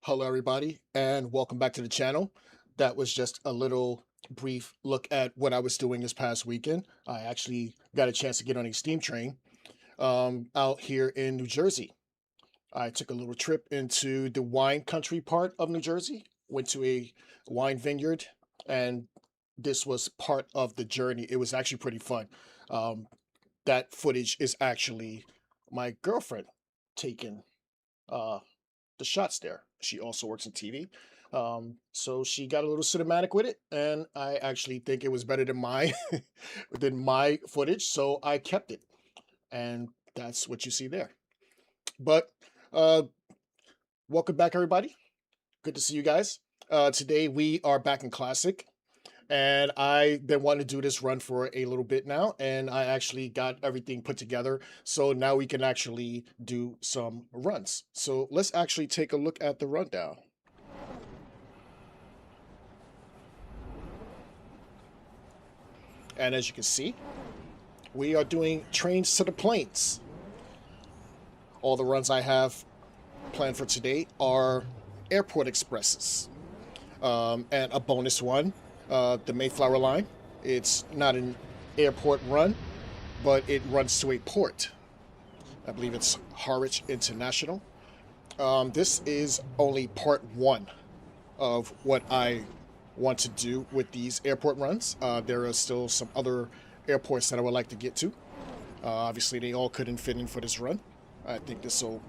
Hello, everybody, and welcome back to the channel. That was just a little brief look at what I was doing this past weekend. I actually got a chance to get on a steam train out here in New Jersey. I took a little trip into the wine country part of New Jersey, went to a wine vineyard, and this was part of the journey. It was actually pretty fun. Um, that footage is actually my girlfriend taking uh, the shots there. She also works in TV. So she got a little cinematic with it, and I actually think it was better than my than my footage, so I kept it. And that's what you see there. But uh welcome back, everybody. Good to see you guys. Today we are back in classic, and I've been wanting to do this run for a little bit now, and I actually got everything put together, so now we can actually do some runs. So let's actually take a look at the rundown. And as you can see, we are doing trains to the plains. All the runs I have planned for today are airport expresses. And a bonus one, the Mayflower line. It's not an airport run, but it runs to a port. I believe it's Harwich International. This is only part one of what I want to do with these airport runs. There are still some other airports that I would like to get to. Obviously, they all couldn't fit in for this run. I think this will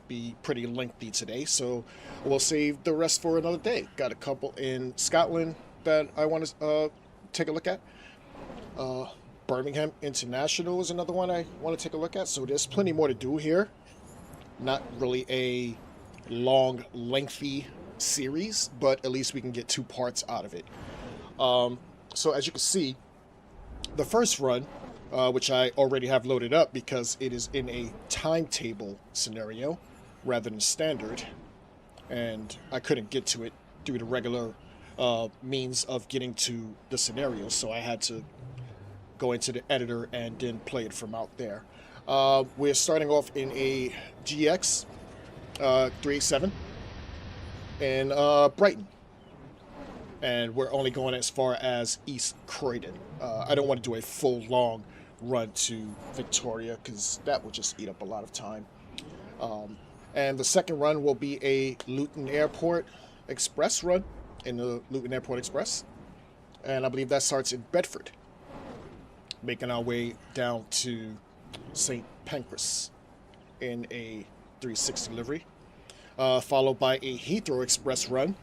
be pretty lengthy today, so we'll save the rest for another day. Got a couple in Scotland that I want to take a look at. Uh, Birmingham International is another one I want to take a look at. So there's plenty more to do here. Not really a long, lengthy series, but at least we can get two parts out of it. So as you can see, the first run, which I already have loaded up because it is in a timetable scenario rather than standard, and I couldn't get to it through the regular means of getting to the scenario, so I had to go into the editor and then play it from out there. We're starting off in a GX 387 in Brighton, and we're only going as far as East Croydon. I don't want to do a full long run to Victoria because that would just eat up a lot of time. And the second run will be a Luton Airport Express run in the Luton Airport Express, and I believe that starts in Bedford, making our way down to St. Pancras in a 360 livery, followed by a Heathrow Express run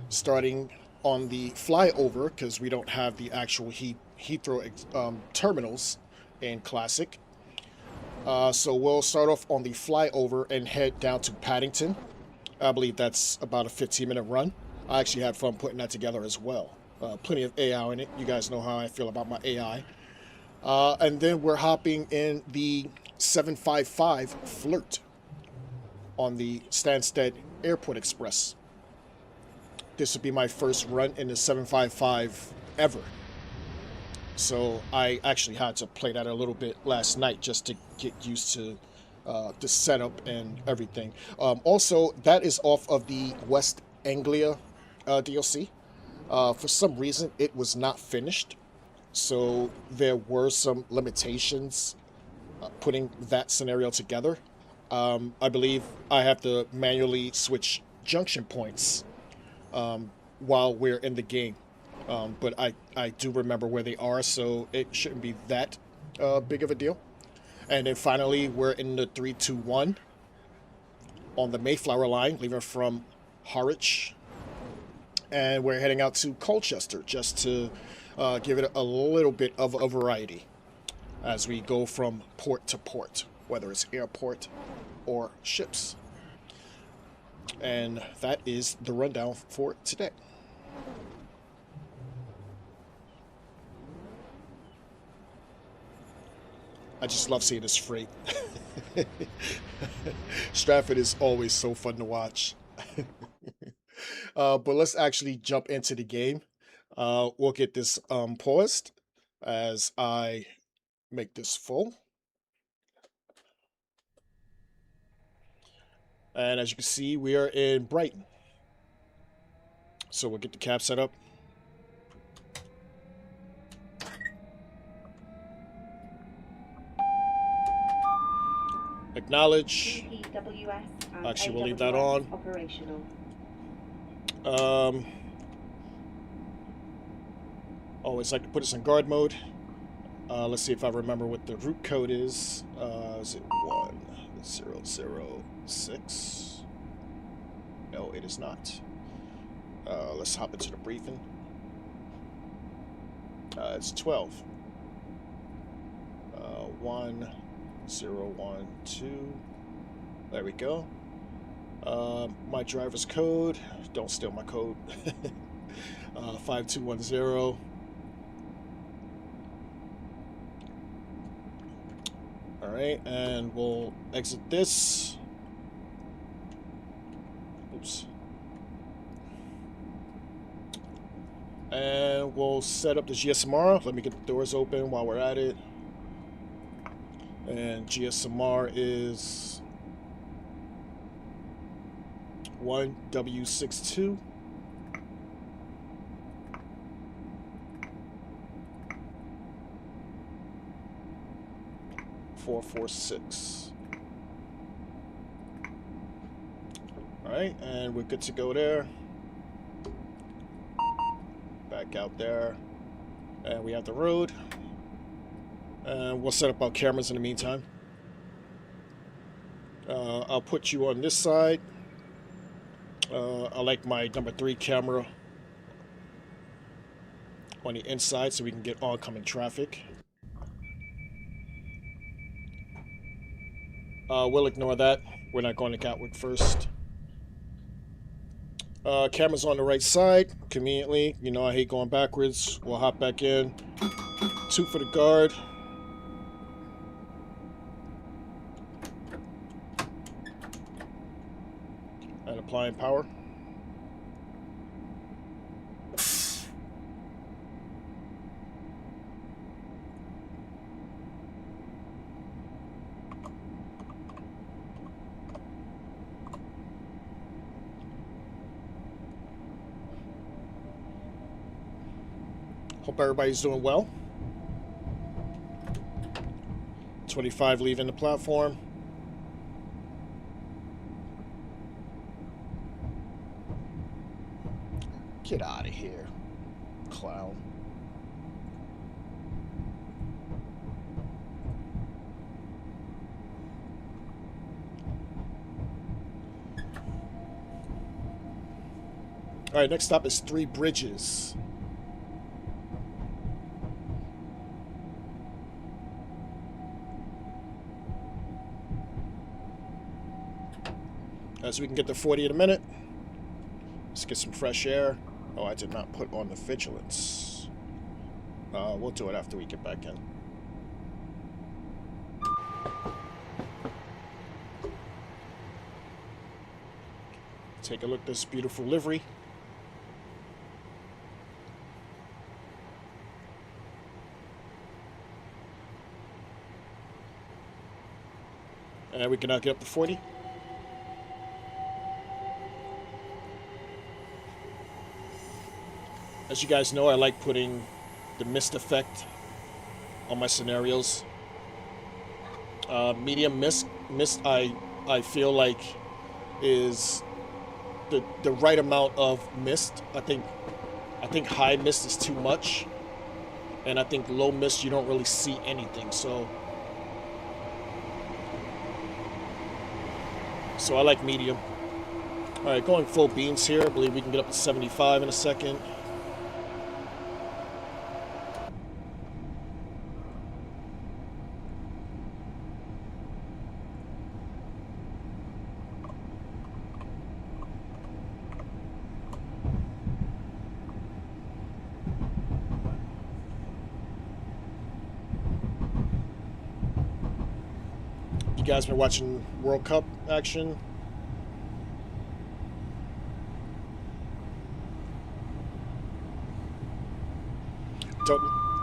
starting on the flyover because we don't have the actual Heathrow terminals in Classic. So we'll start off on the flyover and head down to Paddington. I believe that's about a 15-minute run. I actually had fun putting that together as well. Plenty of AI in it. You guys know how I feel about my AI. And then we're hopping in the 755 Flirt on the Stansted Airport Express. This would be my first run in the 755 ever. So I actually had to play that a little bit last night just to get used to the setup and everything. Also, that is off of the West Anglia DLC. For some reason, it was not finished. So there were some limitations putting that scenario together. I believe I have to manually switch junction points while we're in the game. But I do remember where they are, so it shouldn't be that big of a deal. And then finally, we're in the 321 on the Mayflower line, leaving from Harwich. And we're heading out to Colchester just to give it a little bit of a variety as we go from port to port, whether it's airport or ships. And that is the rundown for today. I just love seeing this freight. Stratford is always so fun to watch. But let's actually jump into the game. We'll get this paused as I make this full. And as you can see, we are in Brighton. So we'll get the cab set up. Acknowledge. Actually, we'll leave that on. Always like to put this in guard mode. Let's see if I remember what the route code is. Is it 1006? No, it is not. Let's hop into the briefing. It's 12. 1012. There we go. My driver's code. Don't steal my code. 5210. Alright, and we'll exit this. Oops. And we'll set up the GSMR. Let me get the doors open while we're at it. And GSMR is 1W62. .446. Alright, and we're good to go there. Back out there. And we have the road. And we'll set up our cameras in the meantime. I'll put you on this side. I like my number 3 camera on the inside so we can get oncoming traffic. We'll ignore that. We're not going to Gatwick first. Camera's on the right side, conveniently. You know, I hate going backwards. We'll hop back in. 2 for the guard. And applying power. Hope everybody's doing well. 25 leaving the platform. Get out of here, clown. All right, next stop is Three Bridges. So we can get to 40 in a minute. Let's get some fresh air. Oh, I did not put on the vigilance. We'll do it after we get back in. Take a look at this beautiful livery. And we can now get up to 40. As you guys know, I like putting the mist effect on my scenarios. Medium mist I feel like is the right amount of mist. I think high mist is too much, and I think low mist you don't really see anything. So I like medium. All right, going full beams here. I believe we can get up to 75 in a second. You guys been watching World Cup action?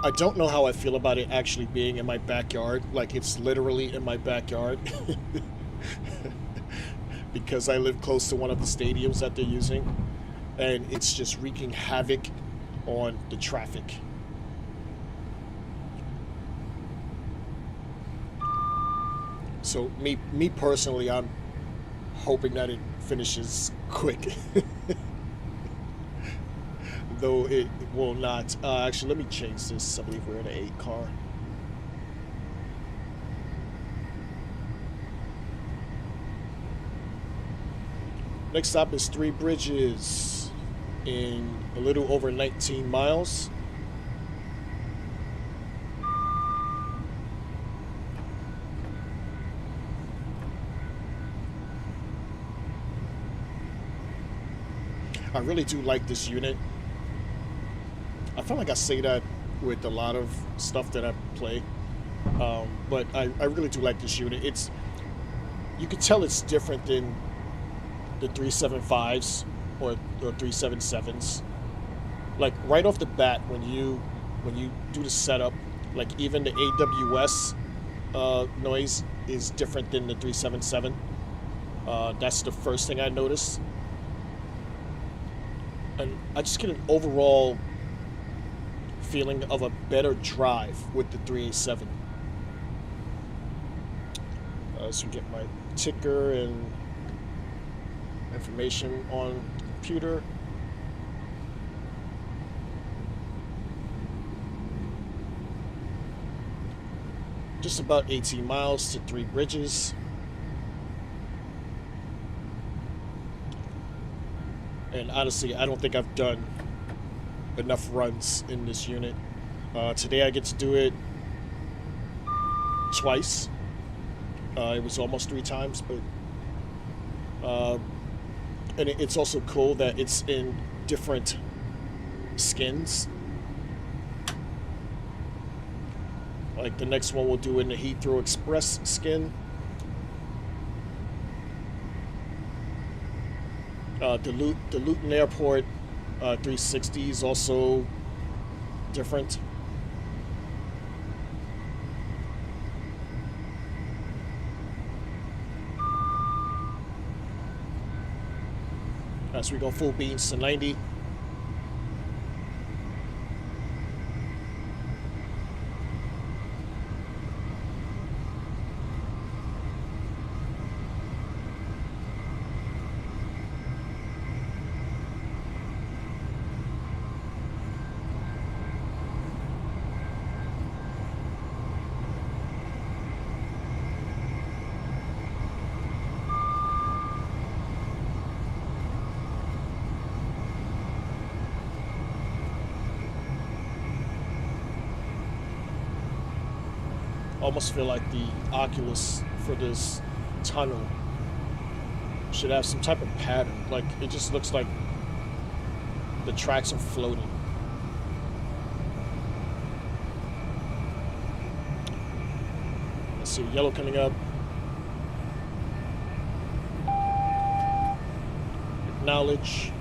I don't know how I feel about it actually being in my backyard. Like, it's literally in my backyard. because I live close to one of the stadiums that they're using, and it's just wreaking havoc on the traffic. So me personally, I'm hoping that it finishes quick. Though it will not. Actually, let me change this. I believe we're in an 8 car. Next stop is Three Bridges in a little over 19 miles. I really do like this unit. I feel like I say that with a lot of stuff that I play, but I really do like this unit. You can tell it's different than the 375s or 377s. Like right off the bat, when you do the setup, like even the AWS noise is different than the 377. That's the first thing I noticed. And I just get an overall feeling of a better drive with the 387. So get my ticker and information on the computer. Just about 18 miles to Three Bridges. And honestly, I don't think I've done enough runs in this unit. Today I get to do it twice. It was almost 3 times, but and it's also cool that it's in different skins. Like the next one we'll do in the Heathrow Express skin. The Luton Airport 360 is also different. So we go full beans to 90. Almost feel like the oculus for this tunnel should have some type of pattern. Like it just looks like the tracks are floating. Let's see, yellow coming up. Acknowledge.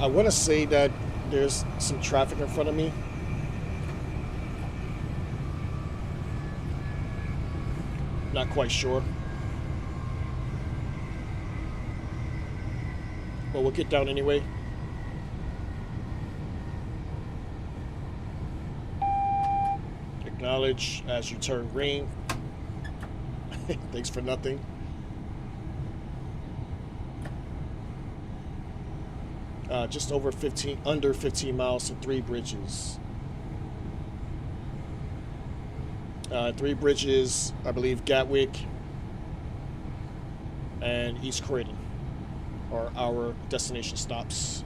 I want to say that there's some traffic in front of me. Not quite sure. But we'll get down anyway. Acknowledge as you turn green. Thanks for nothing. Just over under 15 miles to Three Bridges. Three Bridges, I believe Gatwick and East Croydon are our destination stops.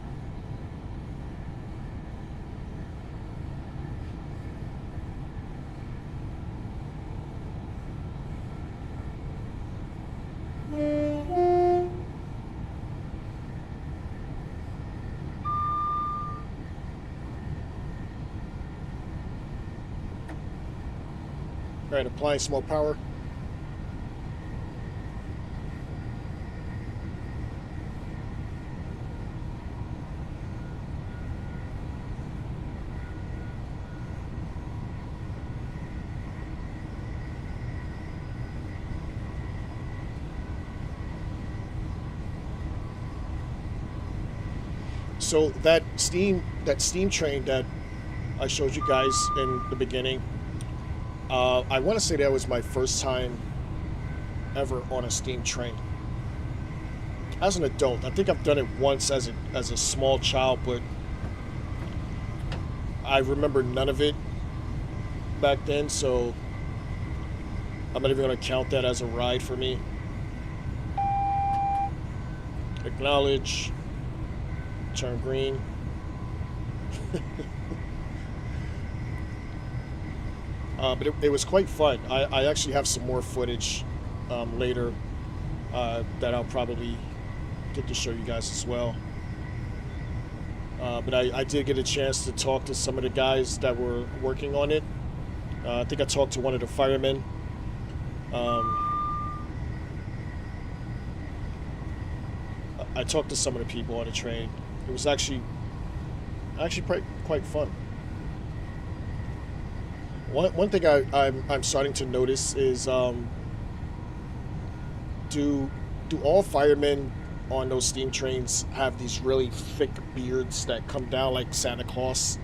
All right, applying some more power. So that steam train that I showed you guys in the beginning, I want to say that was my first time ever on a steam train. As an adult, I think I've done it once as a small child, but I remember none of it back then, so I'm not even going to count that as a ride for me. Acknowledge, turn green. But it was quite fun. I actually have some more footage later that I'll probably get to show you guys as well. But I did get a chance to talk to some of the guys that were working on it. I think I talked to one of the firemen. I talked to some of the people on the train. It was actually quite fun. One thing I'm starting to notice is do all firemen on those steam trains have these really thick beards that come down like Santa Claus?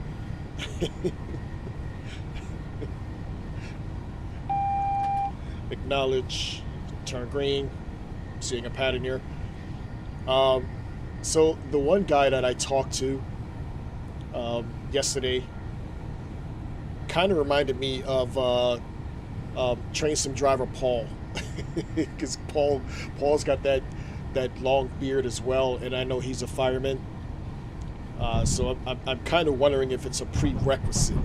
Acknowledge, turn green, seeing a pattern here. So the one guy that I talked to yesterday kind of reminded me of train sim driver Paul, because Paul's got that long beard as well, and I know he's a fireman. So I'm kind of wondering if it's a prerequisite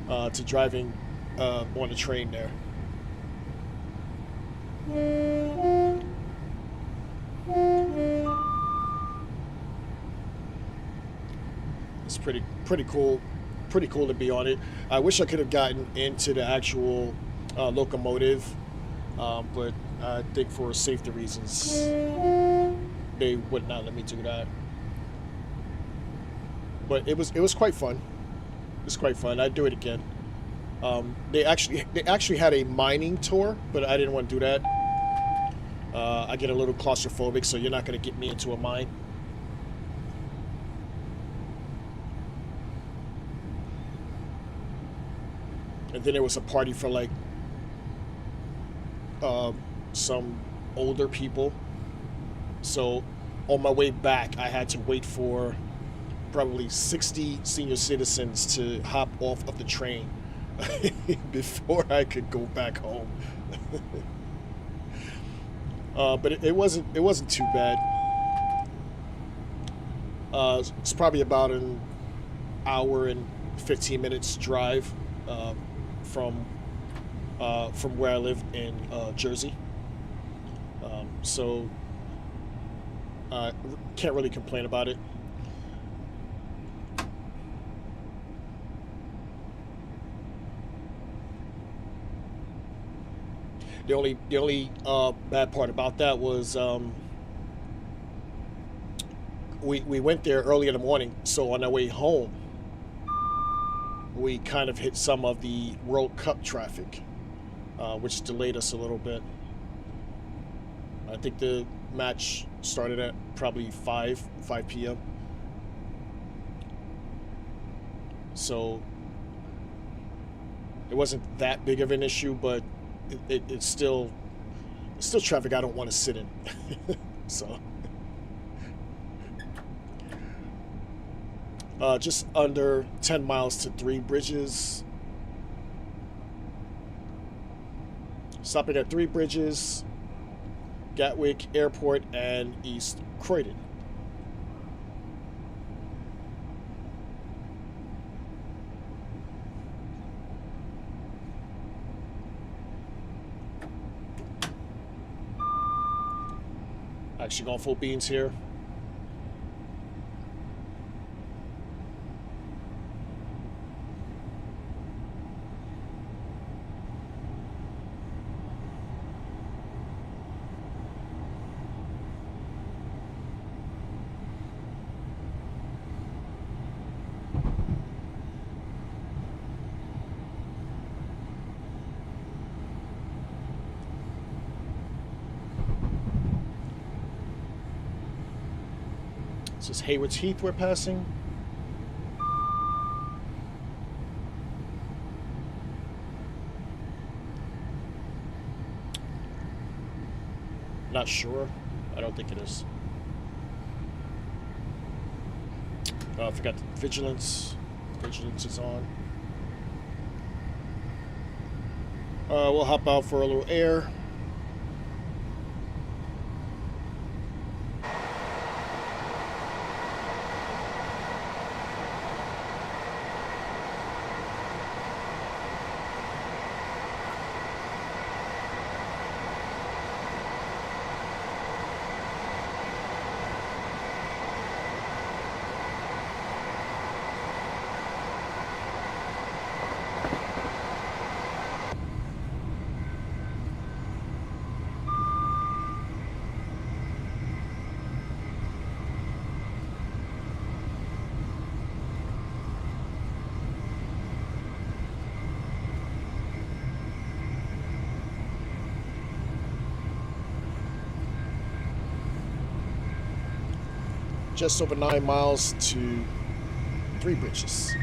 to driving on a train there. It's pretty cool. Pretty cool to be on it. I wish I could have gotten into the actual locomotive, but I think for safety reasons they would not let me do that. But it was quite fun. It was quite fun. I'd do it again. They actually had a mining tour, but I didn't want to do that. I get a little claustrophobic, so you're not going to get me into a mine. And then there was a party for like some older people. So on my way back, I had to wait for probably 60 senior citizens to hop off of the train before I could go back home. But it wasn't too bad. It's probably about an hour and 15 minutes drive from where I live in Jersey. So can't really complain about it. The only bad part about that was we went there early in the morning, so on our way home we kind of hit some of the World Cup traffic, which delayed us a little bit. I think the match started at probably 5 p.m. So it wasn't that big of an issue, but it's still traffic I don't want to sit in. So just under 10 miles to 3 bridges. Stopping at 3 bridges, Gatwick Airport, and East Croydon. Actually going full beans here. This is Harwich Heath we're passing. Not sure. I don't think it is. I forgot the vigilance. Vigilance is on. We'll hop out for a little air. Just over 9 miles to Three Bridges.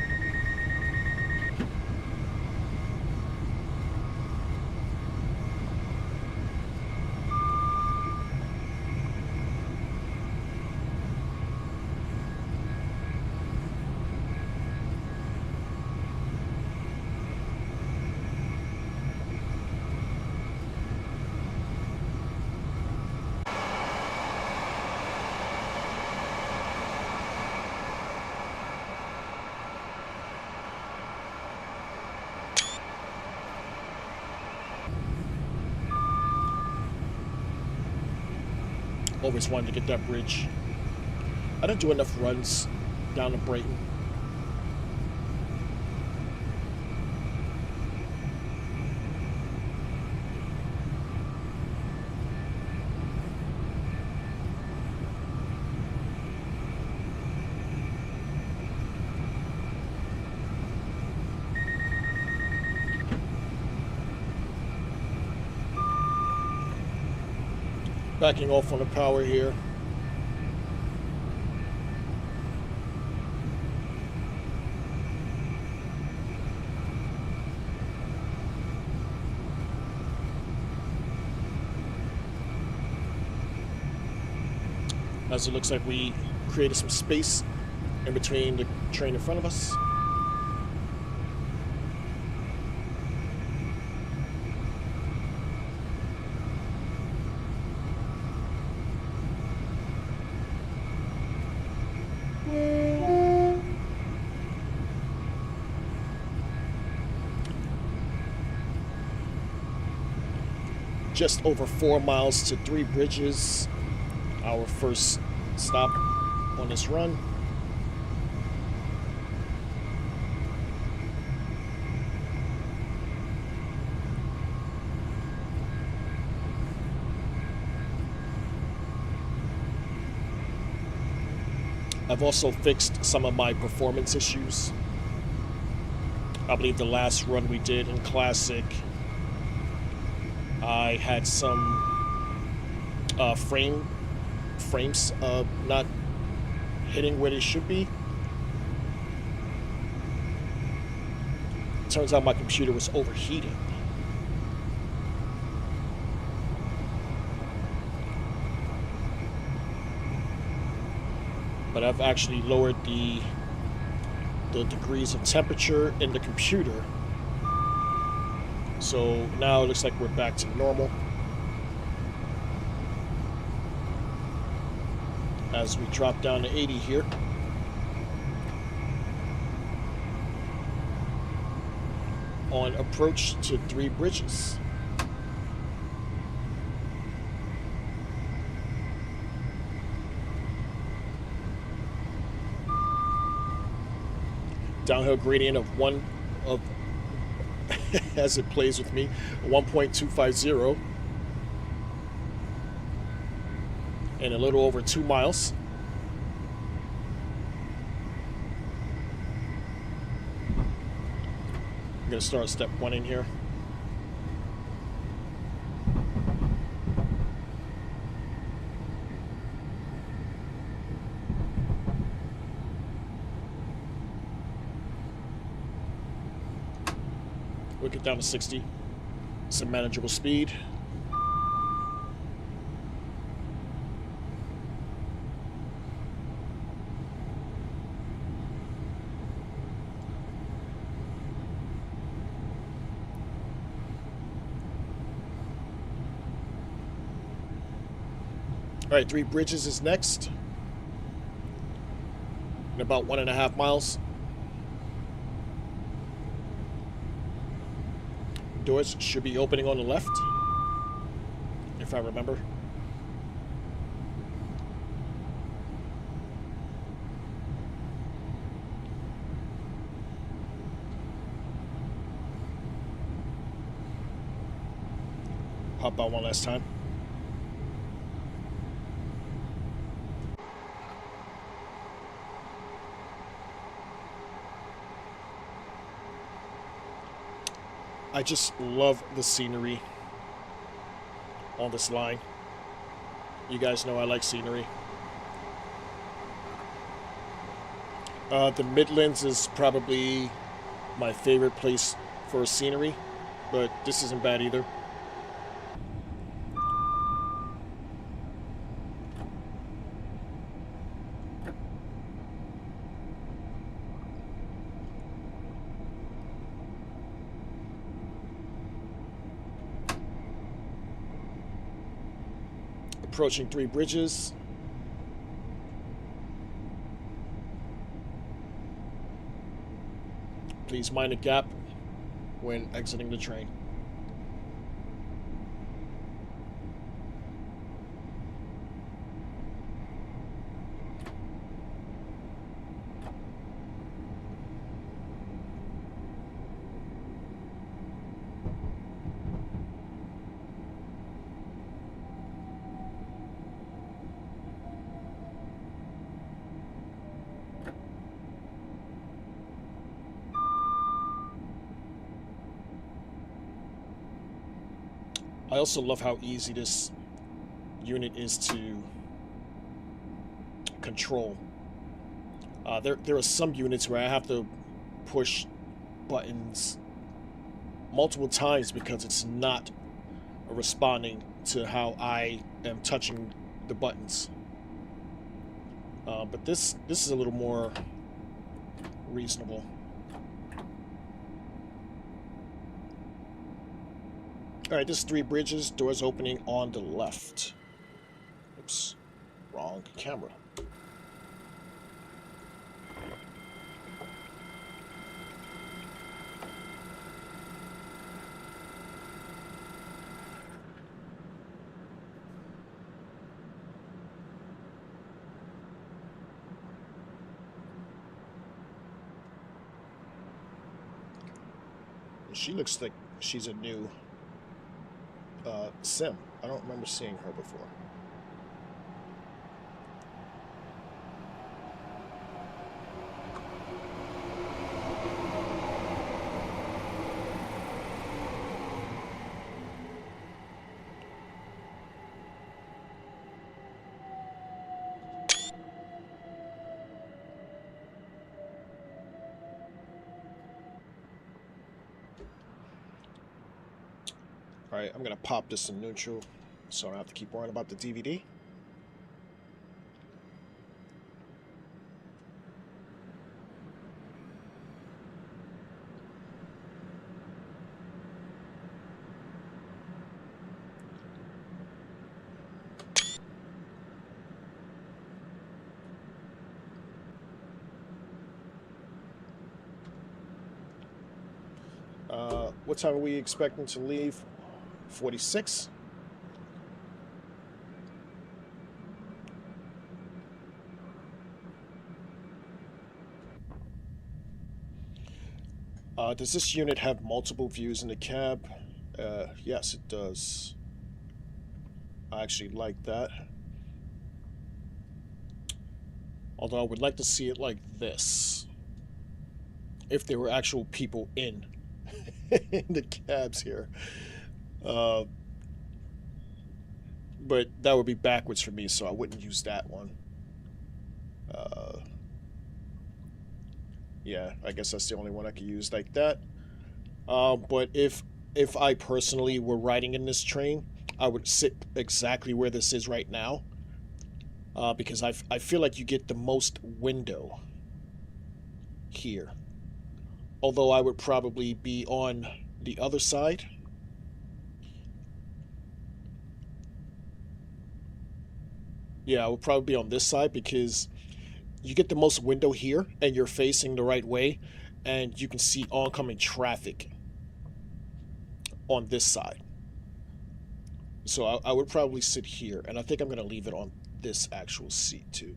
Always wanted to get that bridge. I didn't do enough runs down to Brighton. Backing off on the power here. As it looks like we created some space in between the train in front of us. Just over 4 miles to Three Bridges, our first stop on this run. I've also fixed some of my performance issues. I believe the last run we did in Classic, I had some frames not hitting where they should be. Turns out my computer was overheating. But I've actually lowered the degrees of temperature in the computer. So now it looks like we're back to normal. As we drop down to 80 here. On approach to Three Bridges. Downhill gradient of as it plays with me, 1.250 and a little over 2 miles. I'm going to start step 1 in here. We'll get down to 60. It's a manageable speed. All right, Three Bridges is next. In about 1.5 miles. Doors should be opening on the left, if I remember. Hop out one last time. I just love the scenery on this line. You guys know I like scenery. The Midlands is probably my favorite place for scenery, but this isn't bad either. Approaching Three Bridges. Please mind the gap when exiting the train. I also love how easy this unit is to control. There are some units where I have to push buttons multiple times because it's not responding to how I am touching the buttons. But this is a little more reasonable. Alright, this is Three Bridges, doors opening on the left. Oops, wrong camera. She looks like she's a new sim. I don't remember seeing her before. Alright, I'm going to pop this in neutral so I don't have to keep worrying about the DVD. What time are we expecting to leave? 46. Does this unit have multiple views in the cab? Yes, it does. I actually like that. Although I would like to see it like this. If there were actual people in in the cabs here. But that would be backwards for me, so I wouldn't use that one. Yeah, I guess that's the only one I could use like that. But if I personally were riding in this train, I would sit exactly where this is right now, because I feel like you get the most window here. Although I would probably be on the other side. Yeah, I would probably be on this side because you get the most window here and you're facing the right way and you can see oncoming traffic on this side. So I would probably sit here, and I think I'm going to leave it on this actual seat too.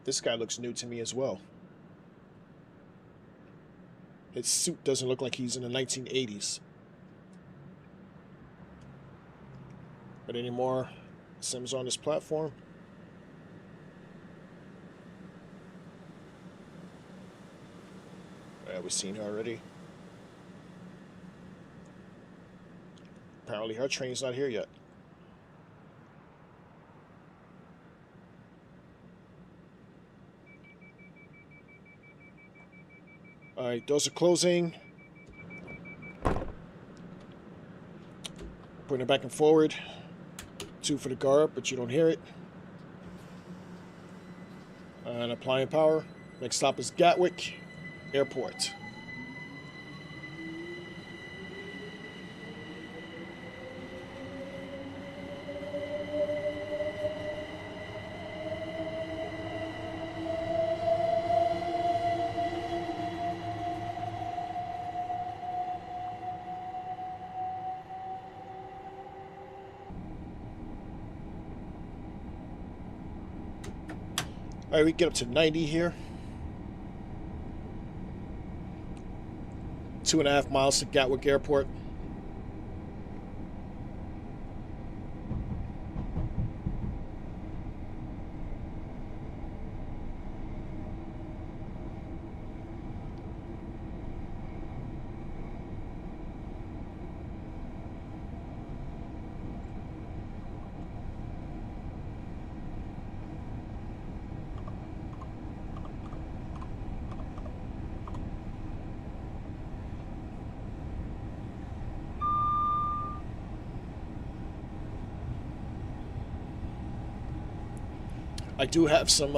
This guy looks new to me as well. His suit doesn't look like he's in the 1980s. But any more Sims on this platform? Yeah, we've seen her already. Apparently her train's not here yet. Alright, doors are closing. Putting it back and forward. 2 for the guard, but you don't hear it. And applying power. Next stop is Gatwick Airport. Alright, we get up to 90 here. 2.5 miles to Gatwick Airport. I do have some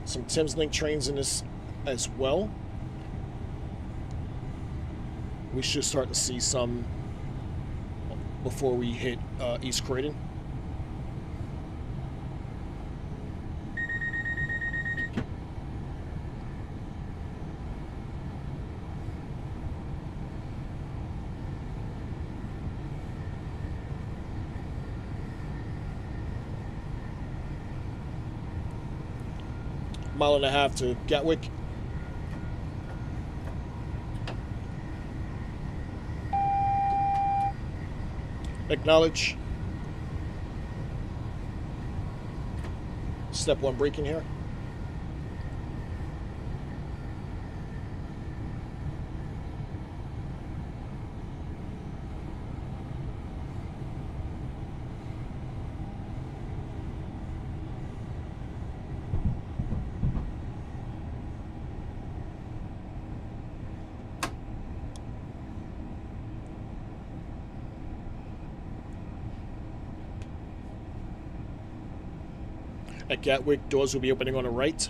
Thameslink trains in this as well. We should start to see some before we hit East Croydon. Mile and a half to Gatwick. Acknowledge. Step 1 braking here. At Gatwick, doors will be opening on the right.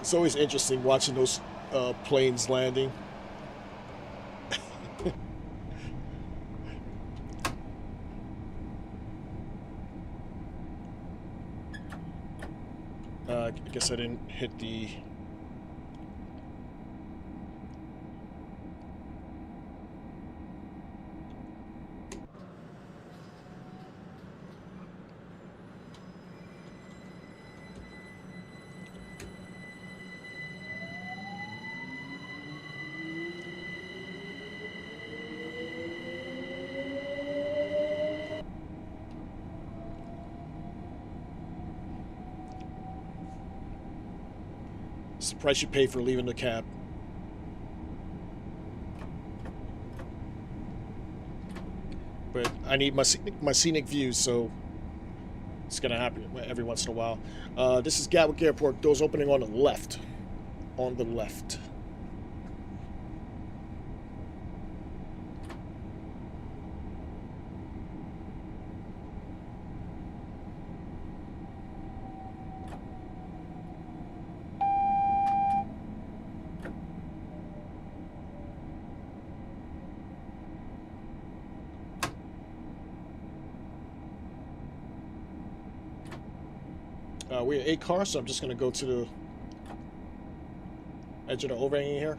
It's always interesting watching those planes landing. I guess I didn't hit the... It's the price you pay for leaving the cab. But I need my scenic views, so it's gonna happen every once in a while. This is Gatwick Airport. Doors opening on the left. On the left. We're 8 cars, so I'm just going to go to the edge of the overhang here.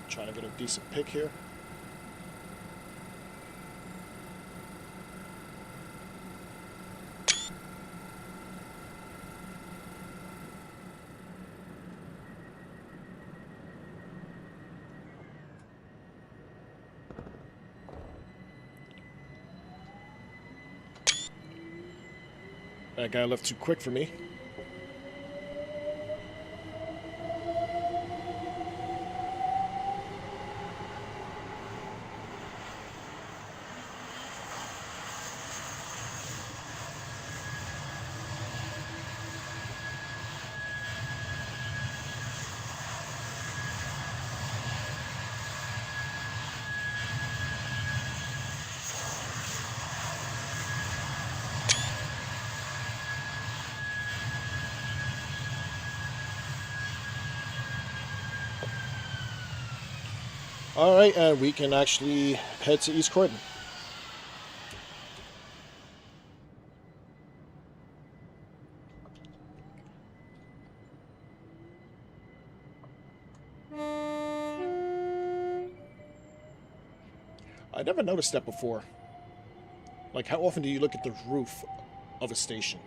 Trying to get a decent pick here. That guy left too quick for me. Alright, and we can actually head to East Croydon. I never noticed that before. Like, how often do you look at the roof of a station?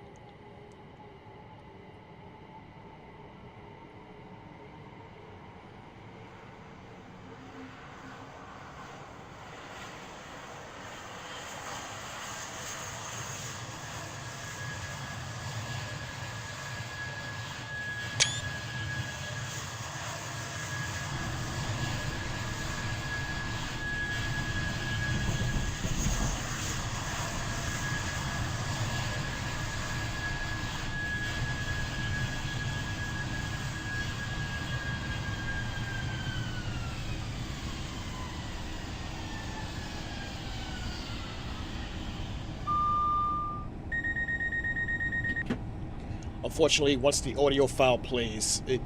Unfortunately, once the audio file plays, it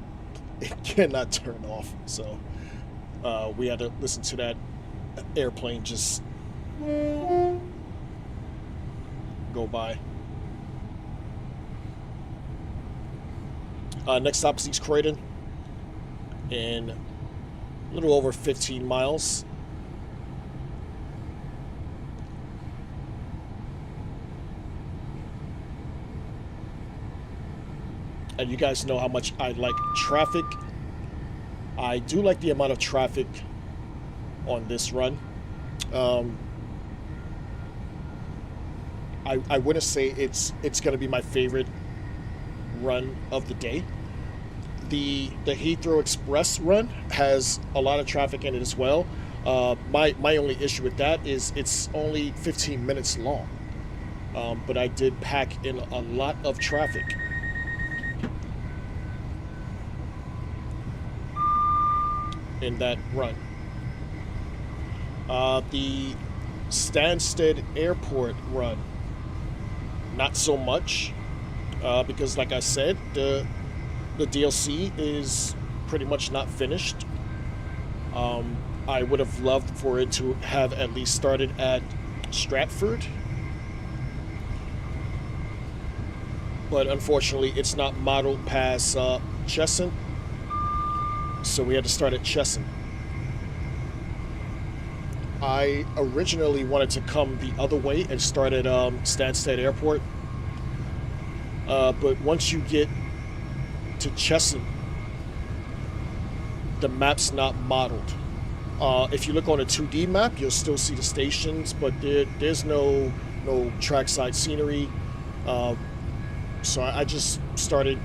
cannot turn off. So we had to listen to that airplane just go by. Next stop is East Croydon, in a little over 15 miles. And you guys know how much I like traffic. I do like the amount of traffic on this run. I wouldn't say it's going to be my favorite run of the day. The Heathrow Express run has a lot of traffic in it as well. My only issue with that is it's only 15 minutes long. But I did pack in a lot of traffic. In that run. The Stansted Airport run, not so much, because like I said, the DLC is pretty much not finished. I would have loved for it to have at least started at Stratford, but unfortunately it's not modeled past Cheshunt. So we had to start at Cheshunt. I originally wanted to come the other way and start at Stansted Airport. But once you get to Chesson, the map's not modeled. If you look on a 2D map, you'll still see the stations, but there's no trackside scenery. So I just started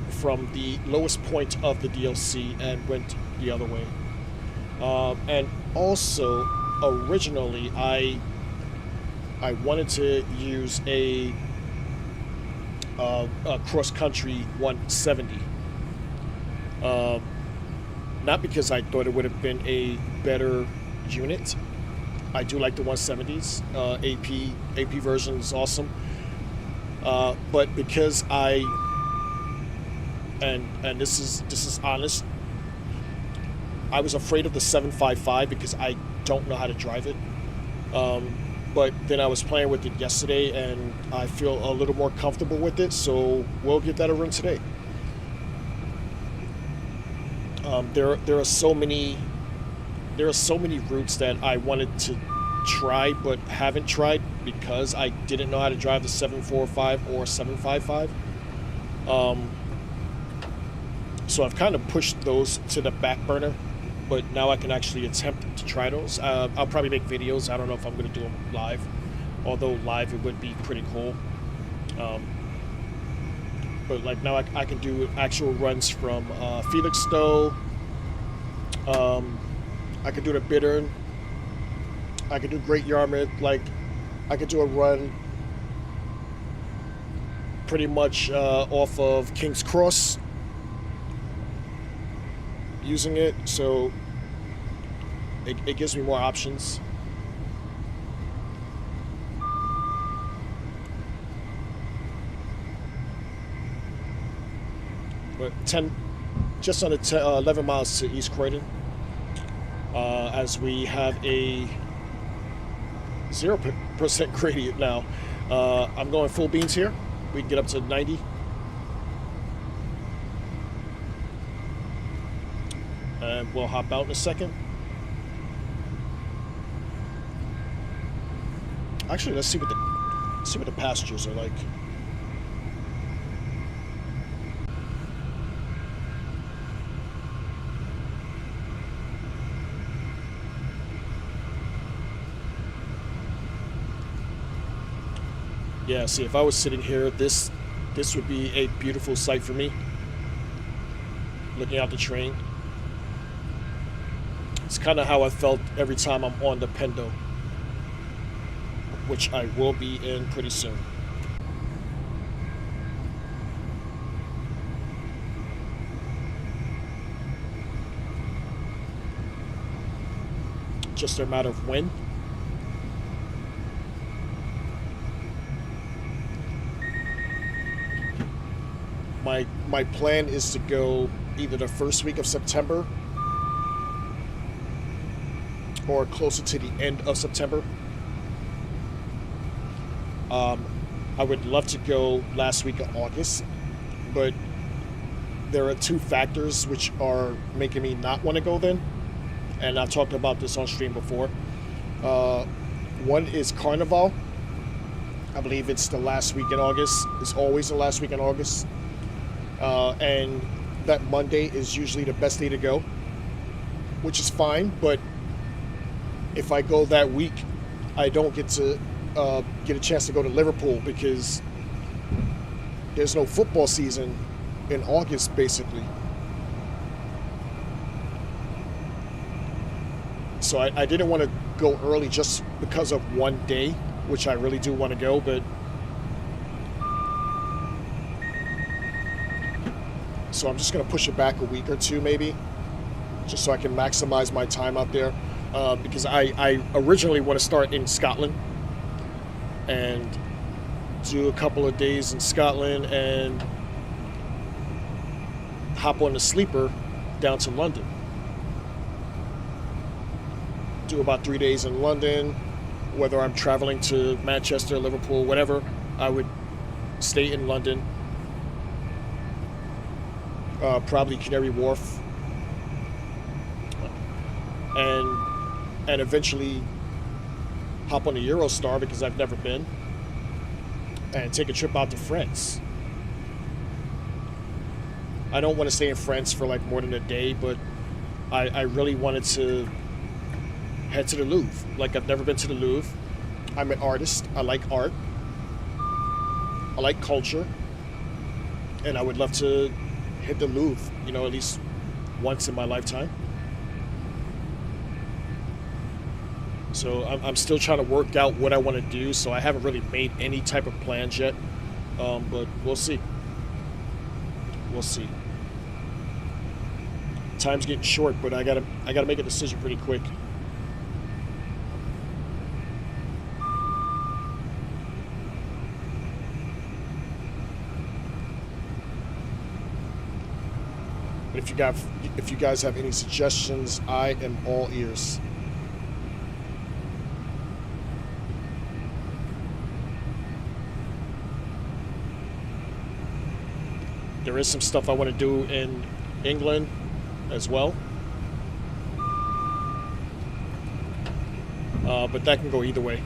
from the lowest point of the DLC and went the other way. And also, originally, I wanted to use a cross-country 170. Not because I thought it would have been a better unit. I do like the 170s. AP version is awesome. But because and this is honest, I was afraid of the 755 because I don't know how to drive it. But then I was playing with it yesterday and I feel a little more comfortable with it, so we'll give that a run today. There are so many routes that I wanted to try but haven't tried because I didn't know how to drive the 745 or 755. So I've kind of pushed those to the back burner, but now I can actually attempt to try those. I'll probably make videos. I don't know if I'm going to do them live, although live it would be pretty cool. But like now I can do actual runs from Felixstowe. I could do the Bittern. I could do Great Yarmouth. Like I could do a run pretty much off of King's Cross using it, so it gives me more options. But just under 11 miles to East Croydon, as we have a 0% gradient now. I'm going full beans here. We can get up to 90. And we'll hop out in a second. Actually, let's see what the passengers are like. Yeah, see, if I was sitting here, this would be a beautiful sight for me. Looking out the train. It's kind of how I felt every time I'm on the Pendo, which I will be in pretty soon. Just a matter of when. My plan is to go either the first week of September or closer to the end of September. I would love to go last week of August, but there are two factors which are making me not want to go then, and I've talked about this on stream before. One is Carnival. I believe it's the last week in August. It's always the last week in August. And that Monday is usually the best day to go, which is fine, but if I go that week, I don't get to get a chance to go to Liverpool because there's no football season in August, basically. So I didn't want to go early just because of one day, which I really do want to go, but so I'm just going to push it back a week or two maybe, just so I can maximize my time out there. Because I originally want to start in Scotland and do a couple of days in Scotland and hop on the sleeper down to London. Do about 3 days in London. Whether I'm traveling to Manchester, Liverpool, whatever, I would stay in London. Probably Canary Wharf. And and eventually hop on a Eurostar because I've never been, and take a trip out to France. I don't want to stay in France for like more than a day, but I really wanted to head to the Louvre. Like, I've never been to the Louvre. I'm an artist. I like art. I like culture. And I would love to hit the Louvre, you know, at least once in my lifetime. So I'm still trying to work out what I want to do, so I haven't really made any type of plans yet. But we'll see. We'll see. Time's getting short, but I gotta make a decision pretty quick. But if you guys have any suggestions, I am all ears. There is some stuff I want to do in England as well. But that can go either way.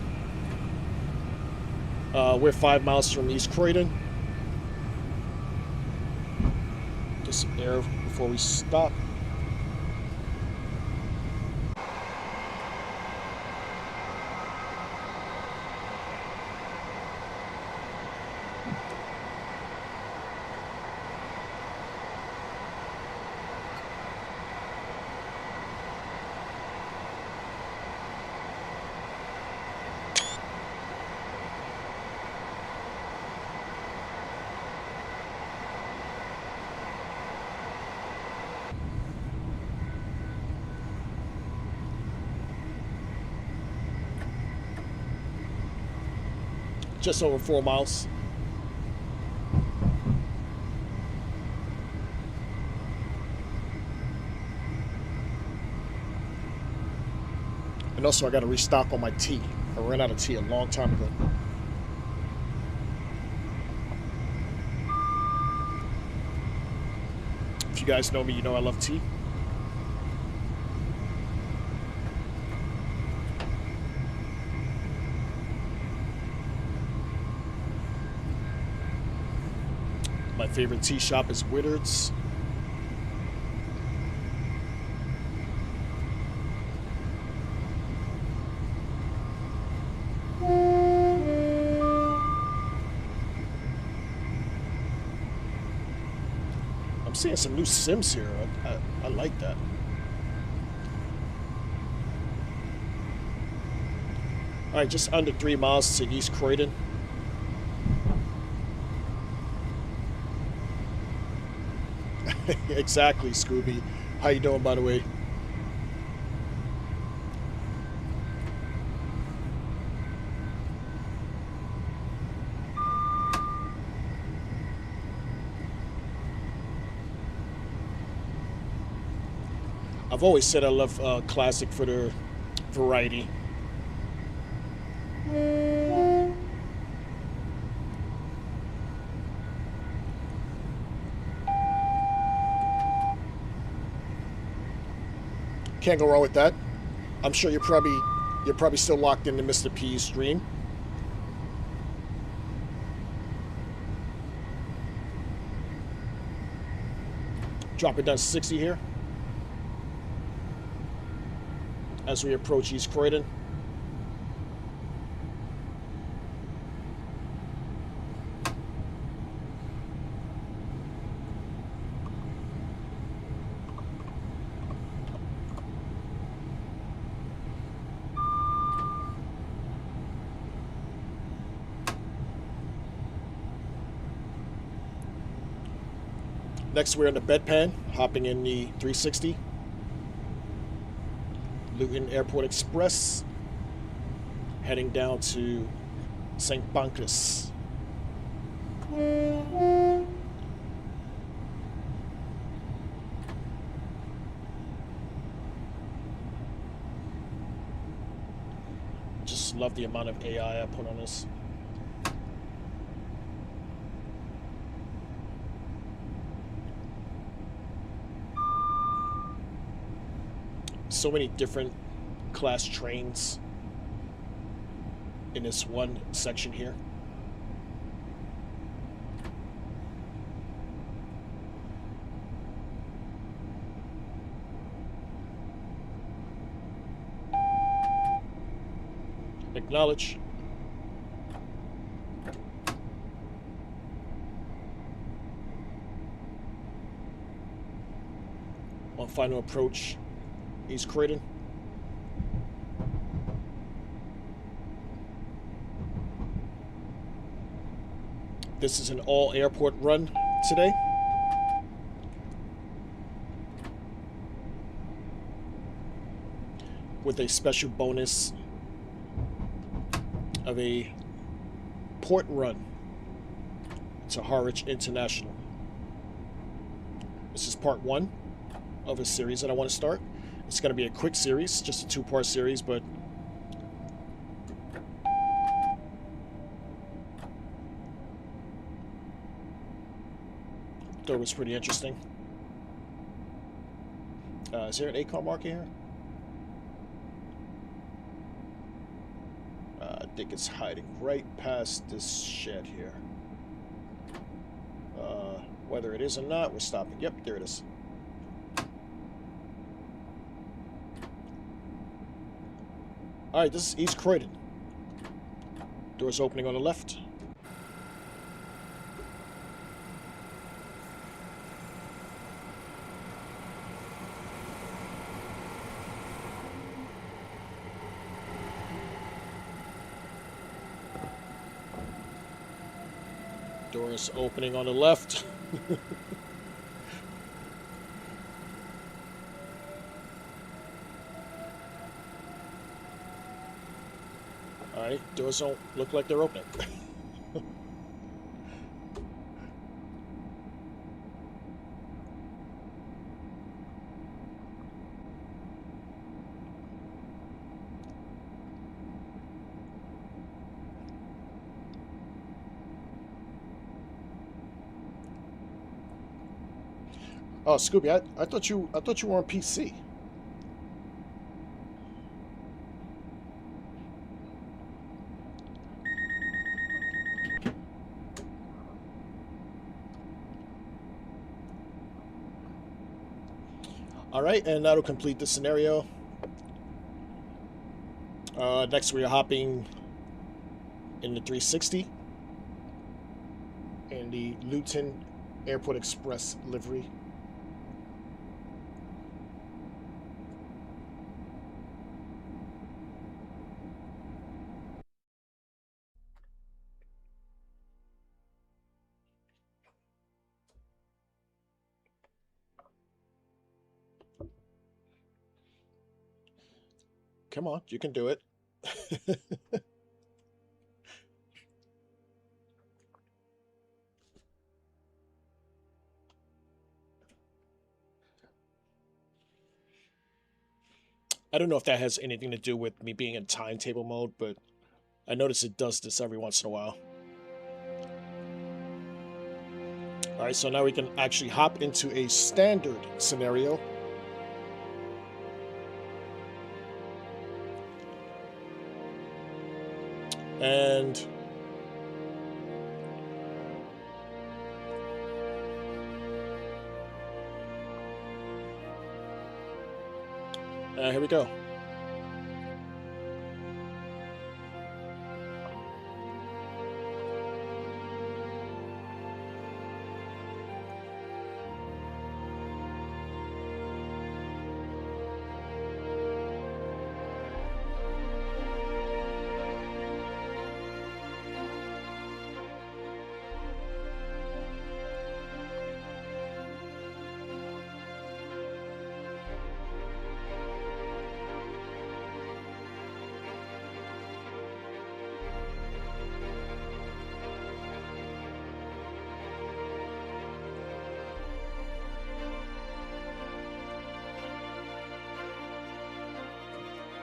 We're 5 miles from East Croydon. Get some air before we stop. Just over 4 miles. And also I got to restock on my tea. I ran out of tea a long time ago. If you guys know me, you know I love tea. My favorite tea shop is Whittard's. I'm seeing some new Sims here. I like that. All right, just under 3 miles to East Croydon. Exactly, Scooby. How you doing, by the way? I've always said I love classic for the variety. Can't go wrong with that. I'm sure you're probably still locked into Mr. P's stream. Drop it down to 60 here as we approach East Croydon. Next, we're in the bedpan, hopping in the 360. Luton Airport Express, heading down to St. Pancras. Just love the amount of AI I put on this. So many different class trains in this one section here. Acknowledge. On final approach, East Croydon. This is an all-airport run today. With a special bonus of a port run to Harwich International. This is part 1 of a series that I want to start. It's going to be a quick series, just a 2-part series, but thought it was pretty interesting. Is there an ACAR marker here? I think it's hiding right past this shed here. Whether it is or not, we're stopping. Yep, there it is. Alright, this is East Croydon. Doors opening on the left. Doors opening on the left. Alright, doors don't look like they're opening. Oh, Scooby, I thought you were on PC. Alright, and that'll complete the scenario. Next we are hopping in the 360 and the Luton Airport Express livery. Come on, you can do it. I don't know if that has anything to do with me being in timetable mode, but I notice it does this every once in a while. Alright, so now we can actually hop into a standard scenario. And here we go.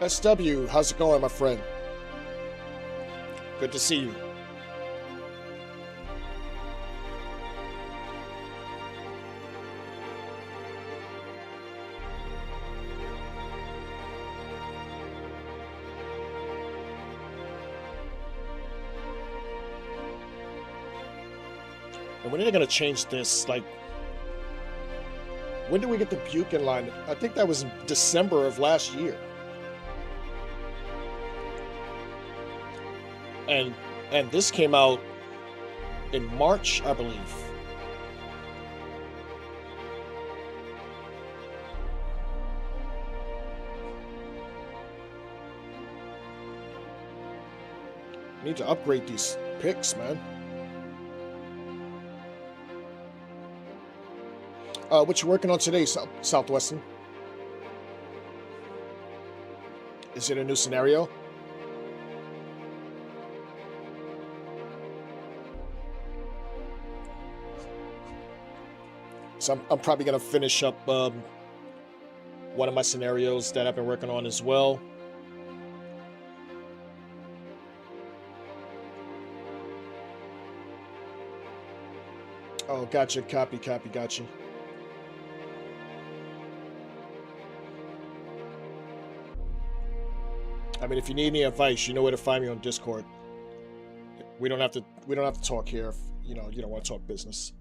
SW, how's it going, my friend? Good to see you. And when are they going to change this? Like, when did we get the Buchan line? I think that was December of last year. And this came out in March, I believe. Need to upgrade these picks, man. What you working on today, Southwestern? Is it a new scenario? So I'm probably gonna finish up one of my scenarios that I've been working on as well. Oh, gotcha. Copy, gotcha. I mean, if you need any advice, you know where to find me on Discord. We don't have to talk here if you don't want to talk business.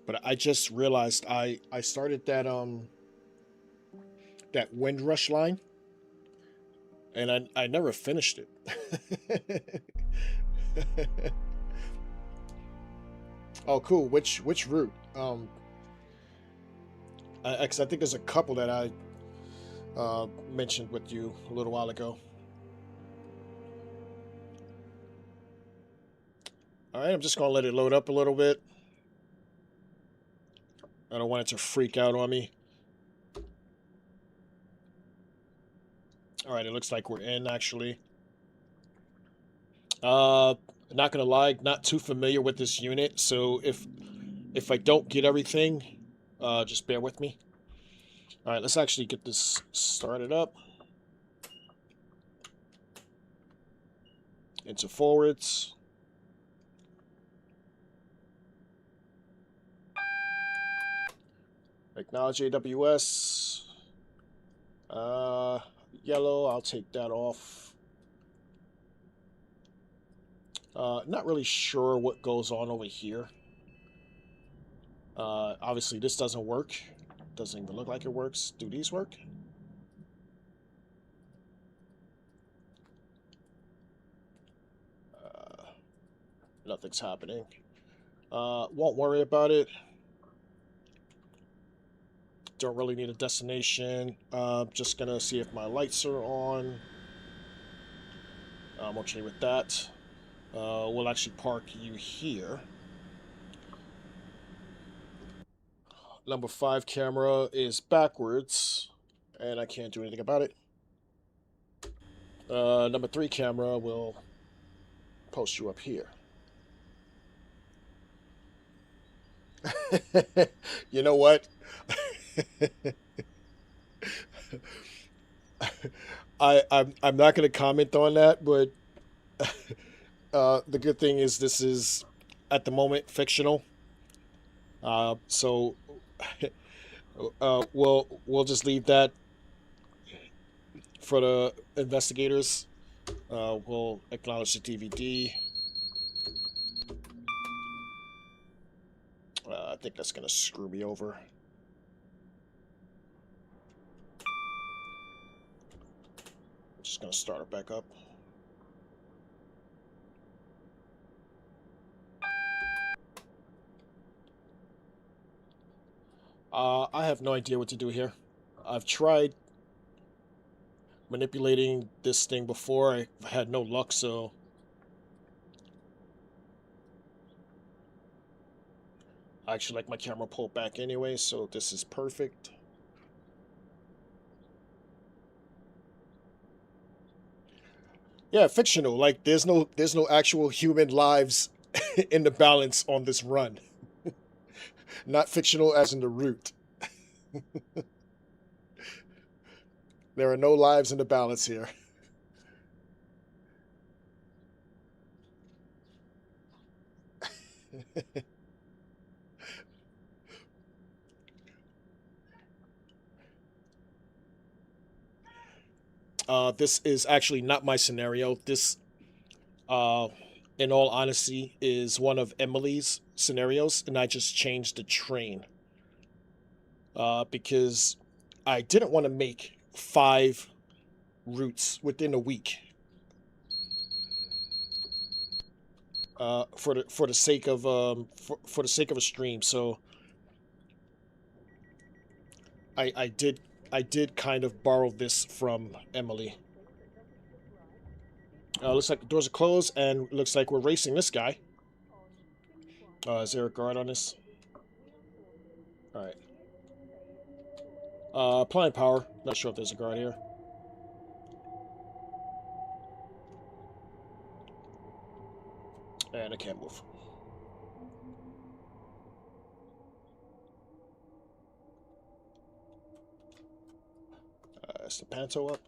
But I just realized I started that Windrush line, and I never finished it. Oh, cool. Which route? I think there's a couple that I mentioned with you a little while ago. All right, I'm just gonna let it load up a little bit. I don't want it to freak out on me. All right, it looks like we're in actually. Not gonna lie, not too familiar with this unit, so if I don't get everything, just bear with me. All right, let's actually get this started up. Into forwards. Acknowledge AWS. Yellow, I'll take that off. Not really sure what goes on over here. Obviously this doesn't work. Doesn't even look like it works. Do these work? Nothing's happening. Won't worry about it. Don't really need a destination. Just gonna see if my lights are on. I'm okay with that. We'll actually park you here. Number 5 camera is backwards, and I can't do anything about it. Number 3 camera will post you up here. You know what? I'm not going to comment on that, but the good thing is this is at the moment fictional. So we'll just leave that for the investigators. We'll acknowledge the DVD. I think that's gonna screw me over. I'm just gonna start it back up. I have no idea what to do here. I've tried manipulating this thing before. I had no luck, so I actually like my camera pulled back anyway, so this is perfect. Yeah, fictional. Like there's no actual human lives in the balance on this run. Not fictional as in the route. There are no lives in the balance here. This is actually not my scenario. This, uh, in all honesty, is one of Emily's scenarios, and I just changed the train because I didn't want to make 5 routes within a week for the sake of for the sake of a stream. So I did kind of borrow this from Emily. Looks like the doors are closed, and looks like we're racing this guy. Is there a guard on this? All right. Applying power. Not sure if there's a guard here. And I can't move. Is the panto up?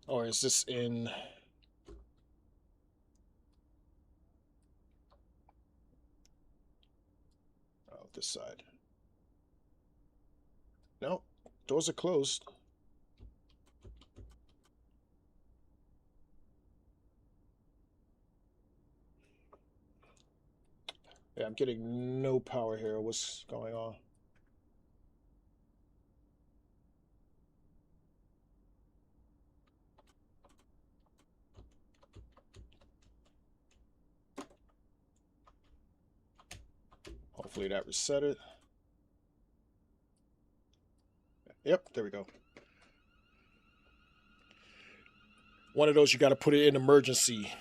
Or is this in... Oh, this side. No, doors are closed. Yeah, I'm getting no power here. What's going on? Hopefully that reset it. Yep, there we go. One of those you got to put it in emergency.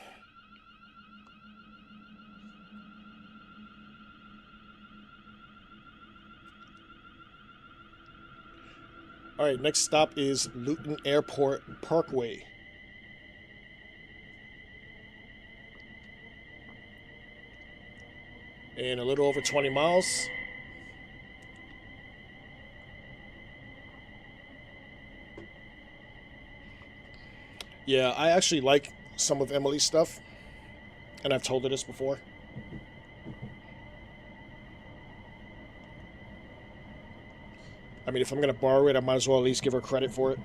All right, next stop is Luton Airport Parkway. In a little over 20 miles. Yeah, I actually like some of Emily's stuff, and I've told her this before. I mean, if I'm going to borrow it, I might as well at least give her credit for it.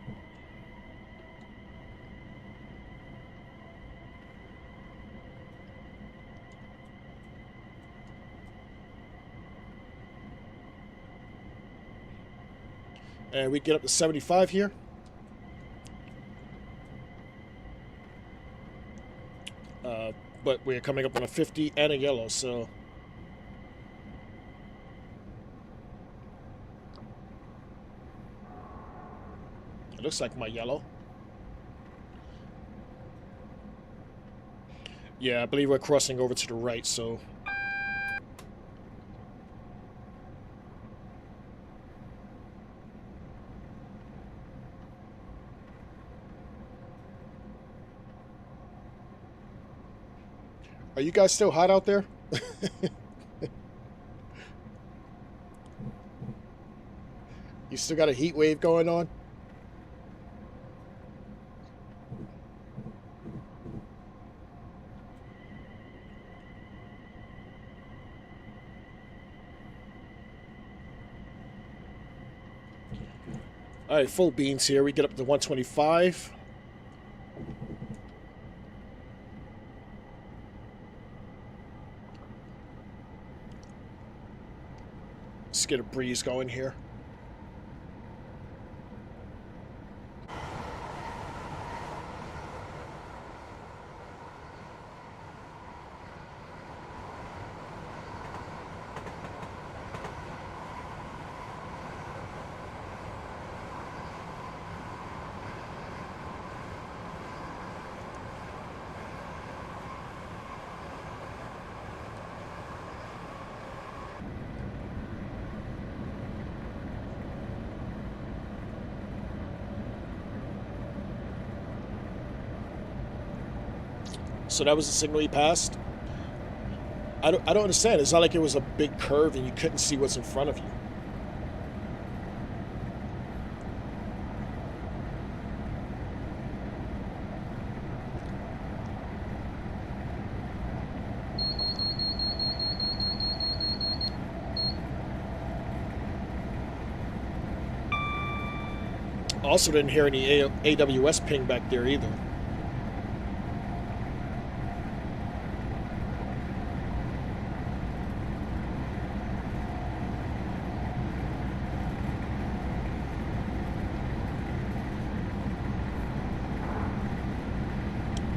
And we get up to 75 here. But we're coming up on a 50 and a yellow, so... It looks like my yellow. Yeah, I believe we're crossing over to the right, so... Are you guys still hot out there? You still got a heat wave going on? All right, full beans here. We get up to 125. Let's get a breeze going here. So that was the signal he passed. I don't understand. It's not like it was a big curve and you couldn't see what's in front of you. Also didn't hear any AWS ping back there either.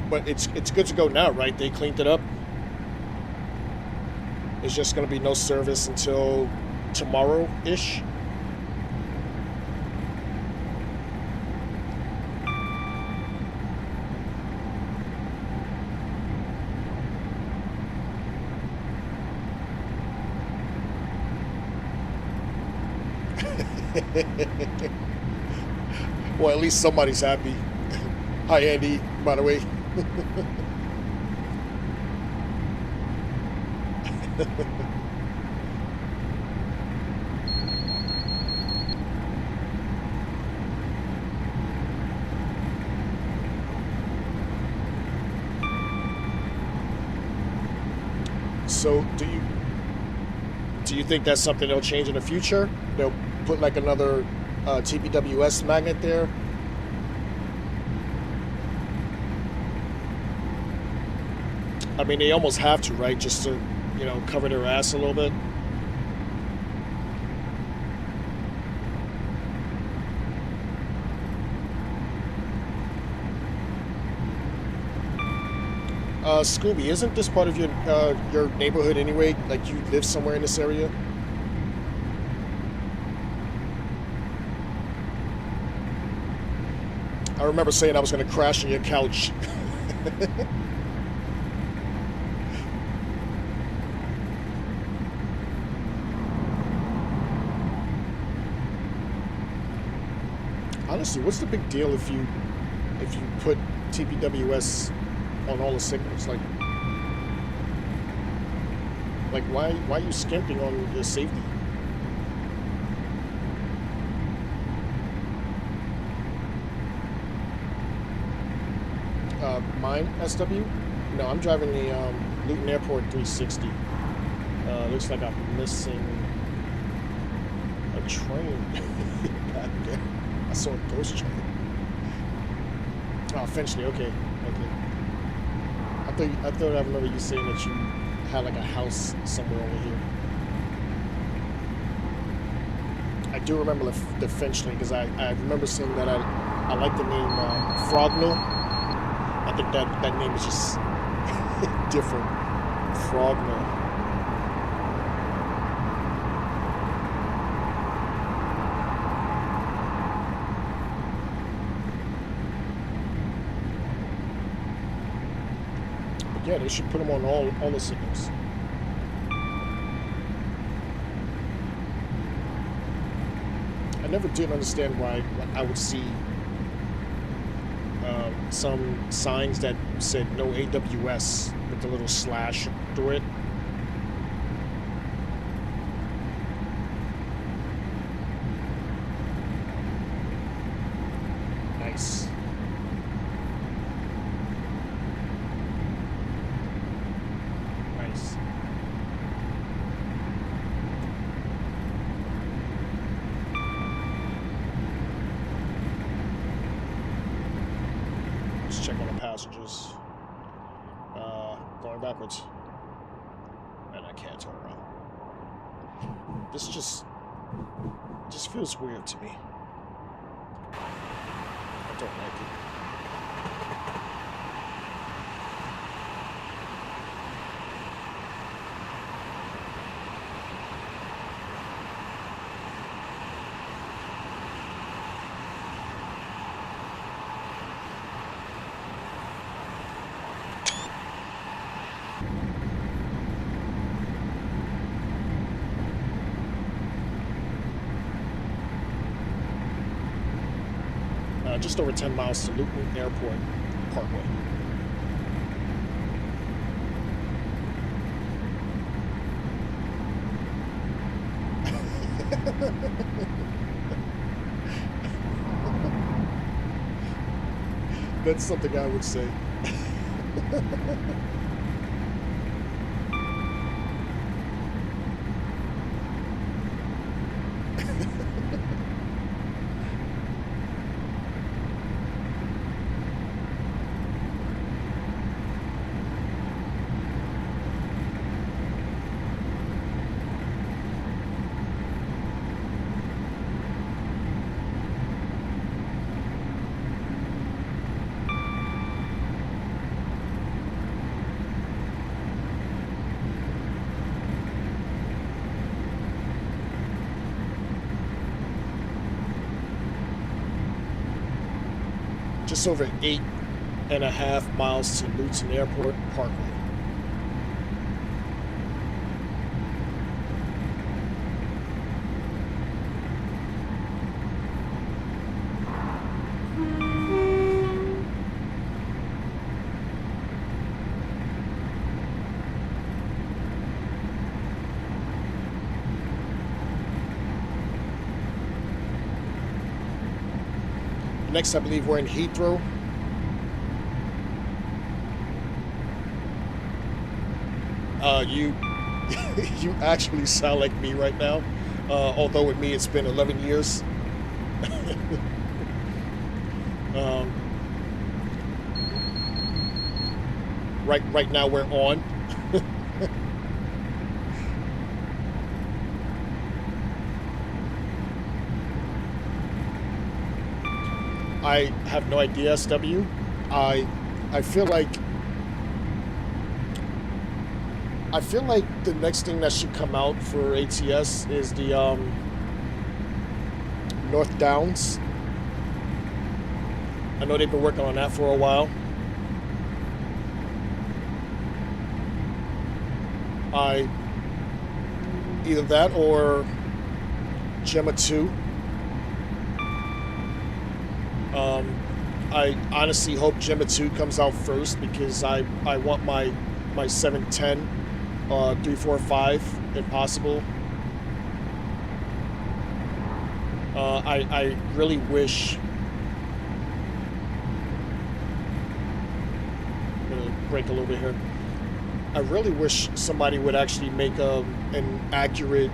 But it's good to go now, right? They cleaned it up. It's just going to be no service until tomorrow-ish. Well, at least somebody's happy. Hi, Andy, by the way. So, do you think that's something they'll change in the future? They'll put like another TPWS magnet there? I mean, they almost have to, right? Just to, cover their ass a little bit. Scooby, isn't this part of your neighborhood anyway? Like, you live somewhere in this area? I remember saying I was going to crash on your couch. Honestly, what's the big deal if you put TPWS on all the signals? Like why are you skimping on your safety? Mine, SW? No, I'm driving the Luton Airport 360. Looks like I'm missing a train back there. I saw a ghost train. Oh, Finchley. Okay. I thought I remember you saying that you had like a house somewhere over here. I do remember the Finchley because I remember seeing that. I like the name Frognall. I think that name is just different. Frognall. Yeah, they should put them on all the signals. I never did understand why I would see some signs that said no AWS with the little slash through it. Nice. Passengers going backwards, and I can't turn around. This just feels weird to me. I don't like it. Just over 10 miles to Luton Airport Parkway. That's something I would say. Just over 8.5 miles to Luton Airport Parkway. Next, I believe we're in Heathrow. You you actually sound like me right now. Although with me it's been 11 years. um, right now we're on. I have no idea, SW. I feel like the next thing that should come out for ATS is the North Downs. I know they've been working on that for a while. Either that or Gemma 2. I honestly hope Gemma 2 comes out first because I want my 710 345 if possible. I really wish. I'm gonna break a little bit here. I really wish somebody would actually make an accurate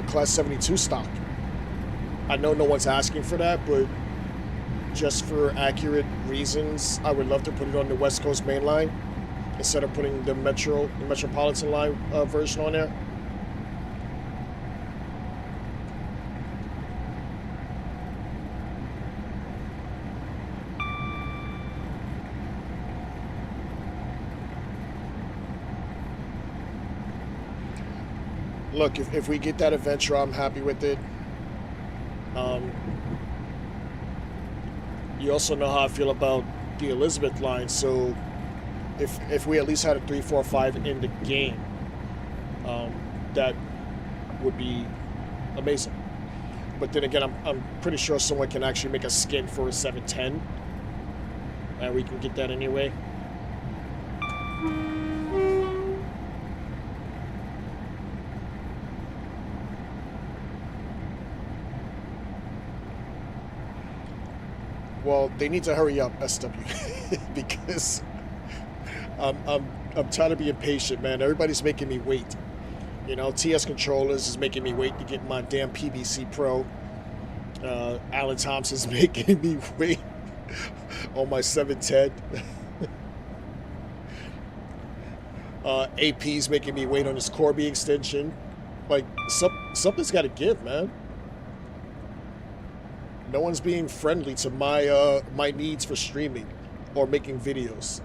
Class 72 stock. I know no one's asking for that, but just for accurate reasons, I would love to put it on the West Coast Main Line instead of putting the Metropolitan Line version on there. Look, if we get that adventure, I'm happy with it. You also know how I feel about the Elizabeth line, so if we at least had a 345 in the game, that would be amazing. But then again, I'm pretty sure someone can actually make a skin for a 710, and we can get that anyway. Well, they need to hurry up, SW, because I'm tired of being patient, man. Everybody's making me wait. You know, TS Controllers is making me wait to get my damn PBC Pro. Alan Thompson's making me wait on my 710. AP's making me wait on his Corby extension. Like, something's got to give, man. No one's being friendly to my needs for streaming or making videos.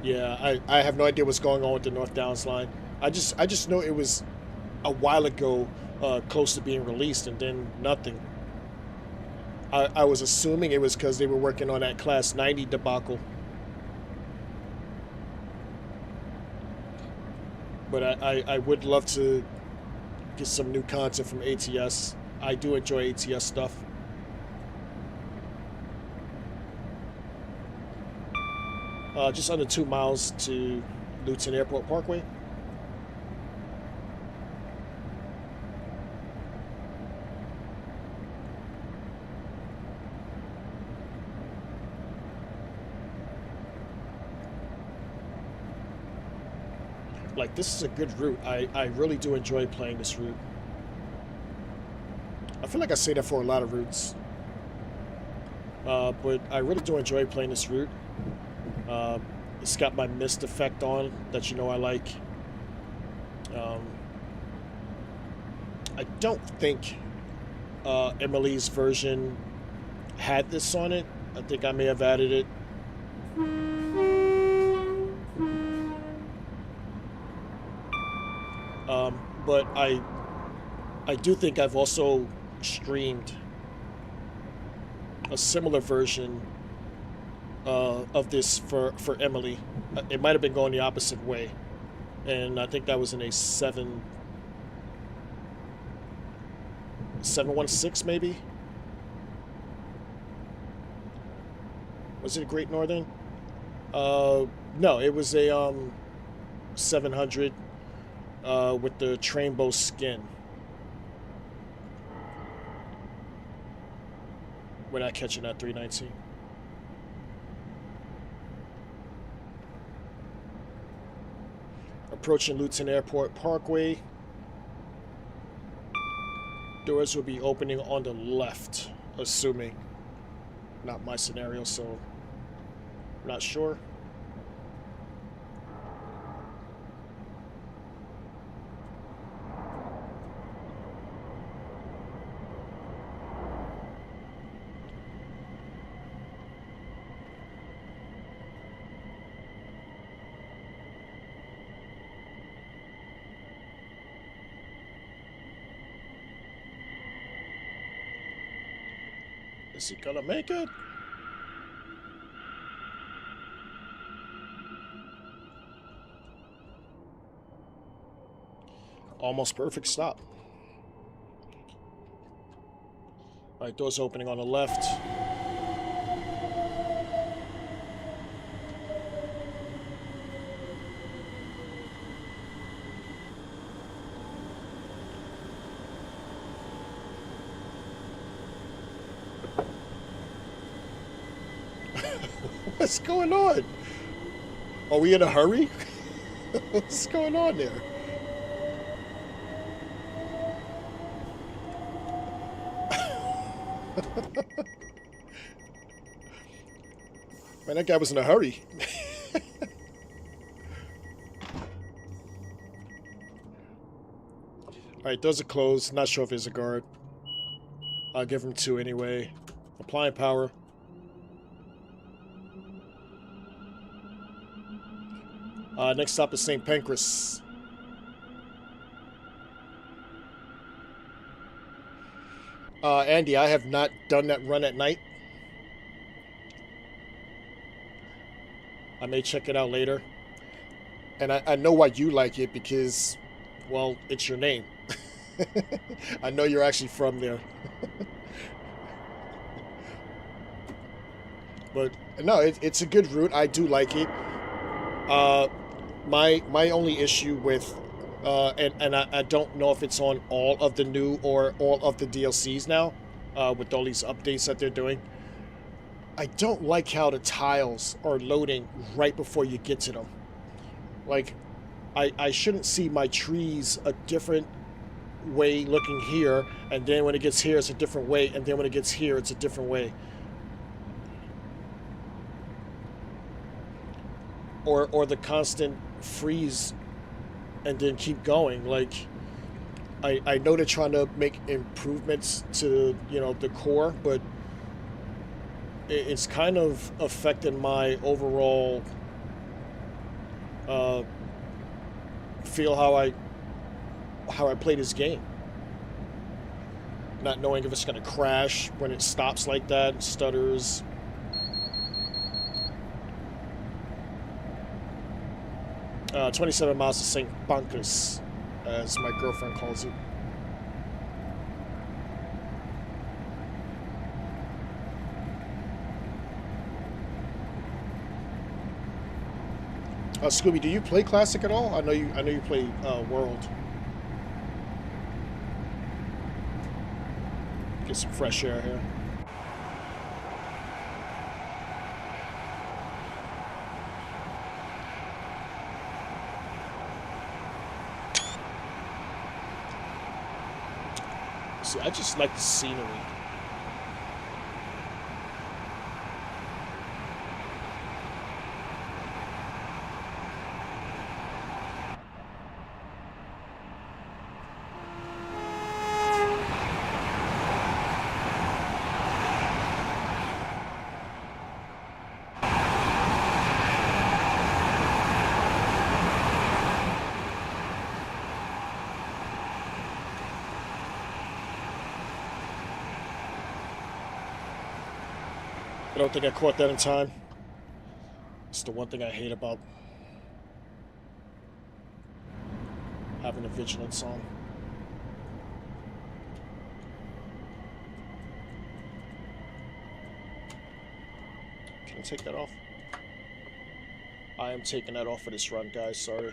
Yeah, I have no idea what's going on with the North Downs line. I just know it was a while ago, close to being released, and then nothing. I was assuming it was because they were working on that Class 90 debacle. But I would love to get some new content from ATS. I do enjoy ATS stuff. Just under 2 miles to Luton Airport Parkway. Like, this is a good route. I really do enjoy playing this route. I feel like I say that for a lot of routes. But I really do enjoy playing this route. It's got my mist effect on that I like. I don't think Emily's version had this on it. I think I may have added it. But I do think I've also streamed a similar version of this for Emily. It might have been going the opposite way, and I think that was in a 716 maybe. Was it a Great Northern? No, it was a 700 with the Trainbow skin. We're not catching that 319. Approaching Luton Airport Parkway. Doors will be opening on the left, assuming. Not my scenario, so not sure. Is he gonna make it? Almost perfect stop. Alright, doors opening on the left. What's going on? Are we in a hurry? What's going on there? Man, that guy was in a hurry. Alright, doors are closed. Not sure if there's a guard. I'll give him 2 anyway. Applying power. Next stop is St. Pancras. Andy, I have not done that run at night. I may check it out later. And I know why you like it because, well, it's your name. I know you're actually from there. But, no, it's a good route. I do like it. My only issue with, and I don't know if it's on all of the new or all of the DLCs now, with all these updates that they're doing. I don't like how the tiles are loading right before you get to them. Like, I shouldn't see my trees a different way looking here, and then when it gets here, it's a different way, and then when it gets here, it's a different way. Or the constant freeze and then keep going. Like, I know they're trying to make improvements to, the core, but it's kind of affecting my overall feel how I play this game. Not knowing if it's going to crash when it stops like that, stutters. 27 miles to St. Pancras, as my girlfriend calls it. Scooby, do you play Classic at all? I know you play World. Get some fresh air here. See, I just like the scenery. I don't think I caught that in time. It's the one thing I hate about having a vigilance on. Can I take that off? I am taking that off for this run, guys. Sorry.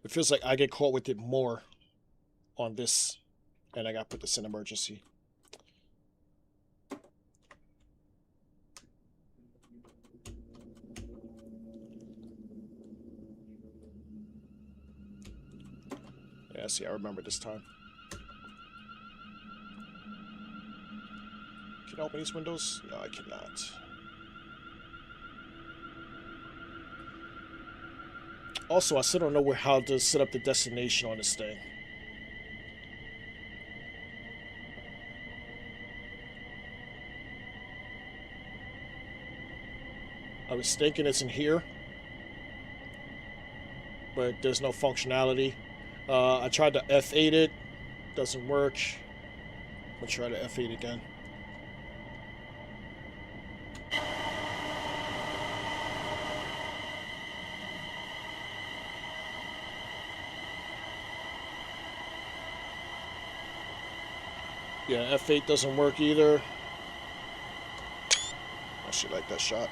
It feels like I get caught with it more on this, and I gotta put this in emergency. Yeah, see, I remember this time. Can I open these windows? No, I cannot. Also, I still don't know how to set up the destination on this thing. I was thinking it's in here, but there's no functionality. I tried to F8 it, doesn't work. I'll try to F8 again. Yeah, F8 doesn't work either. I actually like that shot.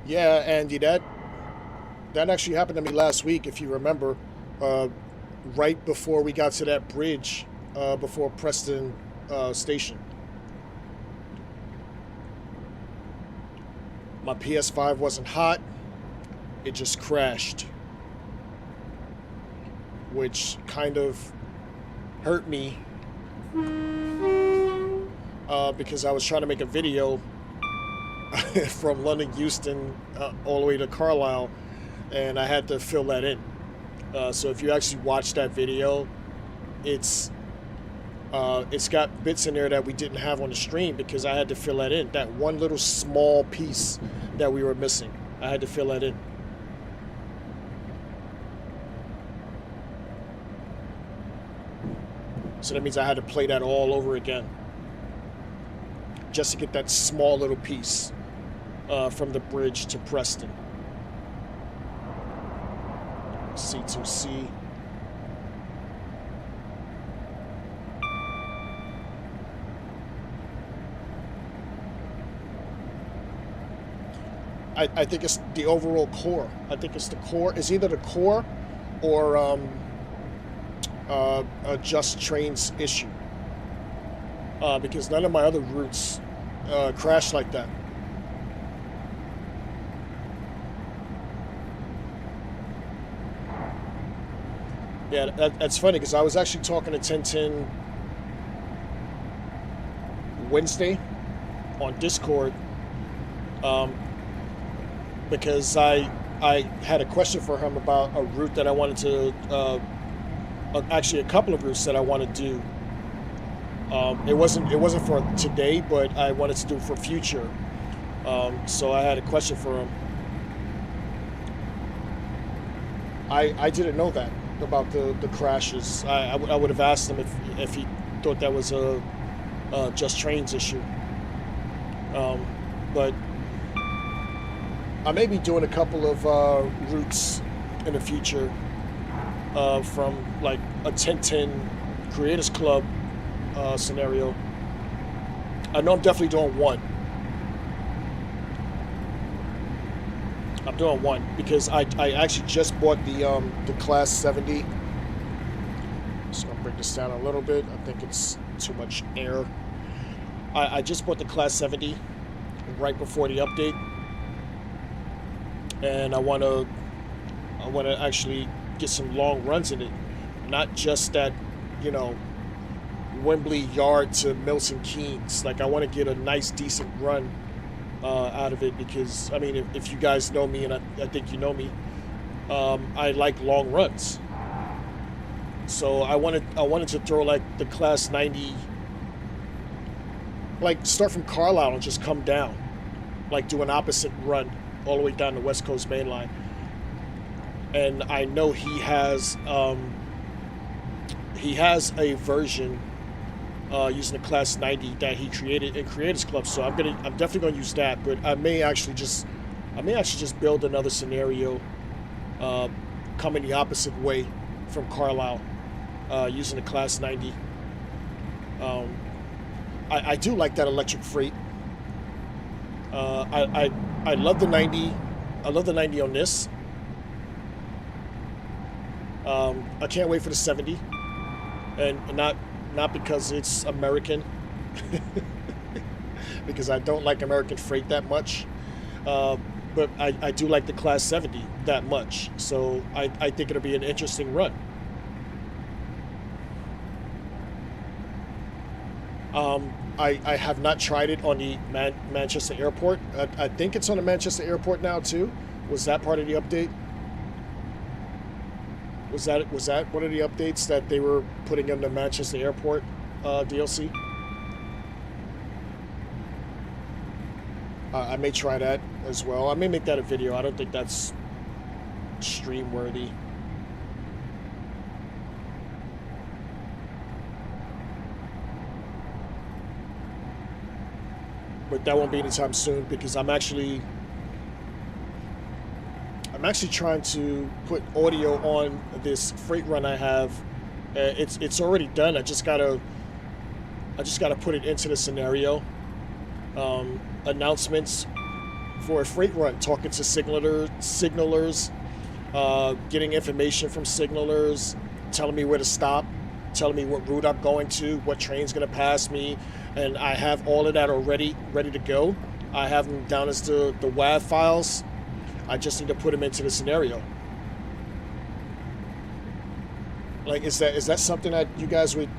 Yeah, Andy, that actually happened to me last week, if you remember. Right before we got to that bridge, before Preston Station. My PS5 wasn't hot. It just crashed. Which kind of hurt me. Because I was trying to make a video from London, Euston, all the way to Carlisle, and I had to fill that in. So if you actually watch that video, it's got bits in there that we didn't have on the stream because I had to fill that in. That one little small piece that we were missing, I had to fill that in. So that means I had to play that all over again just to get that small little piece from the bridge to Preston. C2C. I think it's the overall core. I think it's the core. It's either the core or a just trains issue. Because none of my other routes crash like that. Yeah, that's funny because I was actually talking to Tintin Wednesday on Discord because I had a question for him about a route that I wanted to, actually a couple of routes that I want to do. It wasn't for today, but I wanted to do it for future. So I had a question for him. I didn't know that. the crashes. I would have asked him if he thought that was a just trains issue. But I may be doing a couple of routes in the future from like a 10-10 Creators Club scenario. I know I'm definitely doing one. I'm doing one because I actually just bought the Class 70. So I'll break this down a little bit. I think it's too much air. I just bought the Class 70 right before the update, and I want to actually get some long runs in it, not just that, you know, Wembley Yard to Milton Keynes. Like, I want to get a nice, decent run out of it because, I mean, if you guys know me, and I think you know me, I like long runs. So I wanted to throw like the Class 90, like start from Carlisle and just come down, like do an opposite run all the way down the West Coast Main Line. And I know he has a version using the Class 90 that he created in Creators Club. So I'm definitely gonna use that, but I may actually just build another scenario coming the opposite way from Carlisle using the Class 90. I do like that electric freight. I love the 90. I love the 90 on this. I can't wait for the 70, and not because it's American, because I don't like American freight that much, but I do like the Class 70 that much. So I think it'll be an interesting run. I have not tried it on the Manchester Airport. I think it's on the Manchester Airport now too. Was that part of the update? Was that one of the updates that they were putting in the Manchester Airport DLC? I may try that as well. I may make that a video. I don't think that's stream worthy. But that won't be anytime soon because I'm actually trying to put audio on this freight run I have. It's already done. I just gotta put it into the scenario. Announcements for a freight run, talking to signalers, getting information from signalers, telling me where to stop, telling me what route I'm going to, what train's gonna pass me, and I have all of that already ready to go. I have them down as the WAV files. I just need to put them into the scenario. Like, is that something that you guys would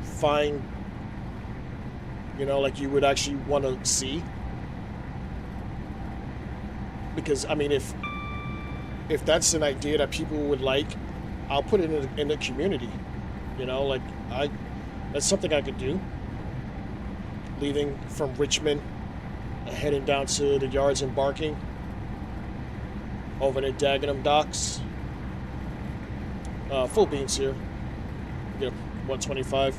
find, you know, like you would actually want to see? Because I mean, if that's an idea that people would like, I'll put it in the community. You know, like that's something I could do. Leaving from Richmond, heading down to the yards embarking over at Dagenham docks. Full beans here. Get 125.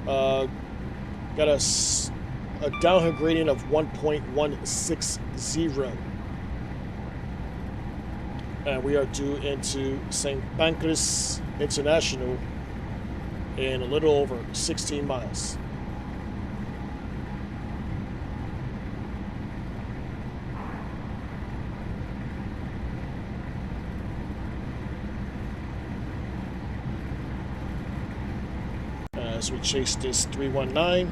Got a downhill gradient of 1.160. And we are due into St. Pancras International in a little over 16 miles. As we chase this 319.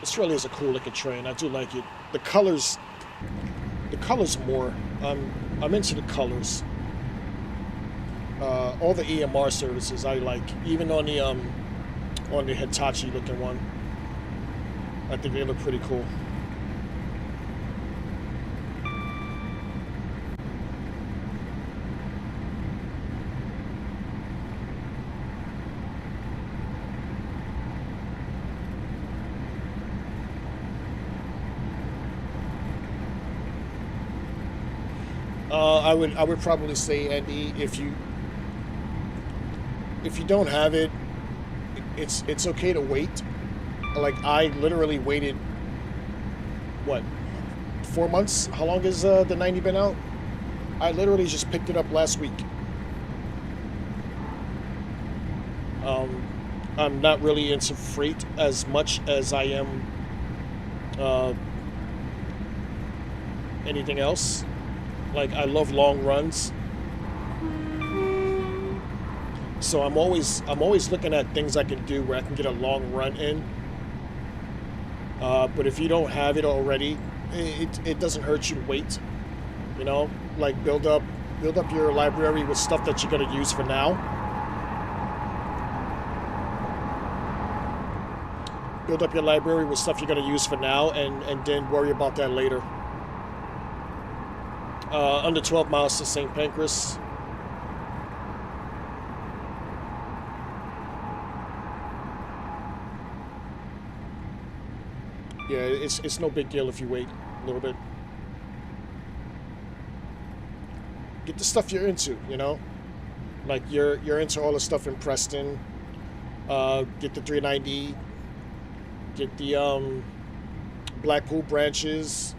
This really is a cool looking train. I do like it. The colors more. I'm into the colors. All the EMR services I like, even on the Hitachi looking one. I think they look pretty cool. I would probably say, Andy, if you don't have it, it's okay to wait. Like I literally waited, what, 4 months? How long has the 90 been out? I literally just picked it up last week. I'm not really into freight as much as I am anything else. Like I love long runs, so I'm always looking at things I can do where I can get a long run in. But if you don't have it already, it doesn't hurt you to wait. You know, like build up your library with stuff that you're gonna use for now. Build up your library with stuff you're gonna use for now, and then worry about that later. Under 12 miles to St. Pancras. Yeah, it's no big deal if you wait a little bit. Get the stuff you're into, you know? Like you're into all the stuff in Preston. Get the 390. Get the Blackpool branches.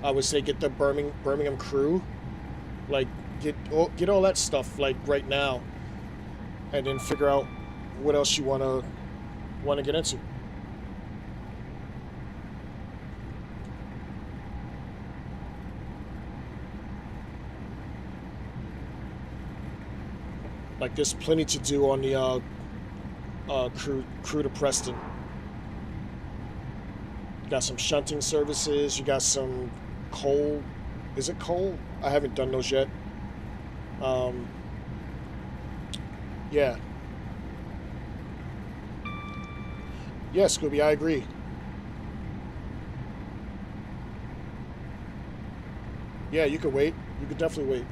I would say get the Birmingham crew, like get all that stuff like right now, and then figure out what else you wanna get into. Like there's plenty to do on the crew to Preston. You got some shunting services. You got some coal. Is it coal? I haven't done those yet. Yeah. Yeah, Scooby, I agree. Yeah, you could wait. You could definitely wait.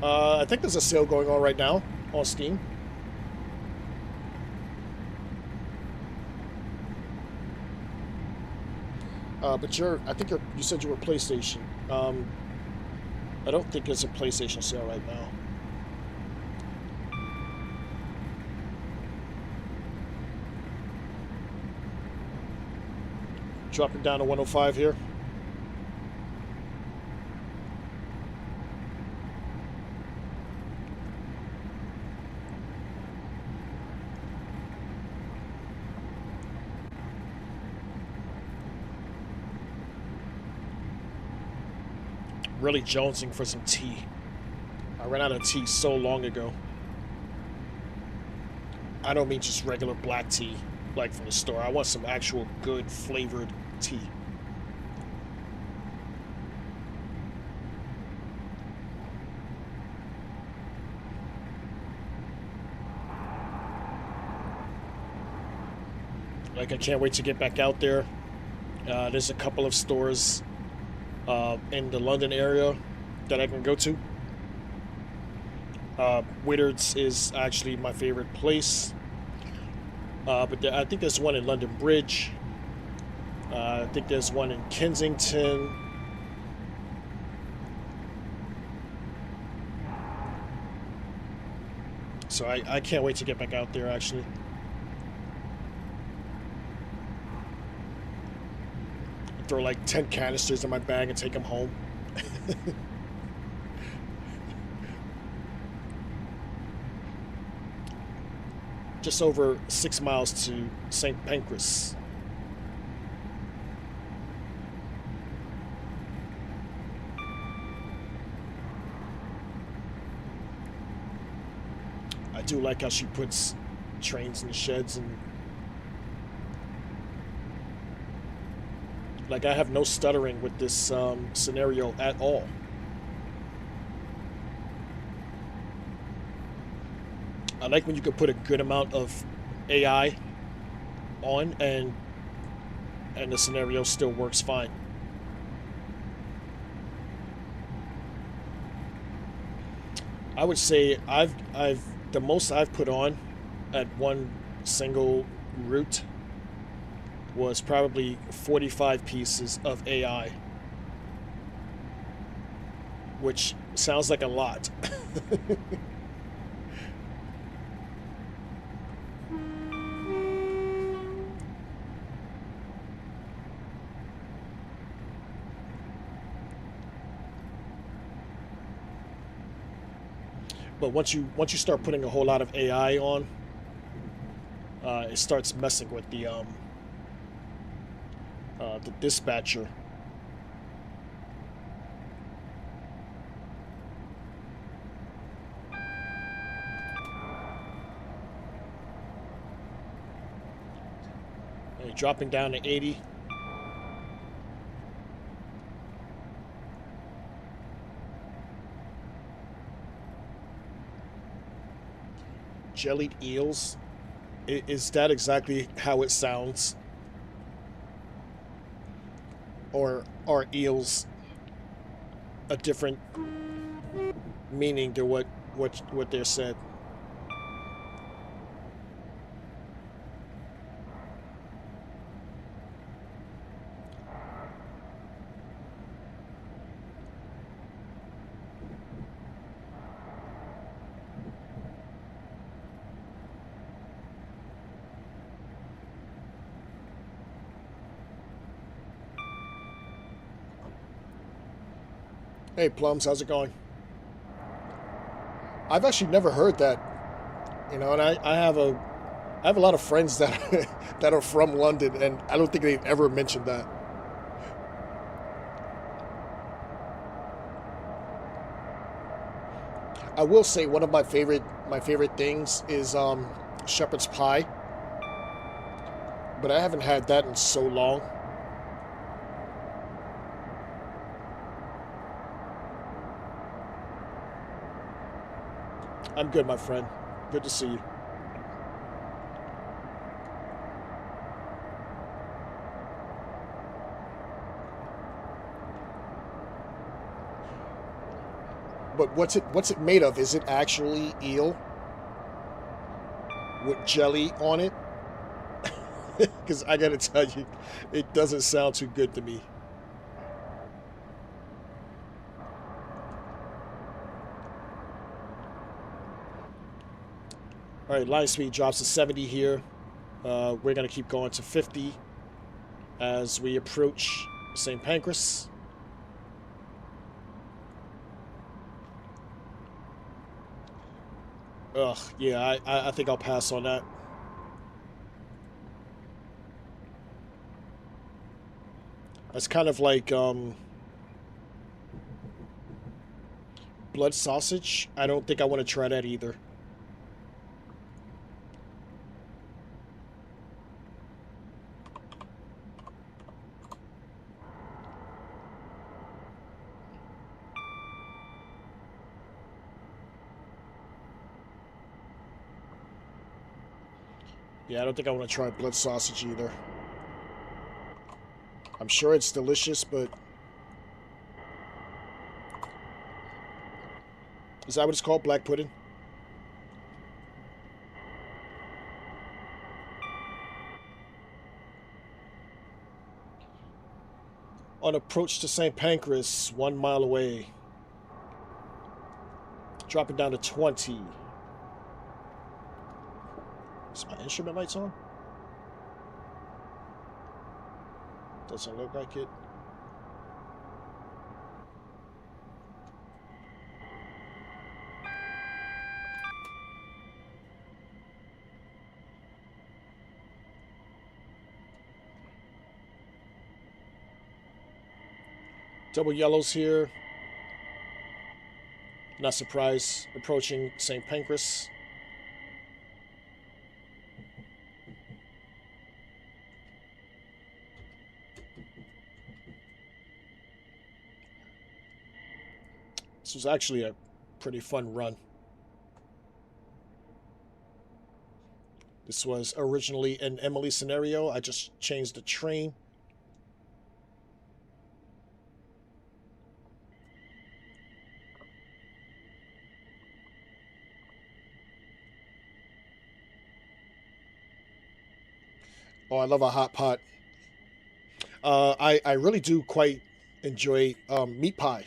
I think there's a sale going on right now on Steam. But I think you said you were PlayStation. I don't think there's a PlayStation sale right now. Dropping down to 105 here. Really jonesing for some tea. I ran out of tea so long ago. I don't mean just regular black tea, like from the store. I want some actual good flavored tea. Like, I can't wait to get back out there. There's a couple of stores in the London area that I can go to. Whittard's is actually my favorite place. But I think there's one in London Bridge. I think there's one in Kensington. So I can't wait to get back out there, actually. Throw like 10 canisters in my bag and take them home. Just over 6 miles to St. Pancras. I I do like how she puts trains in the sheds, and like I have no stuttering with this scenario at all. I like when you can put a good amount of AI on, and the scenario still works fine. I would say I've the most I've put on at one single route was probably 45 pieces of AI, which sounds like a lot. But once you start putting a whole lot of AI on, it starts messing with the dispatcher. Okay, dropping down to 80. Jellied eels. Is that exactly how it sounds? Or are eels a different meaning to what they're said? Hey Plums, how's it going? I've actually never heard that, and I have a lot of friends that that are from London, and I don't think they've ever mentioned that. I will say one of my favorite things is shepherd's pie, but I haven't had that in so long. I'm good, my friend. Good to see you. But what's it made of? Is it actually eel with jelly on it? Because I gotta tell you, it doesn't sound too good to me. All right, line speed drops to 70 here. We're gonna keep going to 50 as we approach St. Pancras. Ugh, yeah, I think I'll pass on that. That's kind of like blood sausage. I don't think I want to try that either. Yeah, I don't think I want to try blood sausage either. I'm sure it's delicious, but is that what it's called? Black pudding? On approach to St. Pancras, 1 mile away. Dropping down to 20. Is my instrument lights on? Doesn't look like it. Double yellows here. Not surprised. Approaching St. Pancras. This was actually a pretty fun run. This was originally an Emily scenario. I just changed the train. Oh, I love a hot pot. I really do quite enjoy meat pie.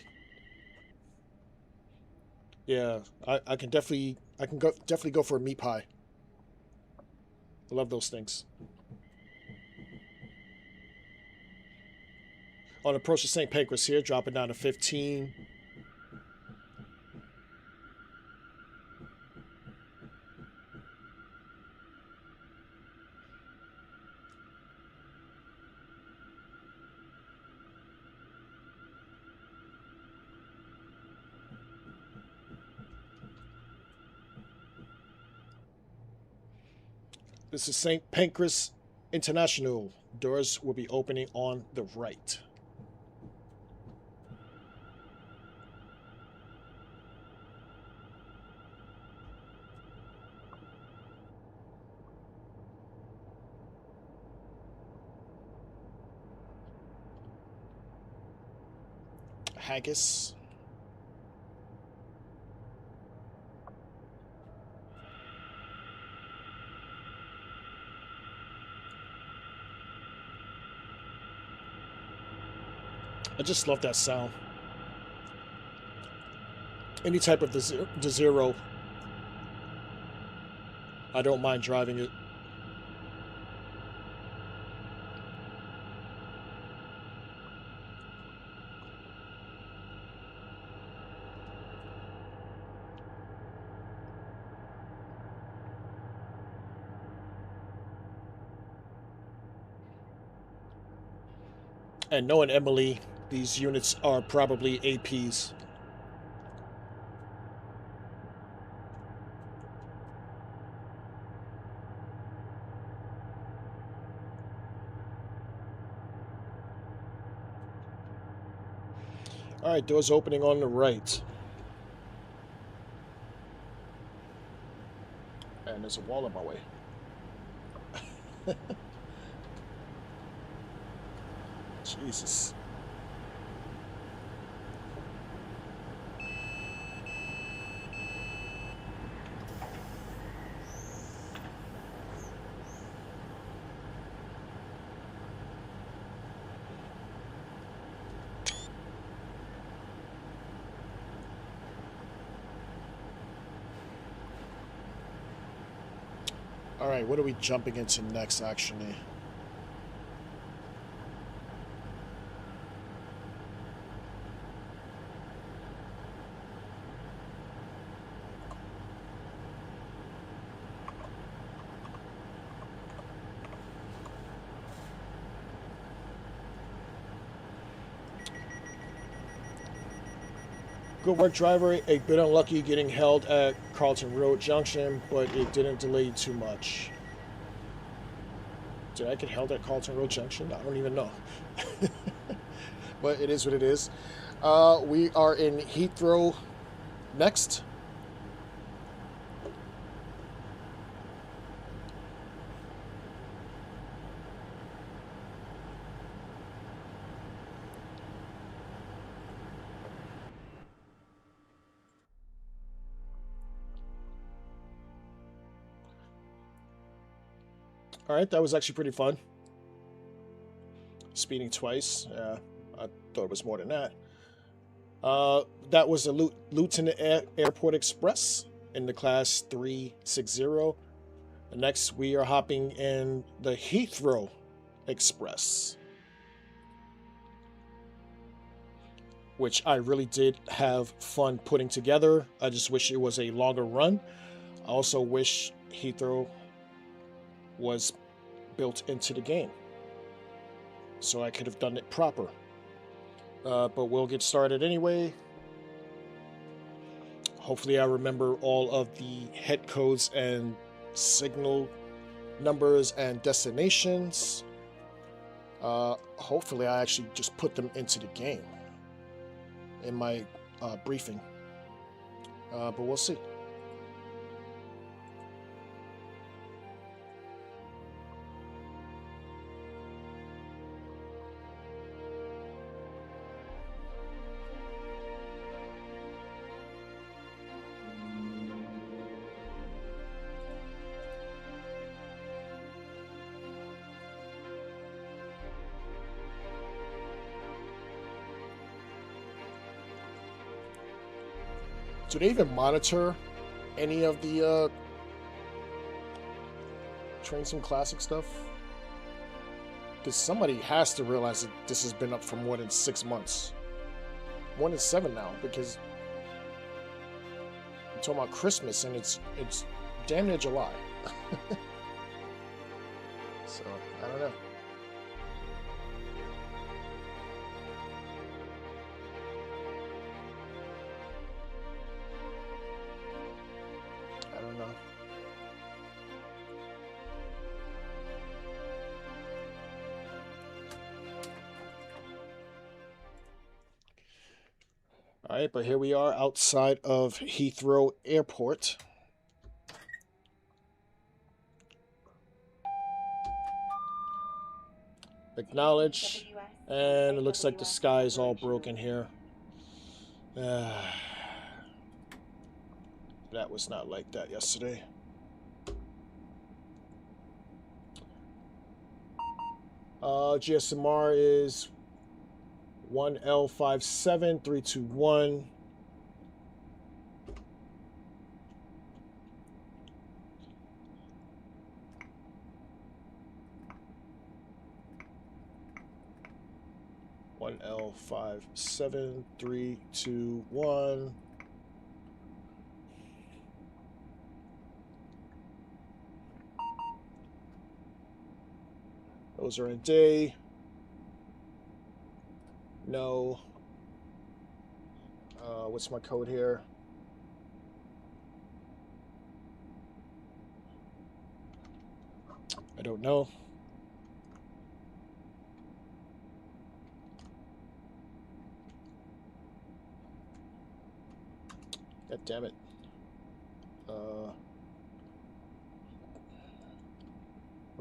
Yeah, I can definitely go for a meat pie. I love those things. On approach to St. Pancras here, dropping down to 15. This is St. Pancras International. Doors will be opening on the right. Haggis. I just love that sound. Any type of the zero, I don't mind driving it. And knowing Emily, these units are probably APs. All right, doors opening on the right. And there's a wall in my way. Jesus. All right, what are we jumping into next, actually? Good work, driver. A bit unlucky getting held at Carlton Road Junction, but it didn't delay too much. Did I get held at Carlton Road Junction? I don't even know. But it is what it is. We are in Heathrow next. All right, that was actually pretty fun. Speeding twice. I thought it was more than that. That was the Luton Airport Express in the class 360. Next, we are hopping in the Heathrow Express, which I really did have fun putting together. I just wish it was a longer run. I also wish Heathrow was built into the game, so I could have done it proper. But we'll get started anyway. Hopefully I remember all of the head codes and signal numbers and destinations. Hopefully I actually just put them into the game in my briefing. but we'll see. Do they even monitor any of the Train Sim Classic stuff? Because somebody has to realize that this has been up for more than 6 months. More than 7 now, because I'm talking about Christmas and it's damn near July. So, I don't know. I don't know. All right, but here we are outside of Heathrow Airport. Acknowledge. And it looks like the sky is all broken here. That was not like that yesterday. GSMR is 1L57321. L57321. Those are in day. No. What's my code here? I don't know. God damn it.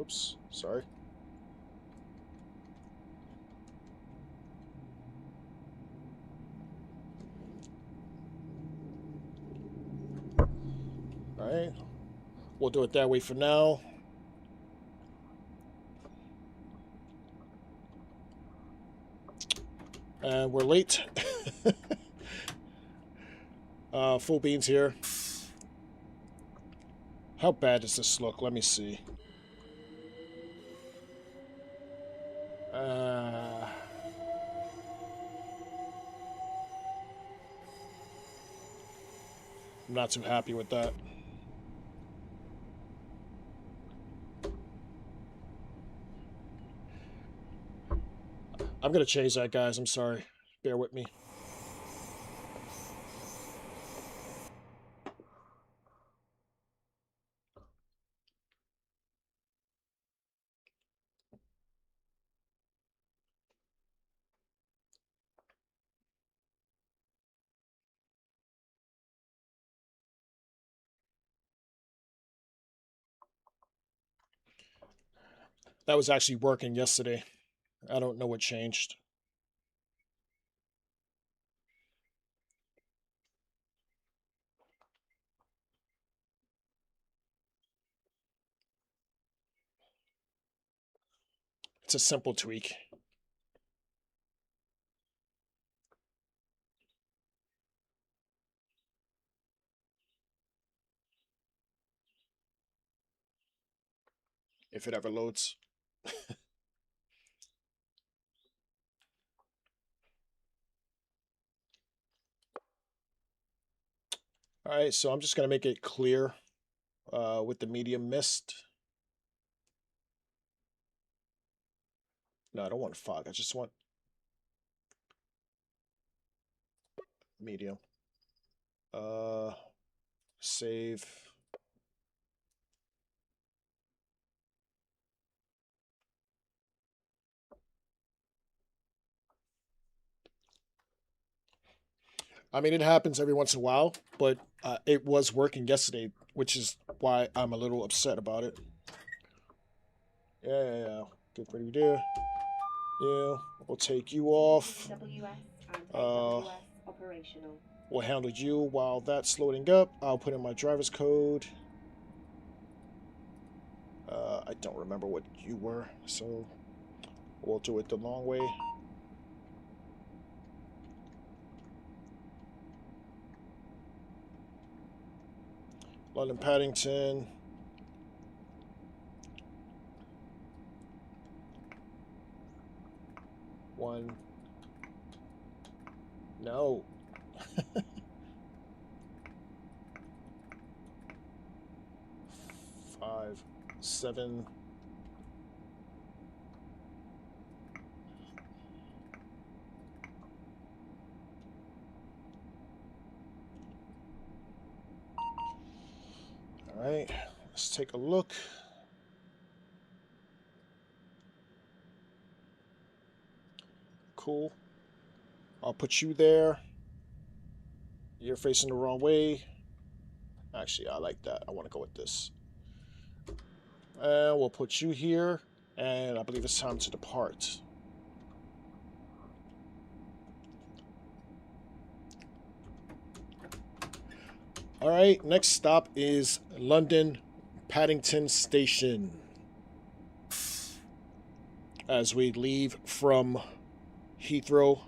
Oops, sorry. All right. We'll do it that way for now. And we're late. Full beans here. How bad does this look? Let me see. I'm not too happy with that. I'm going to change that, guys. I'm sorry. Bear with me. That was actually working yesterday. I don't know what changed. It's a simple tweak. If it ever loads. All right, so I'm just going to make it clear with the medium mist. No, I don't want fog. I just want medium. Save. I mean, it happens every once in a while, but It was working yesterday, which is why I'm a little upset about it. Yeah. Get ready there. Yeah, we'll take you off. We'll handle you while that's loading up. I'll put in my driver's code. I don't remember what you were, so we'll do it the long way. London Paddington. One. No. 5, 7. All right, let's take a look. Cool. I'll put you there. You're facing the wrong way. Actually, I like that. I want to go with this. And we'll put you here. And I believe it's time to depart. All right, next stop is London Paddington Station. As we leave from Heathrow.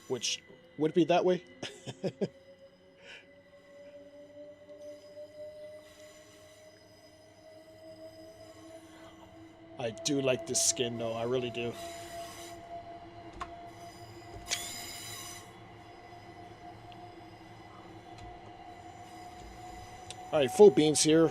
Which would it be that way? I do like this skin though, I really do. Alright, full beans here.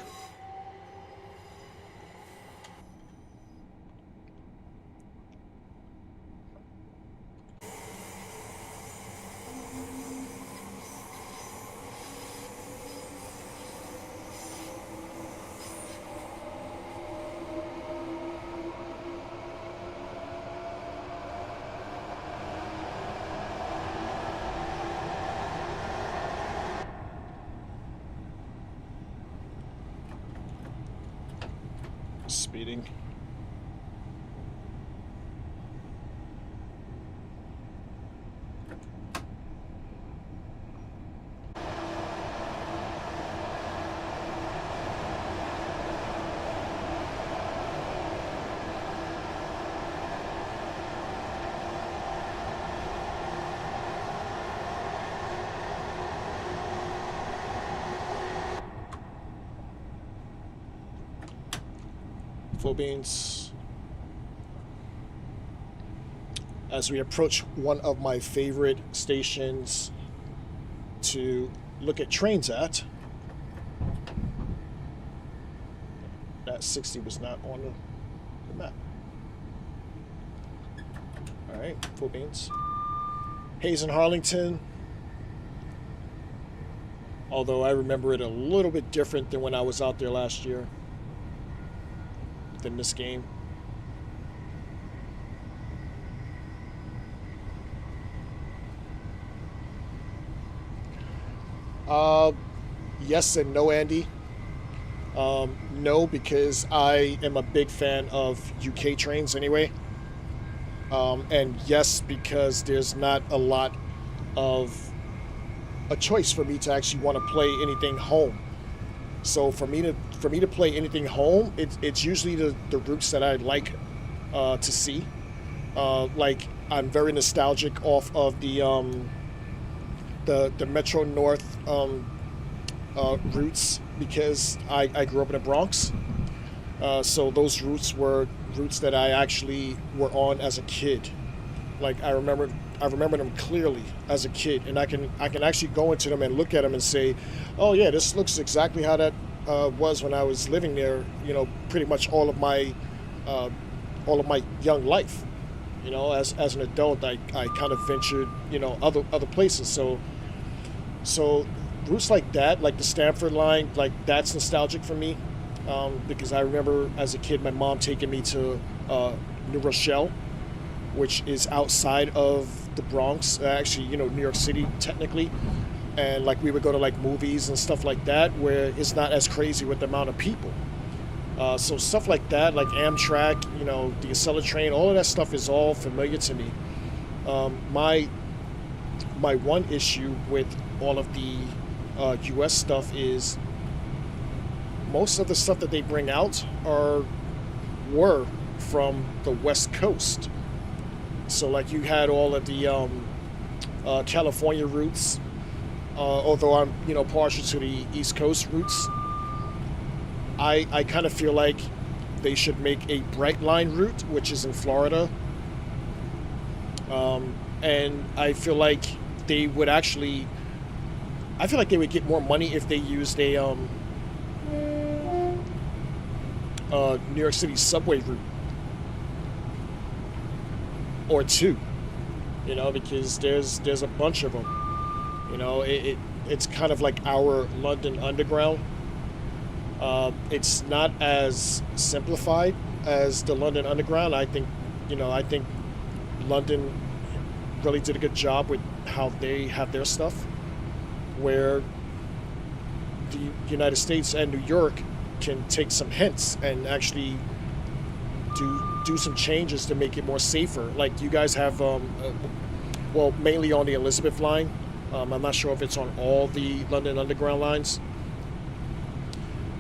Speeding. Full beans. As we approach one of my favorite stations to look at trains at. That 60 was not on the map. Alright, full beans. Hayes and Harlington. Although I remember it a little bit different than when I was out there last year. In this game. Yes and no, Andy. No, because I am a big fan of UK trains anyway. And yes, because there's not a lot of a choice for me to actually want to play anything home. So for me to play anything home, it's usually the routes that I like to see. Like I'm very nostalgic off of the Metro North routes because I grew up in the Bronx. So those routes were routes that I actually were on as a kid. Like I remember them clearly as a kid, and I can actually go into them and look at them and say, oh yeah, this looks exactly how that was when I was living there. You know, pretty much all of my young life. You know, as an adult, I kind of ventured, you know, other places. So routes like that, like the Stamford line, like that's nostalgic for me, because I remember as a kid my mom taking me to New Rochelle. which is outside of the Bronx, actually, New York City technically. And like we would go to like movies and stuff like that where it's not as crazy with the amount of people. So stuff like that, like Amtrak, the Acela train, all of that stuff is all familiar to me. My one issue with all of the U.S. stuff is most of the stuff that they bring out were from the West Coast. So like you had all of the California routes, although I'm partial to the East Coast routes. I kind of feel like they should make a Bright Line route, which is in Florida. And I feel like they would actually, I feel like they would get more money if they used a New York City subway route or two, because there's a bunch of them. It's kind of like our London Underground. It's not as simplified as the London Underground. I think London really did a good job with how they have their stuff, where the United States and New York can take some hints and actually do some changes to make it more safer. Like you guys have, mainly on the Elizabeth line. I'm not sure if it's on all the London Underground lines.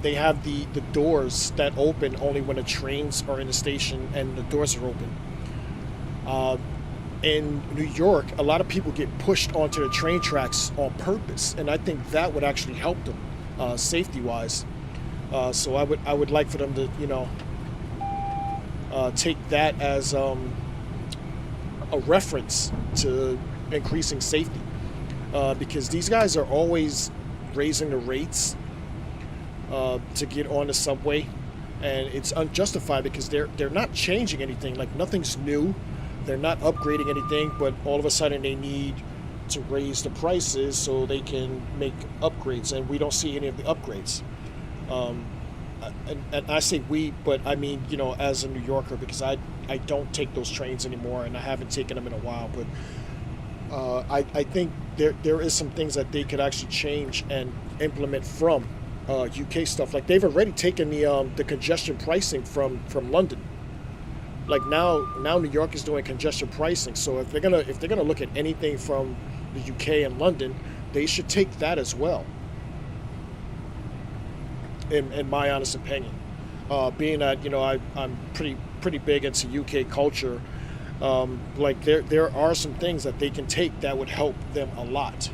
They have the doors that open only when the trains are in the station and the doors are open. In New York, a lot of people get pushed onto the train tracks on purpose, and I think that would actually help them safety-wise. So I would like for them to take that as a reference to increasing safety, because these guys are always raising the rates to get on the subway, and it's unjustified because they're not changing anything. Like nothing's new. They're not upgrading anything, but all of a sudden they need to raise the prices so they can make upgrades, and we don't see any of the upgrades. And I say we, but I mean, as a New Yorker, because I don't take those trains anymore, and I haven't taken them in a while, but I think there is some things that they could actually change and implement from UK stuff. Like they've already taken the congestion pricing from London. Like now New York is doing congestion pricing. So if they're gonna look at anything from the UK and London, they should take that as well. In my honest opinion, being that I'm pretty big into UK culture, like there are some things that they can take that would help them a lot.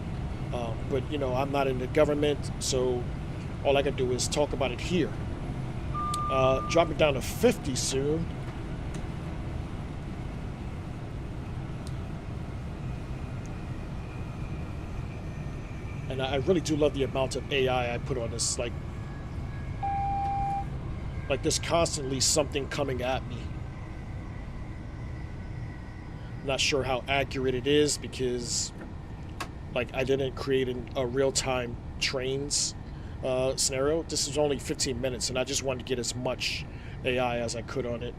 But I'm not in the government, so all I can do is talk about it here. Dropping down to 50 soon. And I really do love the amount of AI I put on this. Like there's constantly something coming at me. Not sure how accurate it is because like I didn't create a real-time trains scenario. This is only 15 minutes and I just wanted to get as much AI as I could on it.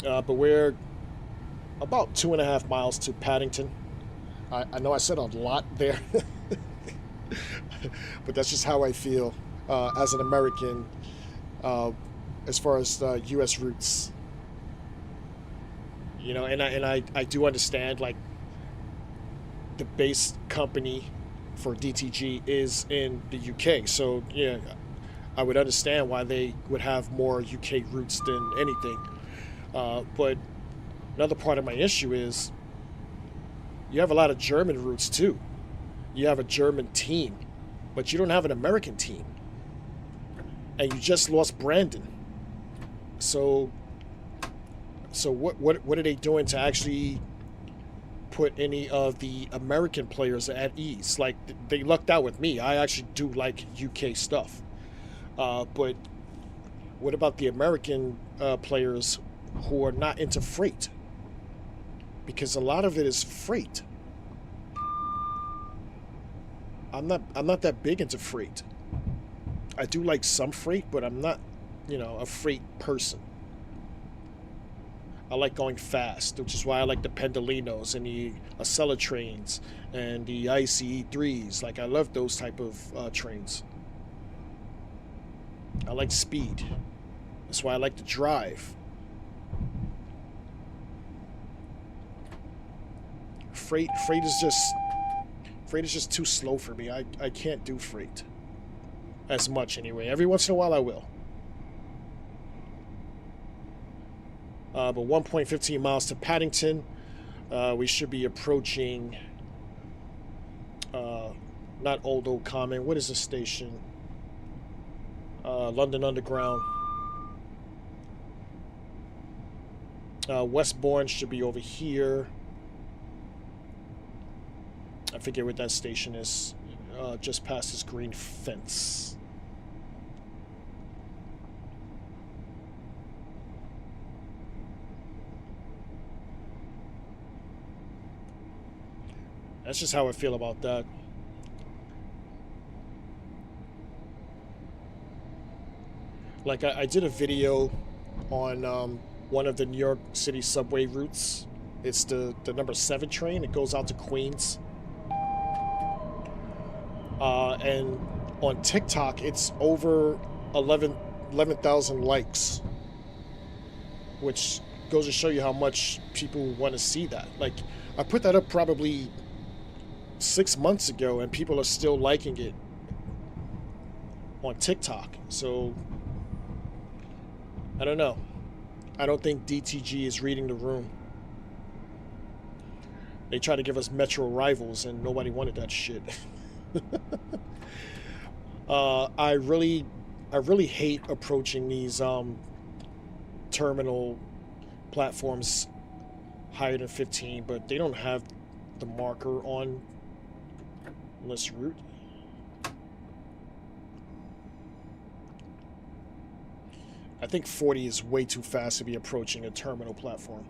But we're about 2.5 miles to Paddington. I know I said a lot there, but that's just how I feel as an American as far as U.S. routes. And I do understand like the base company for DTG is in the UK, so yeah, I would understand why they would have more UK routes than anything. But another part of my issue is you have a lot of German routes too. You have a German team, but you don't have an American team. And you just lost Brandon. So what are they doing to actually put any of the American players at ease? Like they lucked out with me. I actually do like UK stuff. But what about the American players who are not into freight? Because a lot of it is freight. I'm not that big into freight. I do like some freight, but I'm not, a freight person. I like going fast, which is why I like the Pendolinos and the Acela trains and the ICE-3s. Like, I love those type of trains. I like speed. That's why I like to drive. Freight is just too slow for me. I can't do freight as much anyway. Every once in a while I will. But 1.15 miles to Paddington. We should be approaching not Old Oak Common. What is the station? London Underground. Westbourne should be over here. I forget what that station is. Just past this green fence. That's just how I feel about that. Like, I did a video on one of the New York City subway routes. It's the number 7 train. It goes out to Queens. And on TikTok, it's over 11,000 likes, which goes to show you how much people want to see that. Like, I put that up probably 6 months ago, and people are still liking it on TikTok. So, I don't know. I don't think DTG is reading the room. They try to give us Metro rivals, and nobody wanted that shit. I really hate approaching these terminal platforms higher than 15, but they don't have the marker on this route. I think 40 is way too fast to be approaching a terminal platform.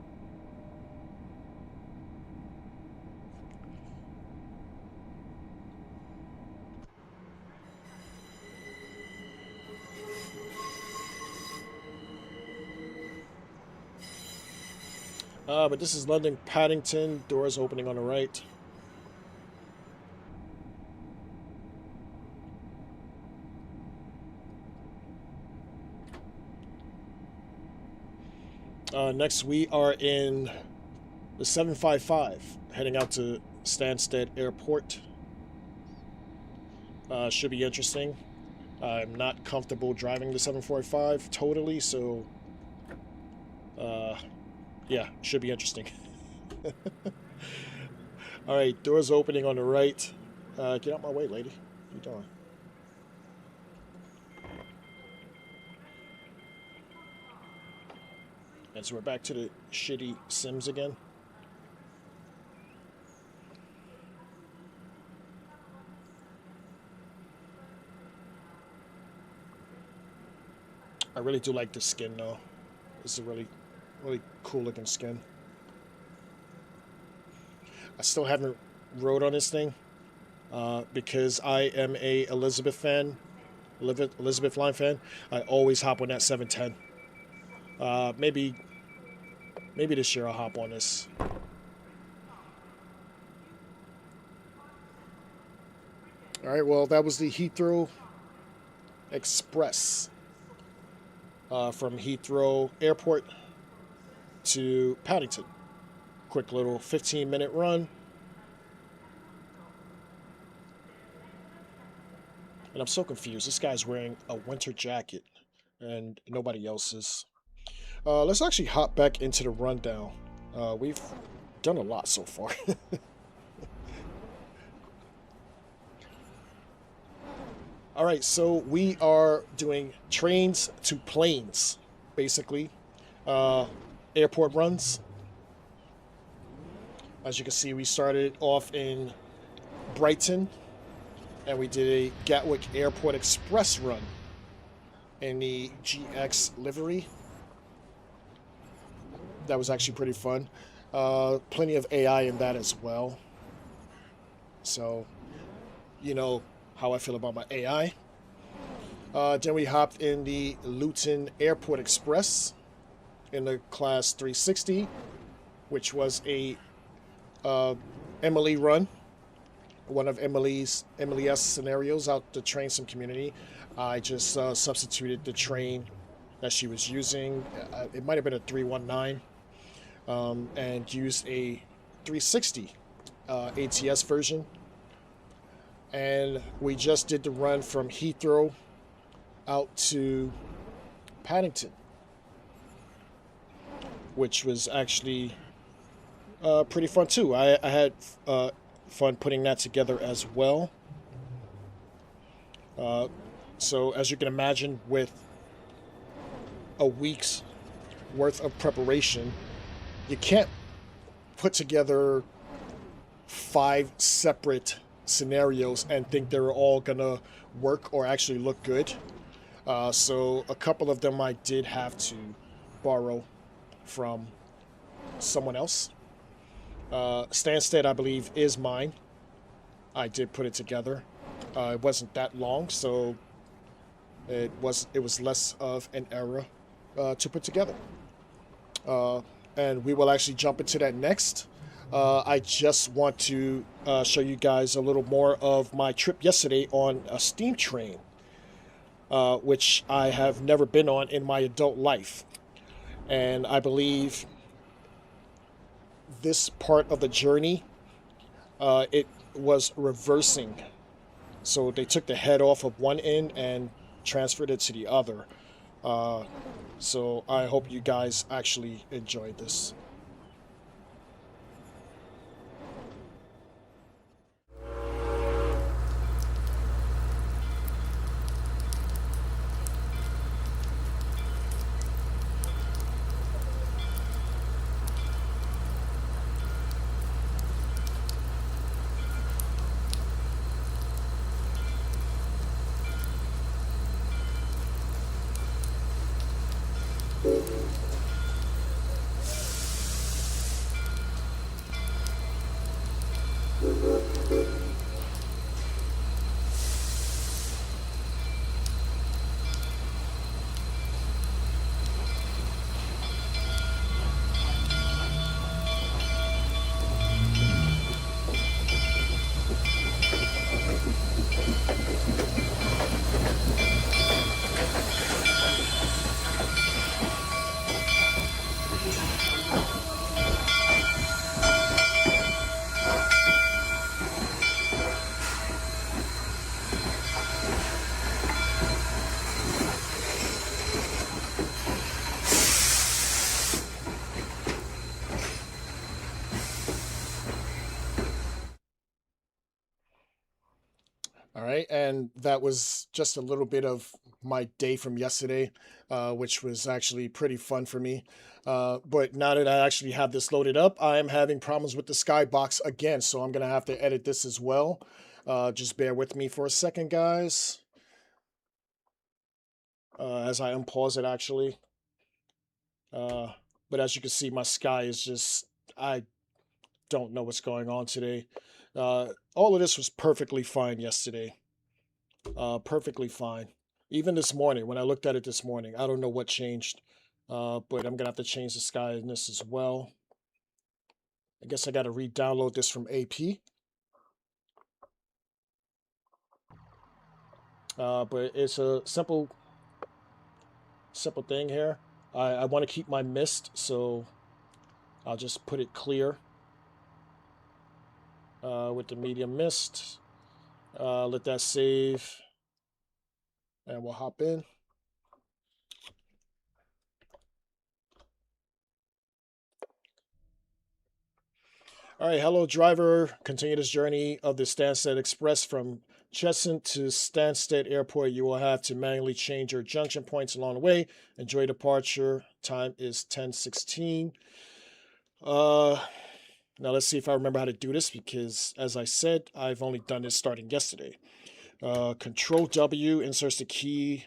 But this is London Paddington. Doors opening on the right. Next, we are in the 755, heading out to Stansted Airport. Should be interesting. I'm not comfortable driving the 745 totally, so yeah, should be interesting. All right, doors opening on the right. Get out my way, lady. What are you doing? And so we're back to the shitty Sims again. I really do like the skin, though. It's a really cool looking skin. I still haven't rode on this thing because I am a Elizabeth line fan. I always hop on that 710. Maybe this year I'll hop on this. All right, well, that was the Heathrow Express from Heathrow Airport to Paddington. Quick little 15-minute run. And I'm so confused. This guy's wearing a winter jacket and nobody else is. Let's actually hop back into the rundown. We've done a lot so far. All right, so we are doing trains to planes, basically. Airport runs. As you can see, we started off in Brighton, and we did a Gatwick Airport Express run in the GX livery. That was actually pretty fun. Plenty of AI in that as well. So, you know how I feel about my AI. Then we hopped in the Luton Airport Express in the Class 360, which was a Emily run, one of Emily S scenarios out to train some community. I just substituted the train that she was using. It might have been a 319, and used a 360 ATS version. And we just did the run from Heathrow out to Paddington, which was actually pretty fun too. I had fun putting that together as well. So as you can imagine, with a week's worth of preparation, you can't put together 5 separate scenarios and think they're all gonna work or actually look good. So a couple of them I did have to borrow from someone else. Stansted, I believe, is mine. I did put it together. It wasn't that long, so it was less of an error to put together. And we will actually jump into that next. I just want to show you guys a little more of my trip yesterday on a steam train, which I have never been on in my adult life. And I believe this part of the journey, it was reversing. So they took the head off of one end and transferred it to the other. So I hope you guys actually enjoyed this. All right, and that was just a little bit of my day from yesterday, which was actually pretty fun for me. But now that I actually have this loaded up, I am having problems with the skybox again, so I'm gonna have to edit this as well. Just bear with me for a second, guys, as I unpause it actually. Uh, but as you can see, my sky is just, I don't know what's going on today. All of this was perfectly fine yesterday. Perfectly fine. Even this morning, when I looked at it this morning, I don't know what changed, but I'm gonna have to change the sky in this as well. I guess I got to re-download this from AP. But it's a simple thing here. I want to keep my mist, so I'll just put it clear with the medium mist. Let that save, and we'll hop in. All right, hello, driver. Continue this journey of the Stansted Express from Cheshunt to Stansted Airport. You will have to manually change your junction points along the way. Enjoy departure. Time is 10:16. Now let's see if I remember how to do this, because as I said, I've only done this starting yesterday. Control W inserts the key.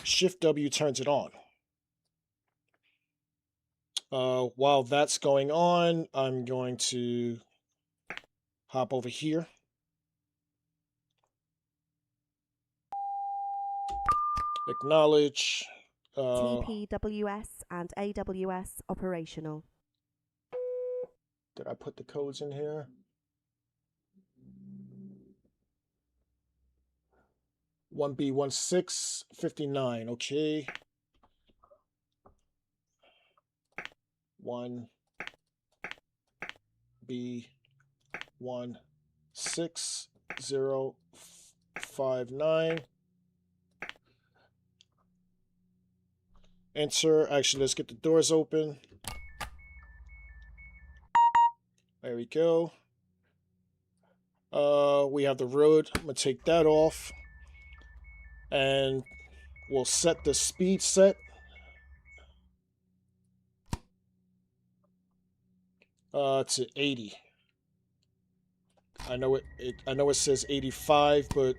Shift W turns it on. While that's going on, I'm going to hop over here. Acknowledge. TPWS and AWS operational. Did I put the codes in here? 1B1659, okay. 1B1659. Enter. Actually, let's get the doors open. There we go. We have the road. I'm going to take that off. And we'll set the speed set. To 80. I know it says 85, but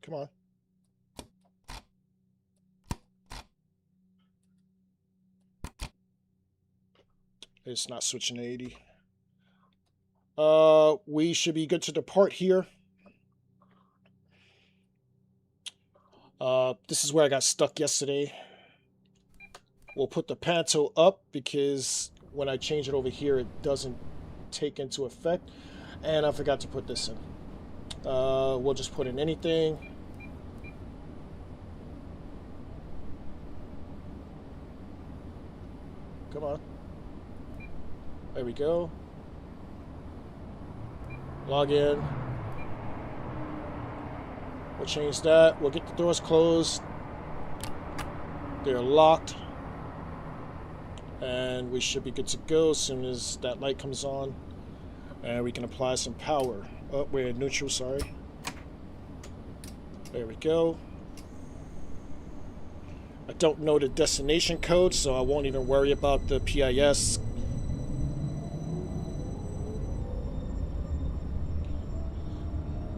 come on. It's not switching to 80. We should be good to depart here. This is where I got stuck yesterday. We'll put the panto up because when I change it over here, it doesn't take into effect. And I forgot to put this in. We'll just put in anything. Come on. There we go. Log in. We'll change that. We'll get the doors closed. They're locked. And we should be good to go as soon as that light comes on. And we can apply some power. Oh, we're in neutral, sorry. There we go. I don't know the destination code, so I won't even worry about the PIS.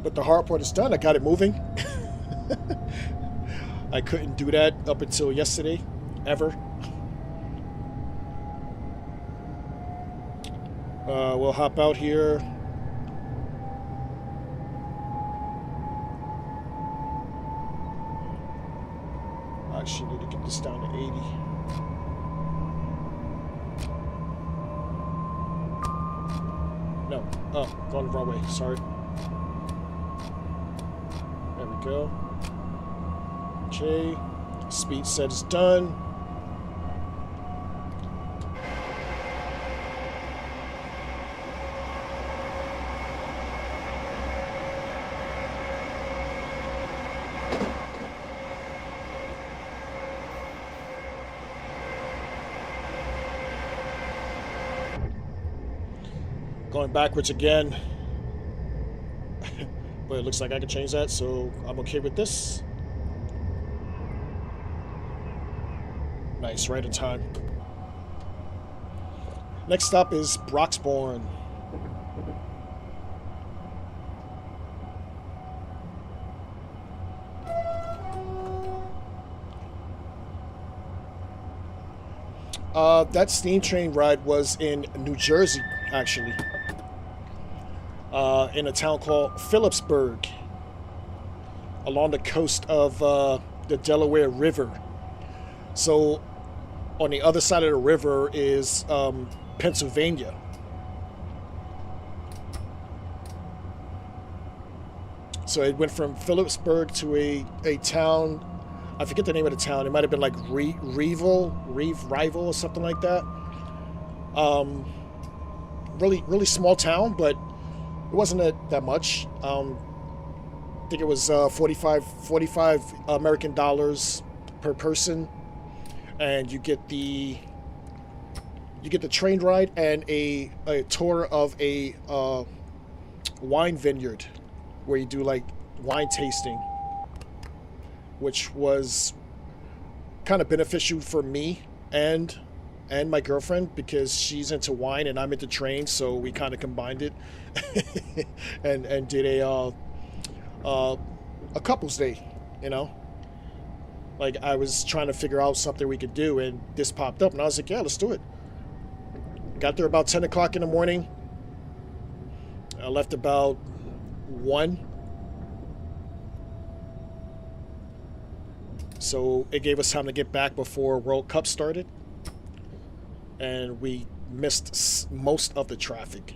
But the hard part is done. I got it moving. I couldn't do that up until yesterday, ever. We'll hop out here. I actually need to get this down to 80. No. Oh, going the wrong way. Sorry. There we go. Okay. Speed set is done. Going backwards again. But it looks like I can change that, so I'm okay with this. Nice, right in time. Next stop is Broxbourne. That steam train ride was in New Jersey, actually. In a town called Phillipsburg, along the coast of the Delaware River. So on the other side of the river is Pennsylvania. So it went from Phillipsburg to a town, I forget the name of the town. It might have been like Rival or something like that. Really small town, but it wasn't that much. I think it was 45 American dollars per person, and you get the train ride and a tour of a wine vineyard where you do like wine tasting, which was kind of beneficial for me and my girlfriend because she's into wine and I'm into trains, so we kind of combined it and did a couple's day, you know. Like I was trying to figure out something we could do, and this popped up, and I was like, yeah, let's do it. Got there about 10 o'clock in the morning. I left about 1, So it gave us time to get back before World Cup started. And we missed most of the traffic.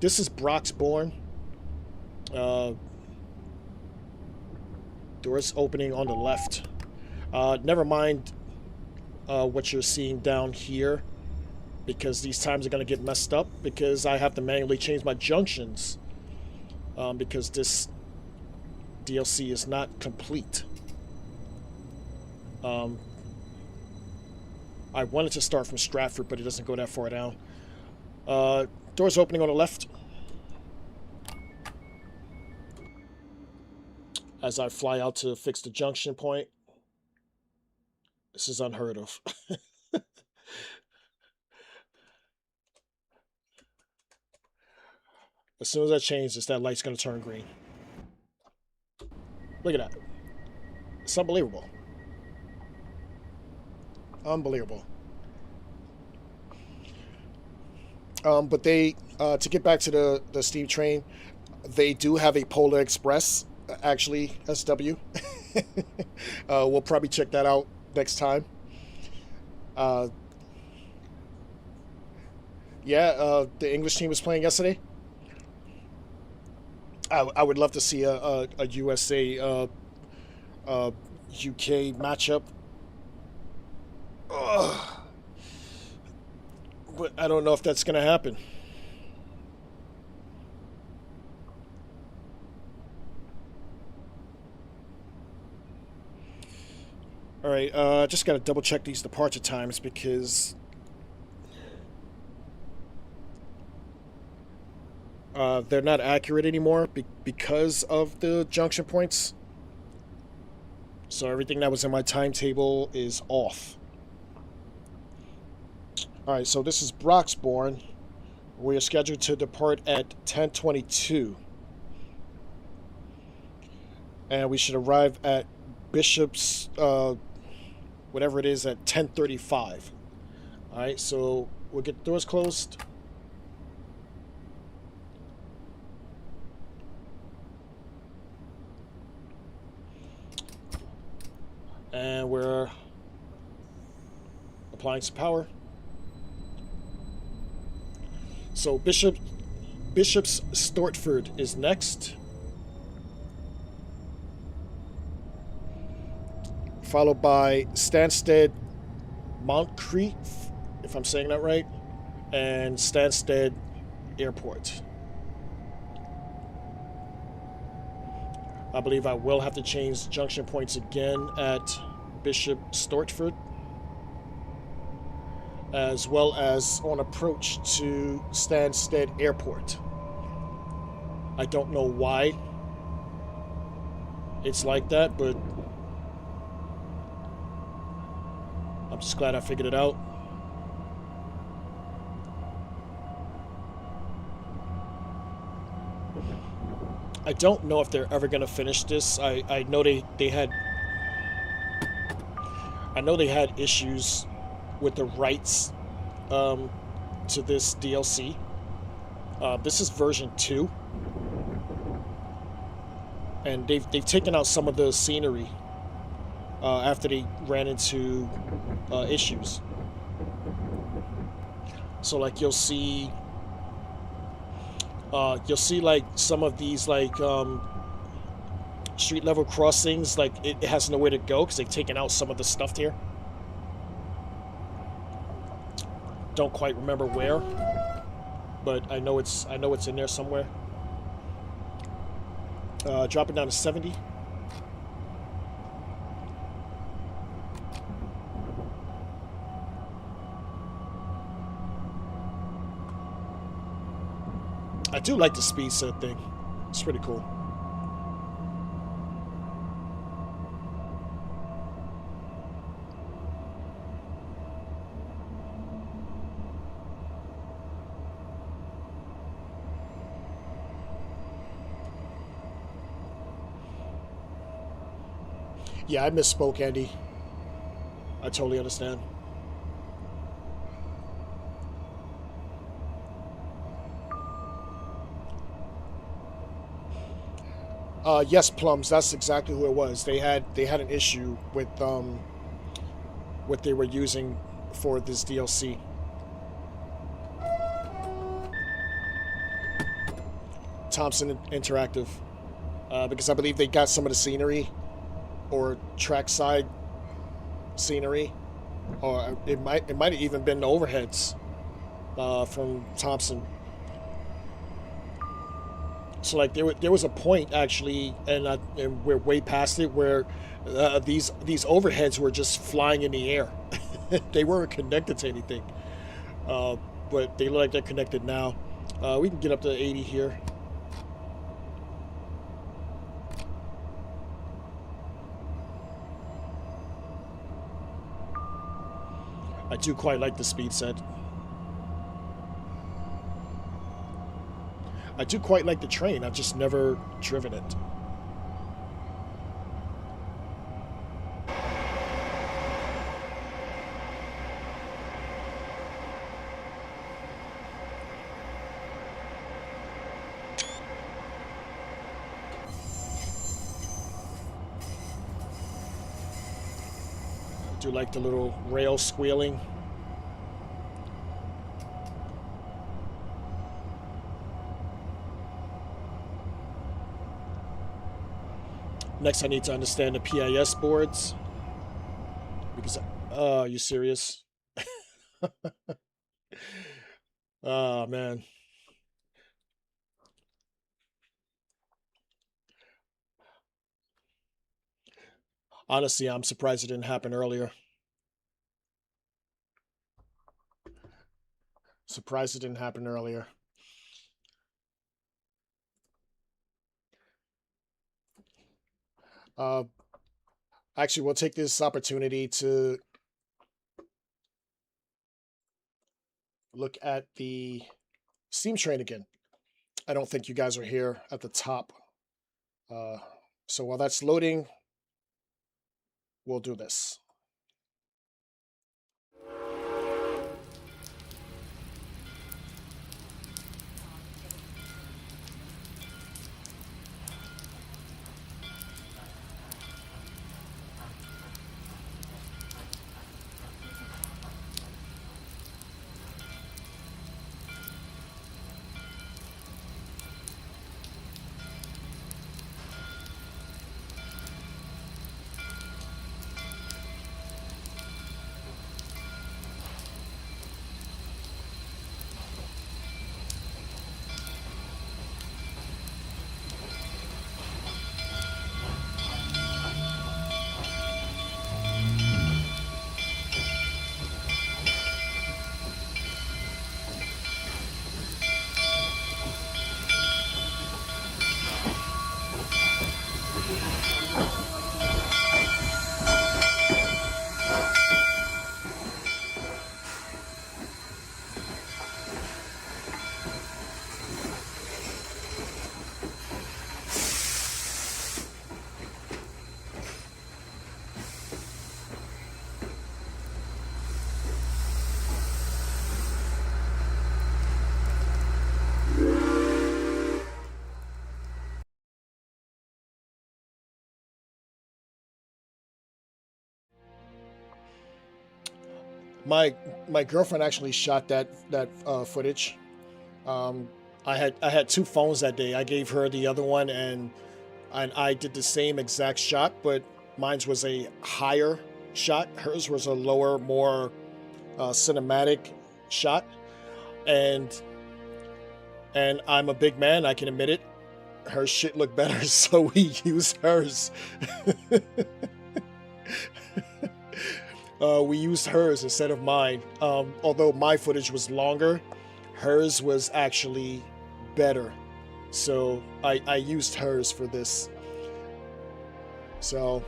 This is Broxbourne. Doors opening on the left. Never mind what you're seeing down here, because these times are going to get messed up because I have to manually change my junctions because this DLC is not complete. I wanted to start from Stratford, but it doesn't go that far down. Doors opening on the left. As I fly out to fix the junction point. This is unheard of. As soon as I change this, that light's going to turn green. Look at that. It's unbelievable. Unbelievable. But they, to get back to the steam train, they do have a Polar Express, actually, SW. We'll probably check that out next time. The English team was playing yesterday. I would love to see a USA UK matchup. Ugh. But I don't know if that's going to happen. All right, just got to double check these departure times because they're not accurate anymore because of the junction points. So everything that was in my timetable is off. All right, so this is Broxbourne. We are scheduled to depart at 10:22. And we should arrive at Bishop's, whatever it is, at 10:35. All right, so we'll get the doors closed. And we're applying some power. So Bishop's Stortford is next. Followed by Stansted Montcreat, if I'm saying that right, and Stansted Airport. I believe I will have to change junction points again at Bishop Stortford, as well as on approach to Stansted Airport. I don't know why it's like that, but I'm just glad I figured it out. I don't know if they're ever going to finish this. I know they had issues with the rights to this DLC. This is version 2. And they've taken out some of the scenery after they ran into issues. So like you'll see like some of these like street level crossings, like it has nowhere to go because they've taken out some of the stuff here. Don't quite remember where, but I know it's in there somewhere. Drop it down to 70. I do like the speed set thing. It's pretty cool. Yeah, I misspoke, Andy. I totally understand. Yes, Plums. That's exactly who it was. They had an issue with what they were using for this DLC. Thompson Interactive, because I believe they got some of the scenery or trackside scenery, or it might have even been the overheads from Thompson. So like there was a point actually, and we're way past it, where these overheads were just flying in the air. They weren't connected to anything, uh, but they look like they're connected now. We can get up to 80 here. I do quite like the speed set. I do quite like the train. I've just never driven it. I do like the little rail squealing. Next, I need to understand the PIS boards because, are you serious? Oh man. Honestly, I'm surprised it didn't happen earlier. Surprised it didn't happen earlier. Uh, Actually, we'll take this opportunity to look at the steam train again. I don't think you guys are here at the top. Uh, so while that's loading, we'll do this. My my girlfriend actually shot that footage. Um, I had two phones that day. I gave her the other one, and I did the same exact shot, but mine's was a higher shot. Hers was a lower, more cinematic shot, and I'm a big man. I can admit it. Her shit looked better, so we used hers. We used hers instead of mine. Although my footage was longer, hers was actually better. So I used hers for this. So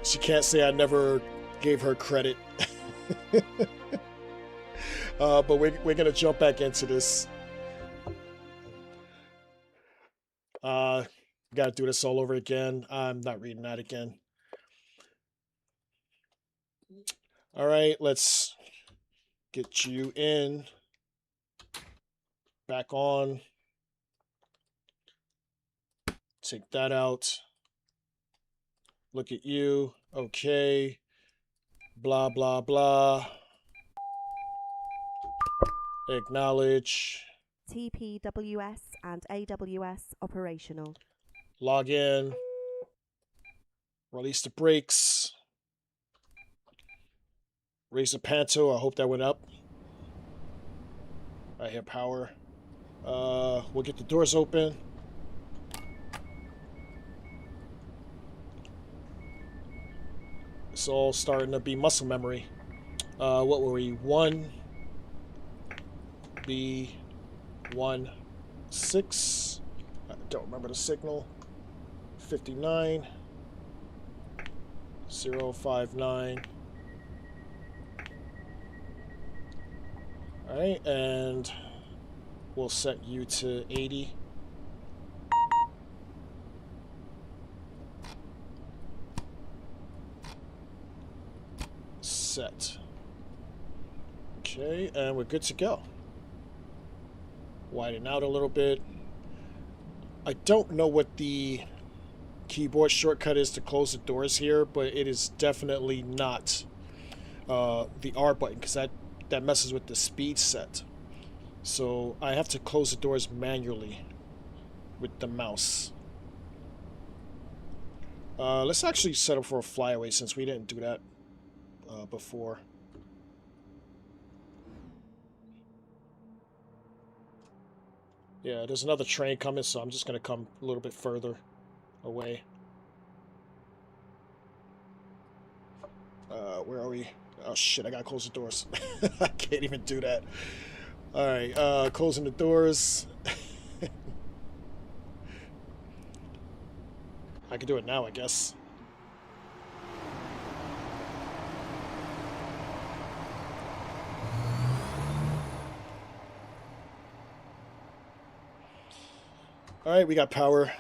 she can't say I never gave her credit. But we're going to jump back into this. Got to do this all over again. I'm not reading that again. All right, let's get you in. Back on Take that out. Look at you. Okay. Blah, blah, blah. Acknowledge. TPWS and AWS operational. Log in. Release the brakes. Raise the panto. I hope that went up. I hear power. We'll get the doors open. It's all starting to be muscle memory. What were we? 1B16. I don't remember the signal. 59. 059. Alright, and we'll set you to 80. Set. Okay, and we're good to go. Widen out a little bit. I don't know what the keyboard shortcut is to close the doors here, but it is definitely not the R button, because that messes with the speed set. So I have to close the doors manually with the mouse. Let's actually set up for a flyaway since we didn't do that before. Yeah, there's another train coming, so I'm just going to come a little bit further away. Where are we? Oh shit, I gotta close the doors. I can't even do that. Alright, closing the doors. I can do it now, I guess. Alright, we got power.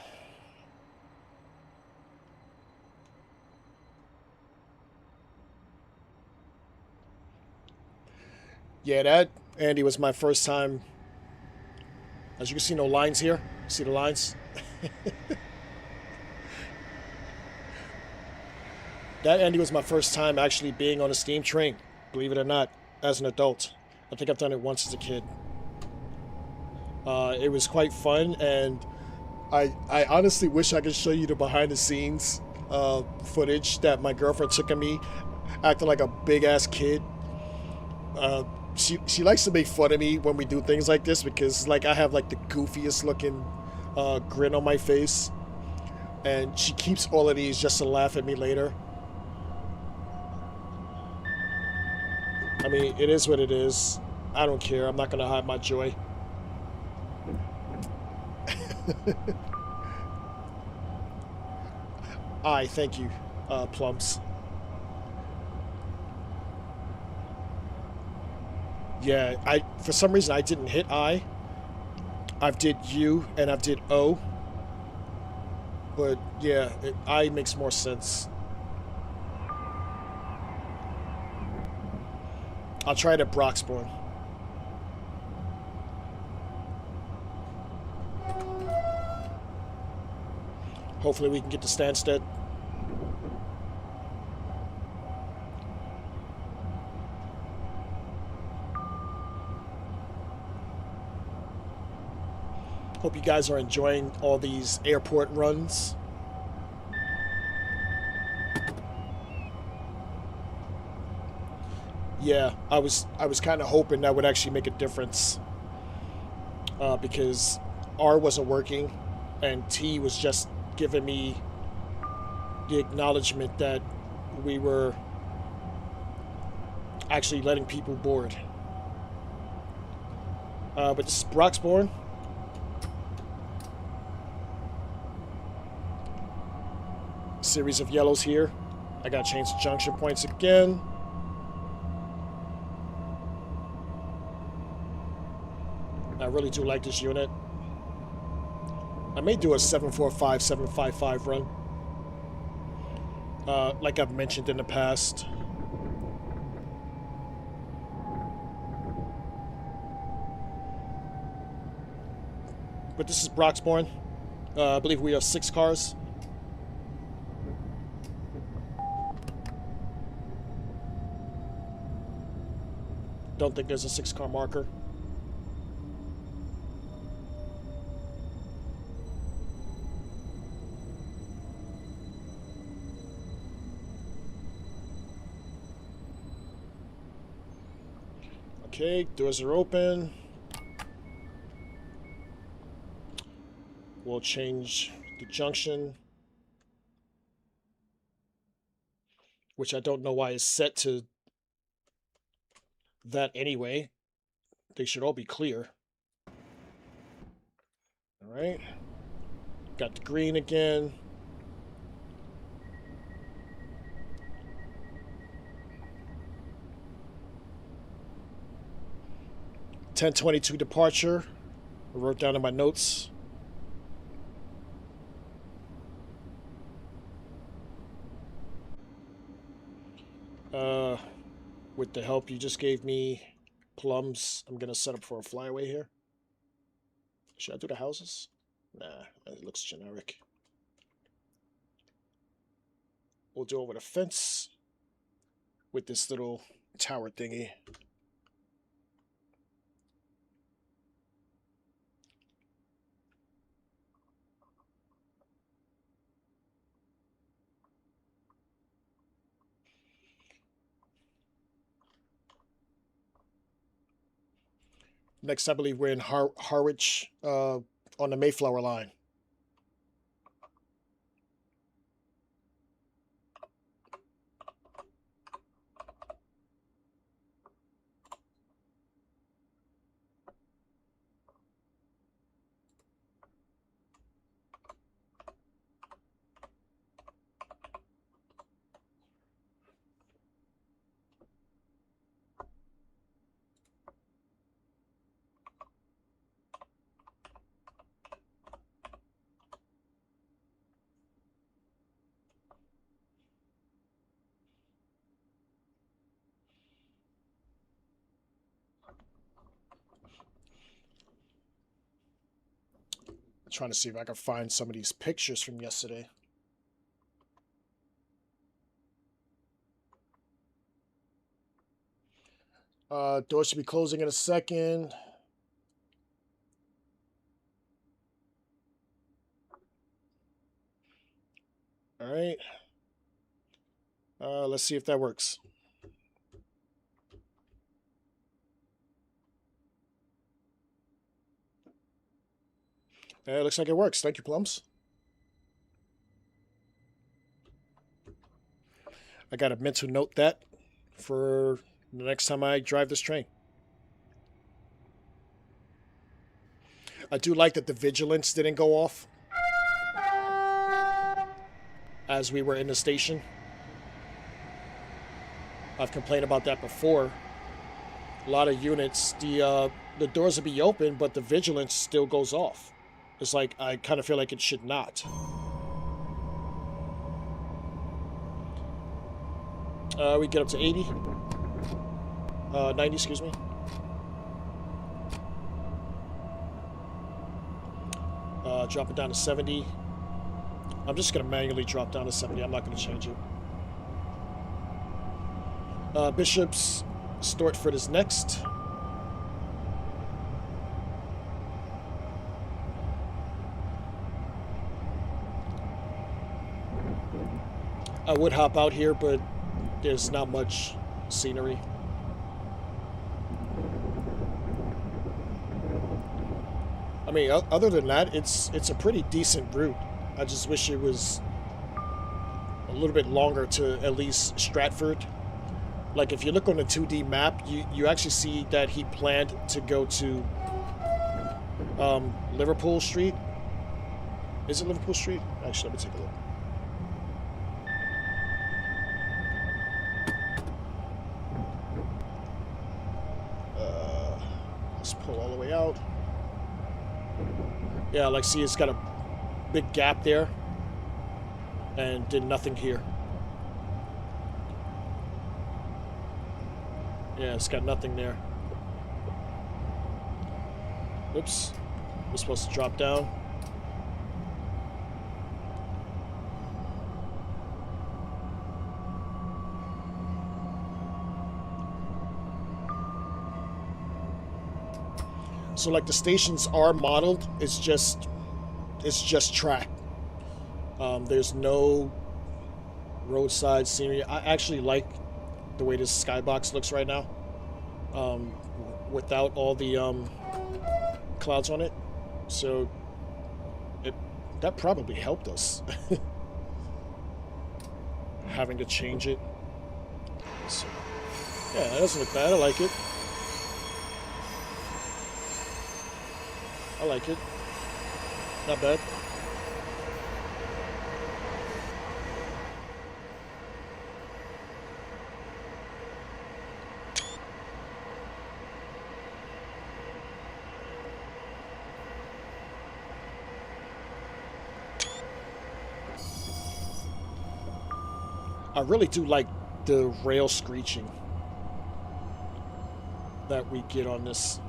Yeah, that, Andy, was my first time. As you can see, no lines here. See the lines? That, Andy, was my first time actually being on a steam train, believe it or not, as an adult. I think I've done it once as a kid. It was quite fun, and I honestly wish I could show you the behind-the-scenes footage that my girlfriend took of me, acting like a big-ass kid. She likes to make fun of me when we do things like this because, like, I have, like, the goofiest looking grin on my face. And she keeps all of these just to laugh at me later. I mean, it is what it is. I don't care. I'm not going to hide my joy. Aye, thank you, Plums. Yeah, for some reason I didn't hit I. I've did U and I've did O. But yeah, I makes more sense. I'll try it at Broxbourne. Hopefully we can get to Stansted. Hope you guys are enjoying all these airport runs. Yeah, I was kind of hoping that would actually make a difference because R wasn't working and T was just giving me the acknowledgement that we were actually letting people board. But this is Broxbourne. Series of yellows here. I gotta change the junction points again. I really do like this unit. I may do a 745, 755 run. Like I've mentioned in the past. But this is Broxbourne. I believe we have 6 cars. Don't think there's a 6-car marker. Okay, doors are open. We'll change the junction, which I don't know why is set to that anyway. They should all be clear. All right. Got the green again. (10:22) departure. I wrote down in my notes. With the help you just gave me, plums, I'm gonna set up for a flyaway here. Should I do the houses? Nah, it looks generic. We'll do over the fence with this little tower thingy. Next, I believe we're in Harwich on the Mayflower line. I'm trying to see if I can find some of these pictures from yesterday. Doors should be closing in a second. All right. Let's see if that works. It looks like it works. Thank you, Plums. I got to mental note that for the next time I drive this train. I do like that the vigilance didn't go off as we were in the station. I've complained about that before. A lot of units, the doors will be open, but the vigilance still goes off. It's like, I kind of feel like it should not. We get up to 80. 90, excuse me. Drop it down to 70. I'm just going to manually drop down to 70. I'm not going to change it. Bishop's Stortford is next. I would hop out here, but there's not much scenery. I mean, other than that, it's a pretty decent route. I just wish it was a little bit longer to at least Stratford. Like, if you look on the 2D map, you actually see that he planned to go to Liverpool Street. Is it Liverpool Street? Actually, let me take a look. Let's pull all the way out. Yeah, like, see, it's got a big gap there and did nothing here. Yeah, it's got nothing there. Oops. We're supposed to drop down. So like the stations are modeled. It's just track. There's no roadside scenery. I actually like the way this skybox looks right now, um, without all the clouds on it. So it that probably helped us having to change it. So yeah, that doesn't look bad. I like it. I like it. Not bad. I really do like the rail screeching that we get on this.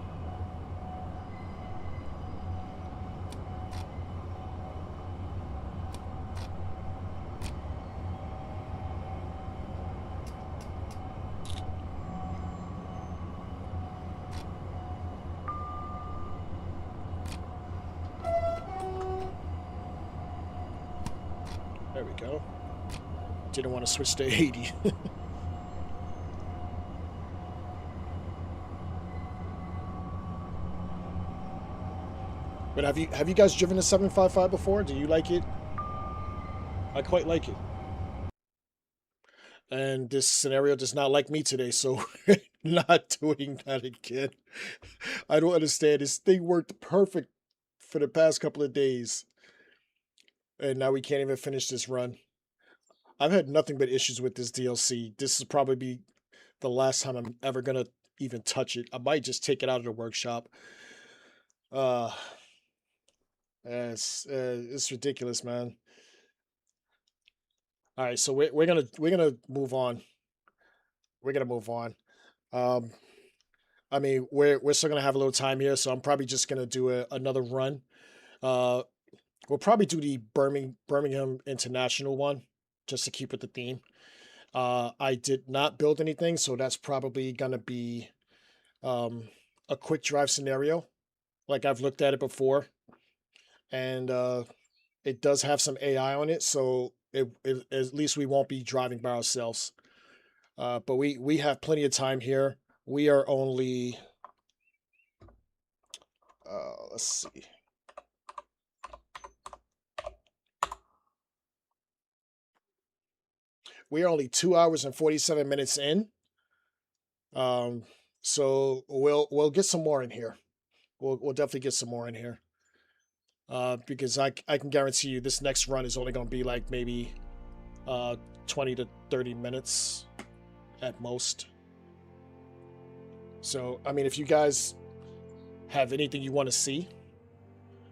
There we go. Didn't want to switch to 80. But have you guys driven a 755 before? Do you like it? I quite like it. And this scenario does not like me today, so not doing that again. I don't understand. This thing worked perfect for the past couple of days, and now we can't even finish this run. I've had nothing but issues with this DLC. This is probably be the last time I'm ever gonna even touch it. I might just take it out of the workshop. Uh, it's ridiculous, man. All right, so we're gonna move on. We're gonna move on. Um, I mean, we're still gonna have a little time here, so I'm probably just gonna do another run. Uh, we'll probably do the Birmingham International one just to keep with the theme. I did not build anything, so that's probably gonna be um, a quick drive scenario. Like I've looked at it before, and it does have some AI on it, so at least we won't be driving by ourselves. But we have plenty of time here. We are only let's see. We are only 2 hours and 47 minutes in. Um, so we'll get some more in here. We'll definitely get some more in here. Because I can guarantee you this next run is only going to be like maybe uh 20 to 30 minutes at most. So I mean, if you guys have anything you want to see,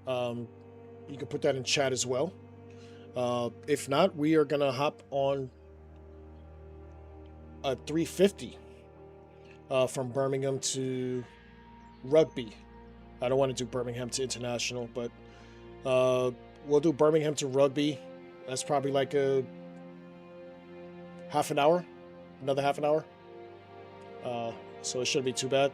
um, you can put that in chat as well. If not, we are gonna hop on a 350 from Birmingham to Rugby. I don't want to do Birmingham to International, but we'll do Birmingham to Rugby. That's probably like a half an hour, another half an hour. So it shouldn't be too bad.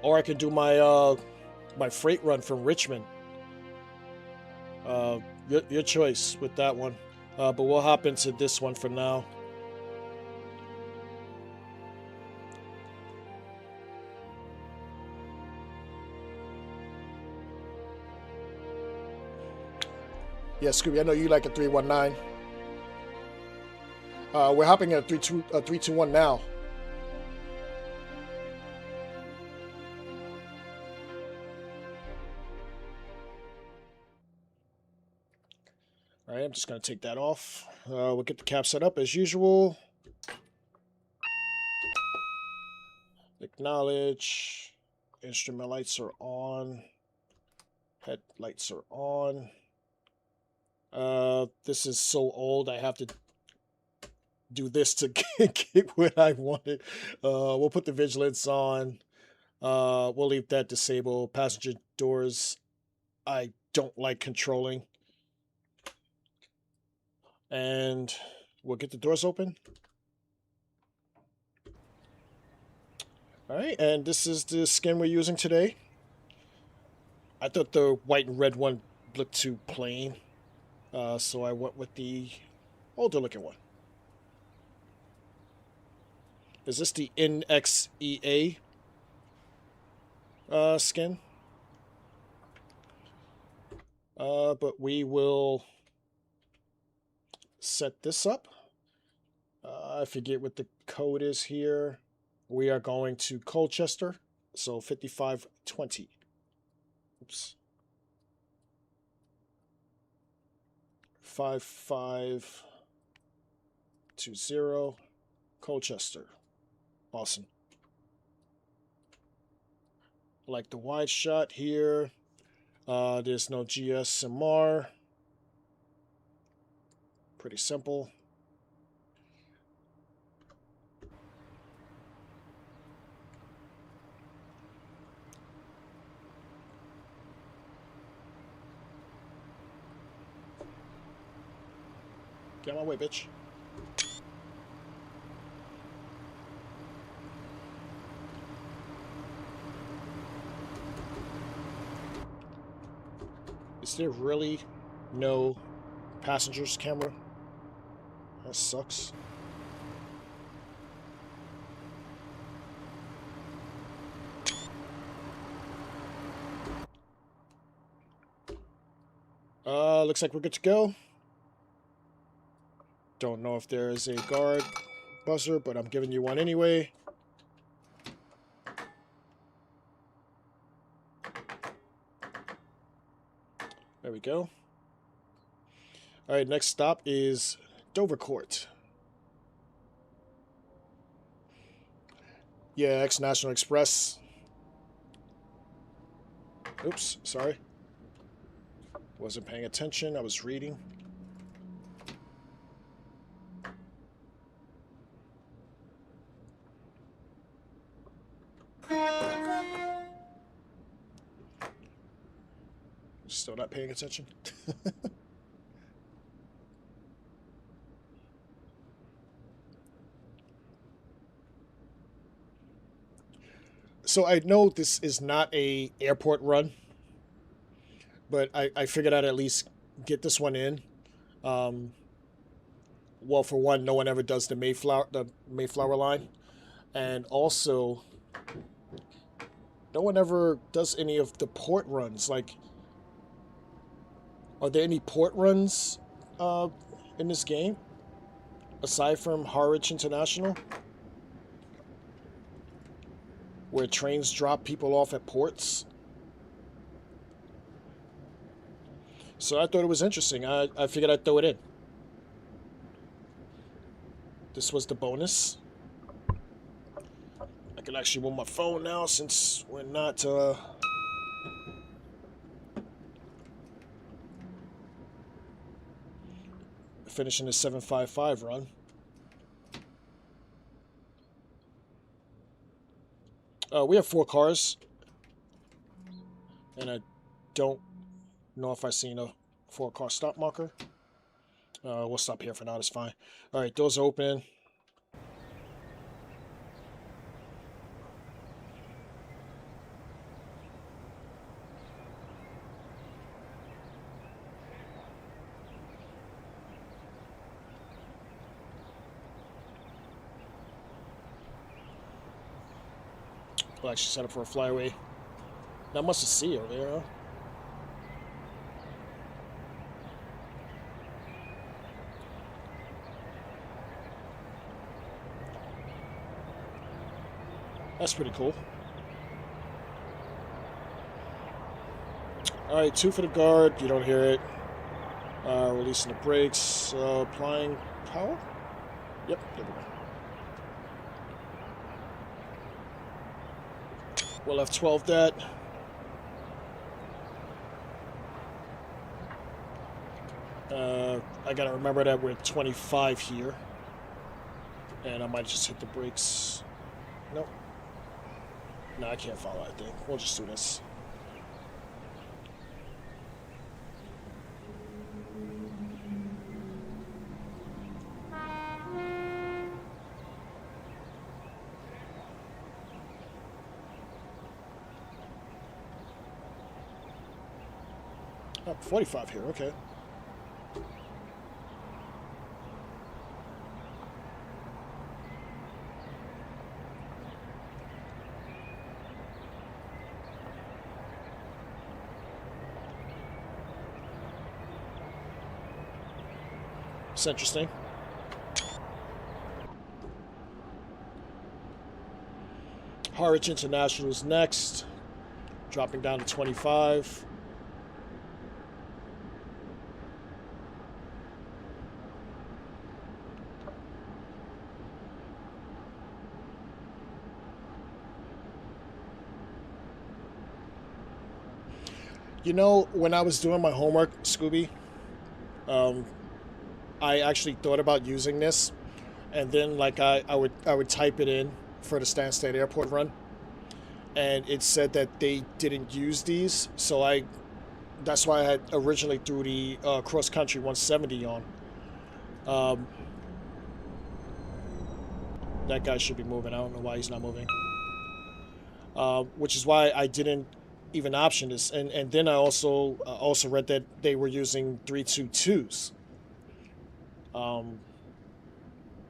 Or I could do my freight run from Richmond. Your choice with that one. But we'll hop into this one for now. Yeah, Scooby, I know you like a 319. We're hopping at a 321 now. All right, I'm just going to take that off. We'll get the cap set up as usual. Acknowledge. Instrument lights are on. Headlights are on. This is so old. I have to do this to get what I wanted. We'll put the vigilance on. We'll leave that disabled. Passenger doors, I don't like controlling. And we'll get the doors open. All right, and this is the skin we're using today. I thought the white and red one looked too plain, so I went with the older looking one. Is this the NXEA skin? But we will set this up. I forget what the code is here. We are going to Colchester, so 5520. Oops. 5520 Colchester. Awesome. Like the wide shot here. There's no GSMR. Pretty simple. Get out of my way, bitch. Is there really no passengers camera? That sucks. Looks like we're good to go. Don't know if there is a guard buzzer, but I'm giving you one anyway. There we go. All right, next stop is Dovercourt. Yeah, ex-National Express. Oops, sorry. Wasn't paying attention, I was reading. Still not paying attention. So I know this is not a airport run, but I figured I'd at least get this one in. Well, for one, no one ever does the Mayflower line, and also no one ever does any of the port runs. Like, are there any port runs in this game aside from Harwich International, where trains drop people off at ports? So I thought it was interesting. I figured I'd throw it in. This was the bonus. I can actually move my phone now since we're not finishing the 755 run. We have 4 cars, and I don't know if I've seen a 4-car stop marker. We'll stop here for now, it's fine. All right, doors open. We'll actually set up for a flyaway. Not much to see over there, huh? That's pretty cool. Alright, 2 for the guard. You don't hear it. Releasing the brakes. Applying power? Yep, there we go. We'll have 12 that. I gotta remember that we're at 25 here. And I might just hit the brakes. Nope. No, I can't follow that thing. We'll just do this. Oh, 45 here, okay. It's interesting. Harwich International is next, dropping down to 25. You know, when I was doing my homework, Scooby, um, I actually thought about using this, and then like I would type it in for the Stansted Airport run, and it said that they didn't use these, so I that's why I had originally threw the cross country 170 on. Um, that guy should be moving. I don't know why he's not moving. Which is why I didn't even option this, and then I also read that they were using 322s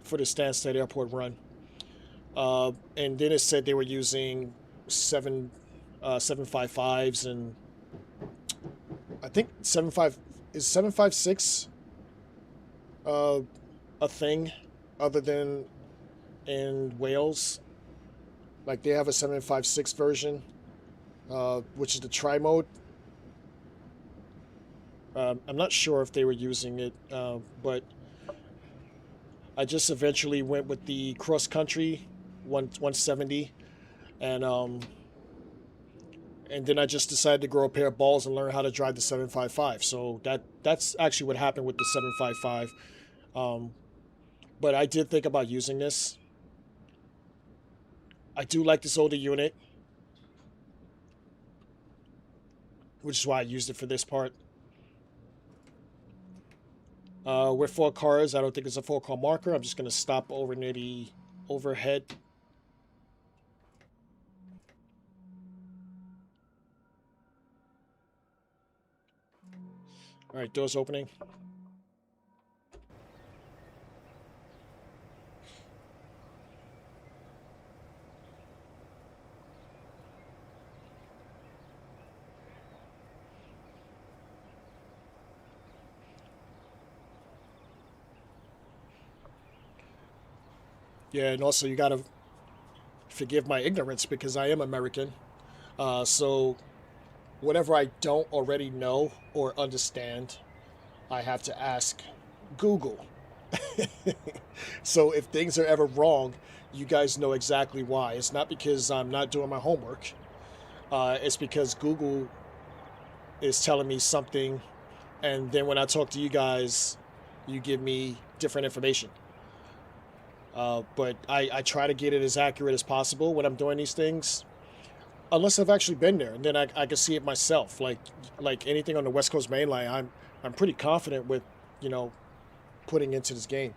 for the Stansted Airport run. And then it said they were using 755s, and I think 756 a thing other than in Wales. Like they have a 756 version, which is the tri mode. I'm not sure if they were using it, but I just eventually went with the cross country 170, and then I just decided to grow a pair of balls and learn how to drive the 755. So that's actually what happened with the 755. But I did think about using this. I do like this older unit, which is why I used it for this part. With 4 cars, I don't think it's a 4-car marker. I'm just going to stop over near the overhead. All right, doors opening. Yeah, and also you gotta forgive my ignorance because I am American. So whatever I don't already know or understand, I have to ask Google. So if things are ever wrong, you guys know exactly why. It's not because I'm not doing my homework. It's because Google is telling me something, and then when I talk to you guys, you give me different information. But I try to get it as accurate as possible when I'm doing these things, unless I've actually been there, and then I can see it myself. Like anything on the West Coast Main Line, I'm pretty confident with, you know, putting into this game.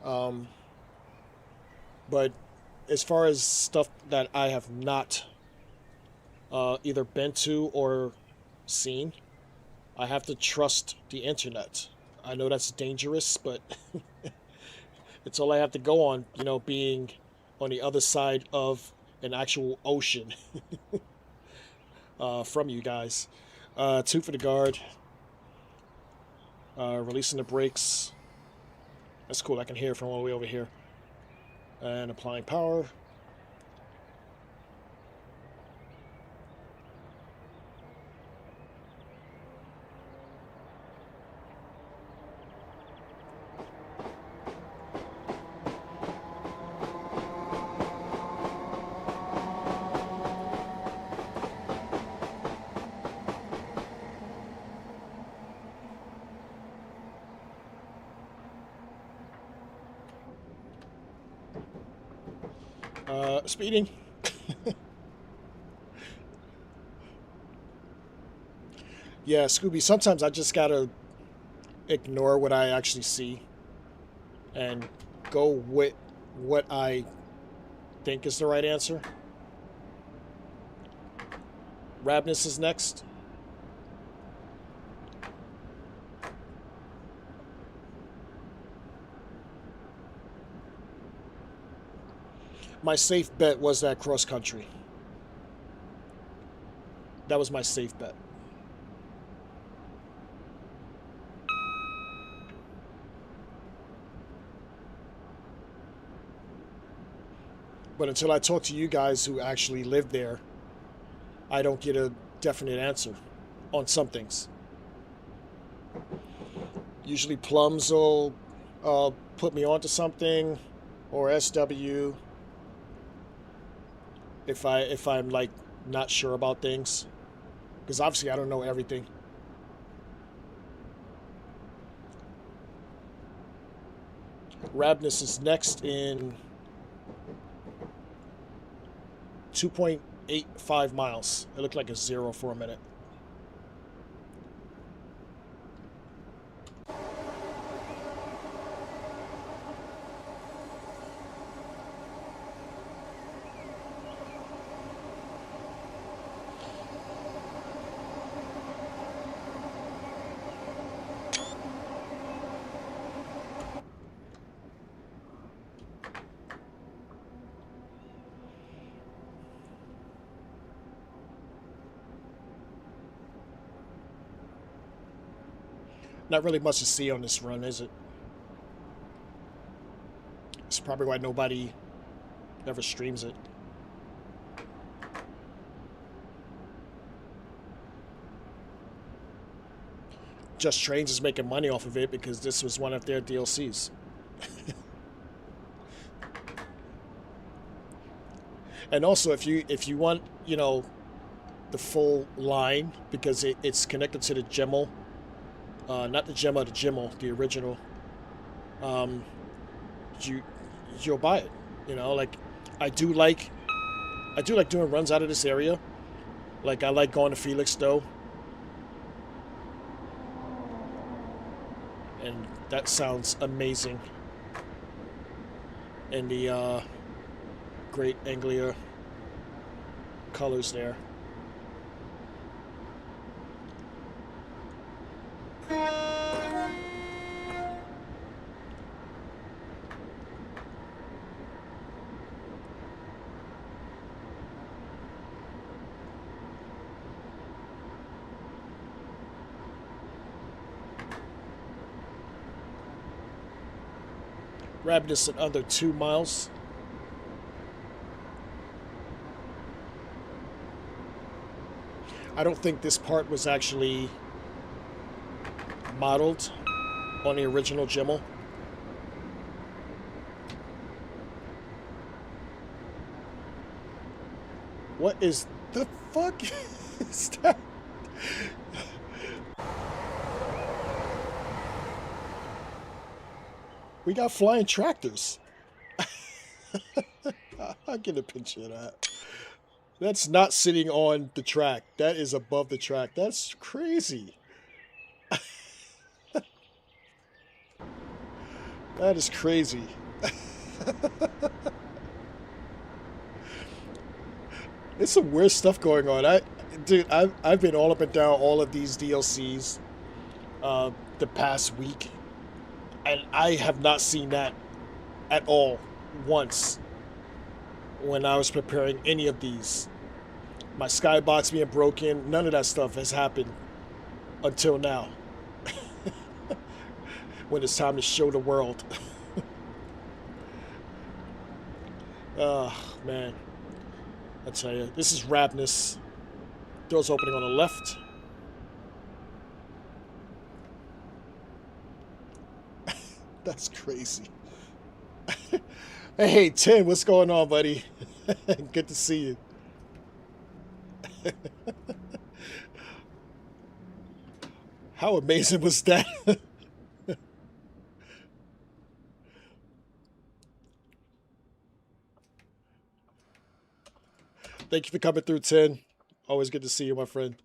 Um, but as far as stuff that I have not either been to or seen, I have to trust the internet. I know that's dangerous, but it's all I have to go on, you know, being on the other side of an actual ocean from you guys. Two for the guard. Releasing the brakes. That's cool. I can hear it from all the way over here. And applying power. Speeding. Yeah, Scooby, sometimes I just gotta ignore what I actually see and go with what I think is the right answer. Rabness is next. My safe bet was that cross country. That was my safe bet. But until I talk to you guys who actually live there, I don't get a definite answer on some things. Usually Plums will put me onto something, or SW if I'm like not sure about things, because obviously I don't know everything. Rabness is next in 2.85 miles. It looked like a 0 for a minute. Not really much to see on this run, is it? It's probably why nobody ever streams it. Just Trains is making money off of it because this was one of their DLCs. And also, if you want, you know, the full line, because it's connected to the Gemmel, not the Gemma, the Gemmel, the original. You'll buy it. You know, like I do like doing runs out of this area. Like I like going to Felixstowe. And that sounds amazing. And the Great Anglia colors there. Rabness at under 2 miles. I don't think this part was actually modeled on the original Gemmel. What is the fuck is that? We got flying tractors. I'll get a picture of that. That's not sitting on the track. That is above the track. That's crazy. That is crazy. There's some weird stuff going on. I've been all up and down all of these DLCs the past week, and I have not seen that at all once when I was preparing any of these. My skybox being broken, none of that stuff has happened until now. When it's time to show the world. Oh, man. I tell you, this is Rabness. Doors opening on the left. That's crazy. Hey, Tim, what's going on, buddy? Good to see you. How amazing was that? Thank you for coming through, Tim. Always good to see you, my friend.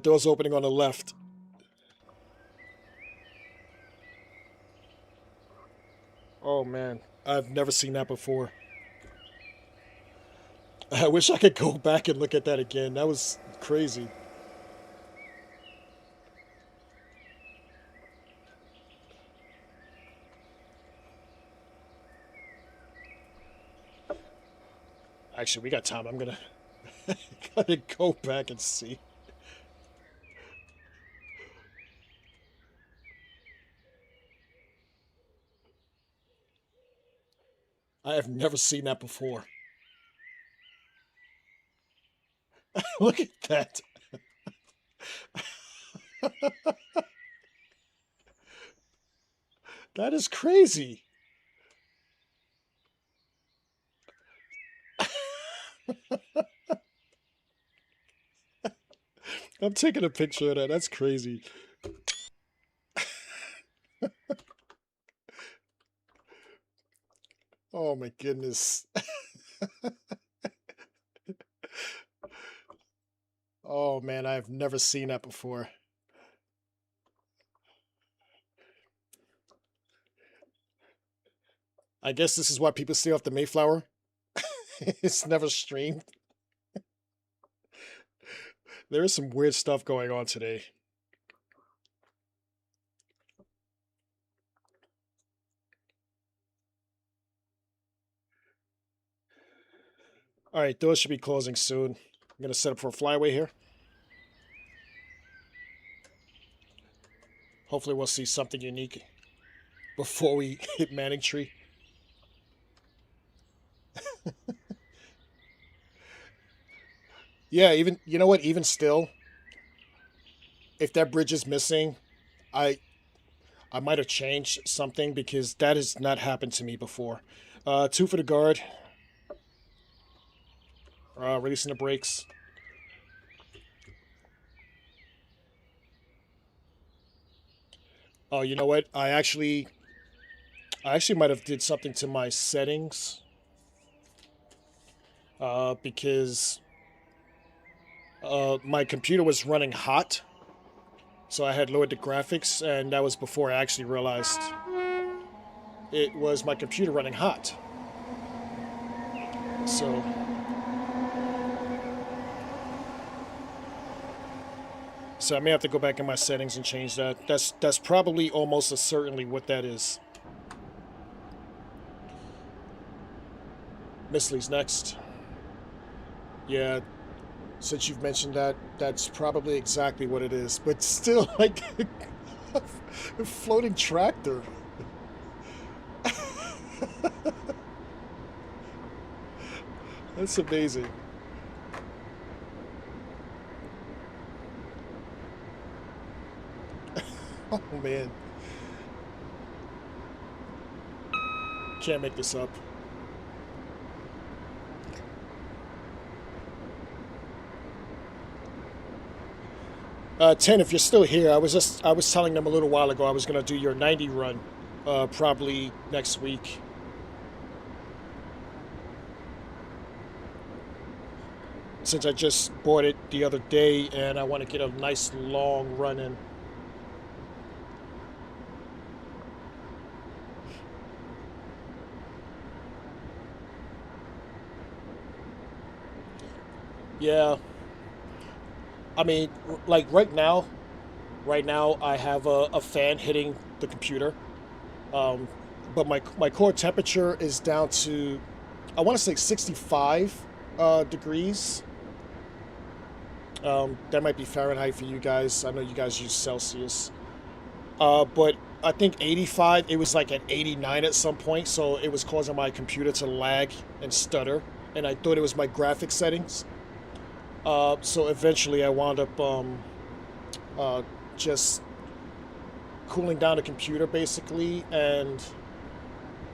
Doors opening on the left. Oh, man. I've never seen that before. I wish I could go back and look at that again. That was crazy. Actually, we got time. I'm gonna gotta go back and see. I have never seen that before. Look at that. That is crazy. I'm taking a picture of that. That's crazy. Oh my goodness. Oh man, I've never seen that before. I guess this is why people stay off the Mayflower. It's never streamed. There is some weird stuff going on today. All right, doors should be closing soon. I'm gonna set up for a flyaway here. Hopefully we'll see something unique before we hit Manning Tree. Yeah, even you know what? Even still, if that bridge is missing, I I might have changed something because that has not happened to me before. Two for the guard. Releasing the brakes. Oh, you know what? I actually might have did something to my settings. Because my computer was running hot, so I had lowered the graphics, and that was before I actually realized it was my computer running hot. So I may have to go back in my settings and change that. That's probably almost a certainly what that is. Miss Lee's next. Yeah, since you've mentioned that, that's probably exactly what it is. But still, like, a floating tractor. That's amazing. Oh, man. Can't make this up. 10, if you're still here, I was telling them a little while ago I was gonna do your 90 run, probably next week. Since I just bought it the other day and I want to get a nice long run in. Yeah, I mean, like right now I have a fan hitting the computer, um, but my core temperature is down to, I want to say 65 degrees. That might be Fahrenheit for you guys. I know you guys use Celsius. But I think 85, it was like at 89 at some point, so it was causing my computer to lag and stutter, and I thought it was my graphic settings. So eventually I wound up just cooling down the computer basically, and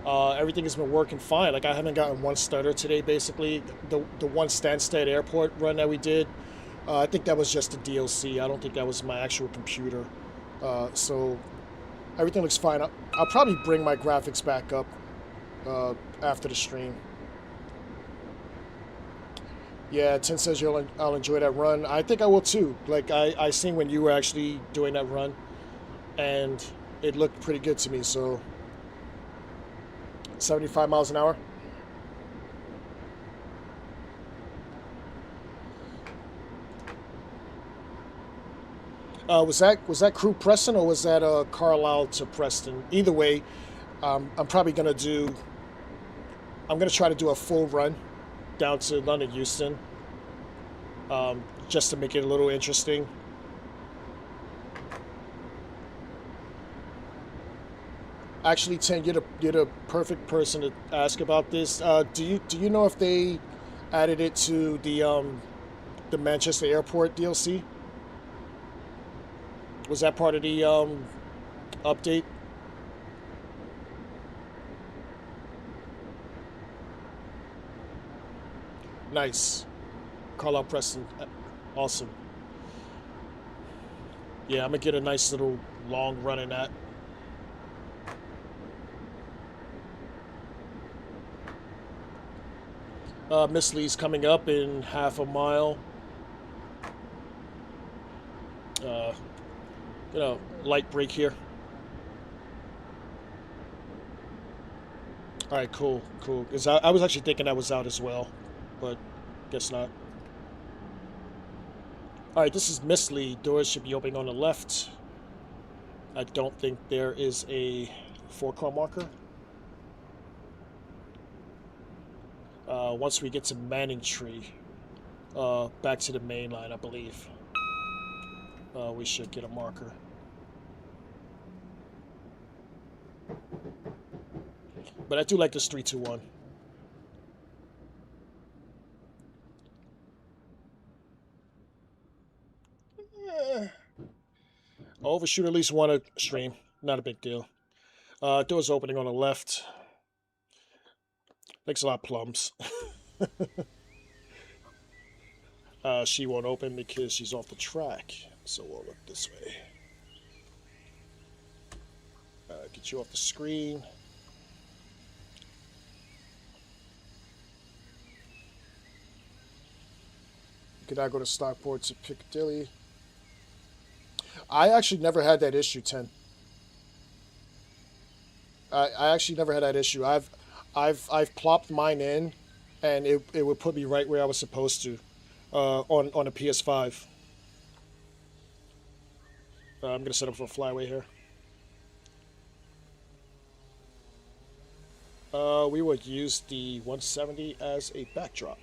everything has been working fine. Like I haven't gotten one stutter today basically. The one Stansted Airport run that we did, I think that was just a DLC. I don't think that was my actual computer. So everything looks fine. I'll probably bring my graphics back up after the stream. Yeah, Tim says I'll enjoy that run. I think I will too. Like I seen when you were actually doing that run, and it looked pretty good to me. So 75 miles an hour. Was that Crew Preston or was that Carlisle to Preston? Either way, I'm probably gonna do. I'm gonna try to do a full run down to London Euston, just to make it a little interesting. Actually, Ten, you're the perfect person to ask about this. Do you know if they added it to the Manchester Airport DLC? Was that part of the update? Nice. Call out Preston. Awesome. Yeah, I'm gonna get a nice little long run in that. Miss Lee's coming up in half a mile. Light break here. All right, cool. Because I was actually thinking I was out as well, but guess not. All right, this is Miss Lee. Doors should be opening on the left. I don't think there is a 4-car marker. Once we get to Manningtree, back to the main line, I believe, we should get a marker. But I do like this 3-2-1. I'll overshoot at least one a stream. Not a big deal. Doors opening on the left. Makes a lot of plums. She won't open because she's off the track. So we'll look this way. Get you off the screen. You can now go to Stockport to Piccadilly. I actually never had that issue, 10. I actually never had that issue. I've plopped mine in, and it would put me right where I was supposed to, on a PS5. I'm gonna set up for a flyway here. We would use the 170 as a backdrop.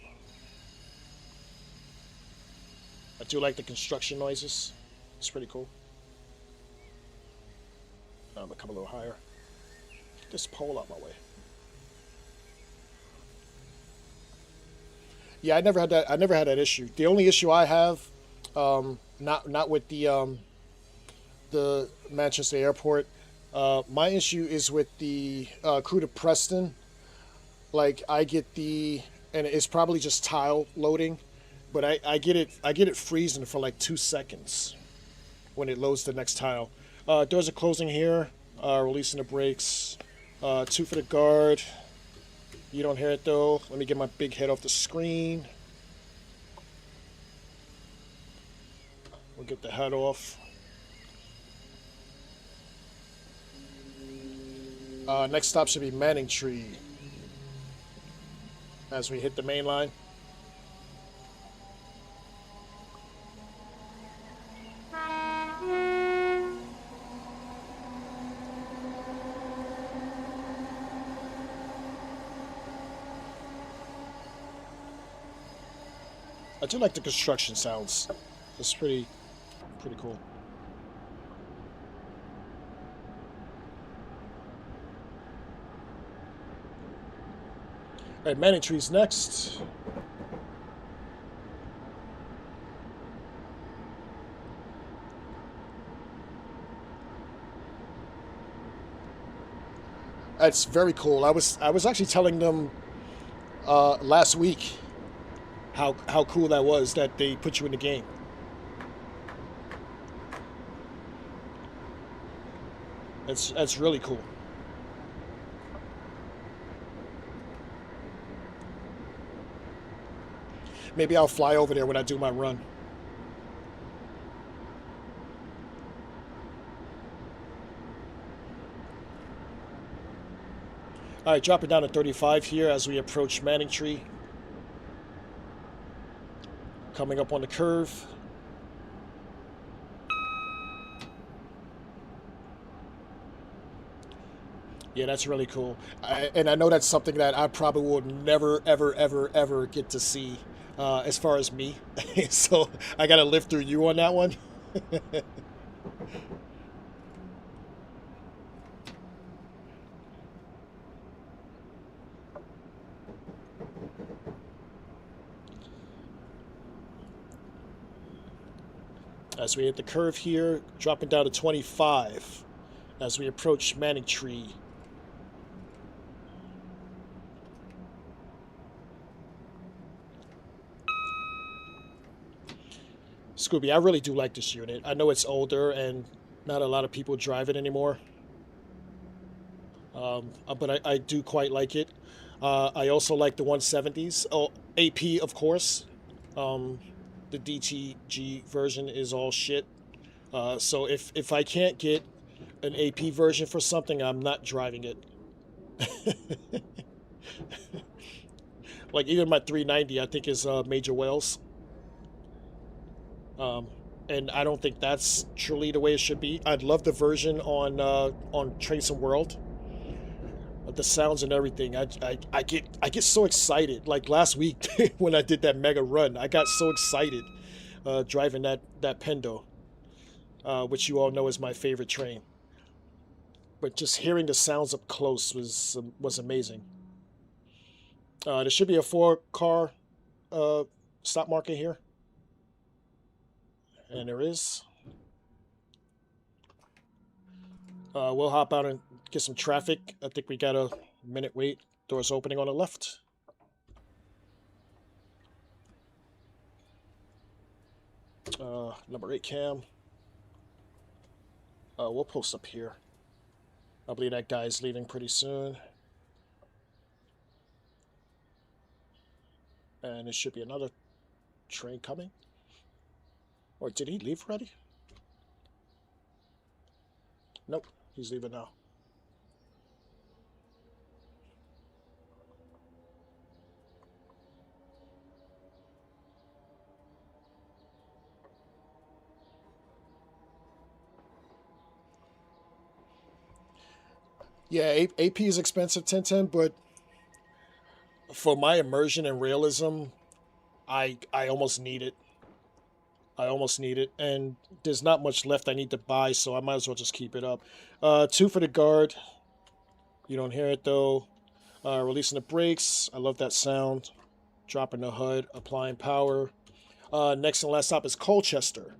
I do like the construction noises. It's pretty cool. I'm gonna come a little higher. Get this pole out my way. Yeah, I never had that issue. The only issue I have, not with the Manchester Airport. My issue is with the crew to Preston. Like I get and it's probably just tile loading, but I get it freezing for like 2 seconds when it loads the next tile. Doors are closing here. Releasing the brakes. 2 for the guard. You don't hear it though. Let me get my big head off the screen. We'll get the head off. Next stop should be Manningtree. As we hit the main line. I do like the construction sounds. It's pretty cool. All right, Manningtree's next. That's very cool. I was actually telling them last week how cool that was that they put you in the game. That's really cool. Maybe I'll fly over there when I do my run. All right, dropping down to 35 here as we approach Manningtree. Coming up on the curve. Yeah, that's really cool. And I know that's something that I probably will never, ever, ever, ever get to see as far as me. So I got to live through you on that one. As we hit the curve here, dropping down to 25 as we approach Manningtree. Scooby, I really do like this unit. I know it's older and not a lot of people drive it anymore, but I do quite like it. I also like the 170s. Oh, AP, of course. Um, the DTG version is all shit. So if I can't get an AP version for something, I'm not driving it. Like even my 390, I think is Major Wales, um, and I don't think that's truly the way it should be. I'd love the version on Trace and World, the sounds and everything. I get so excited. Like last week when I did that mega run, I got so excited driving that Pendo, which you all know is my favorite train. But just hearing the sounds up close was amazing. There should be a 4-car stop market here, and there is. We'll hop out and get some traffic. I think we got a minute wait. Doors opening on the left. Number 8 cam. We'll post up here. I believe that guy's leaving pretty soon. And there should be another train coming. Or did he leave already? Nope, he's leaving now. Yeah, AP is expensive, 1010, but for my immersion and realism, I almost need it. I almost need it, and there's not much left I need to buy, so I might as well just keep it up. 2 for the guard. You don't hear it though. Releasing the brakes. I love that sound. Dropping the hood, applying power. Next and last stop is Colchester.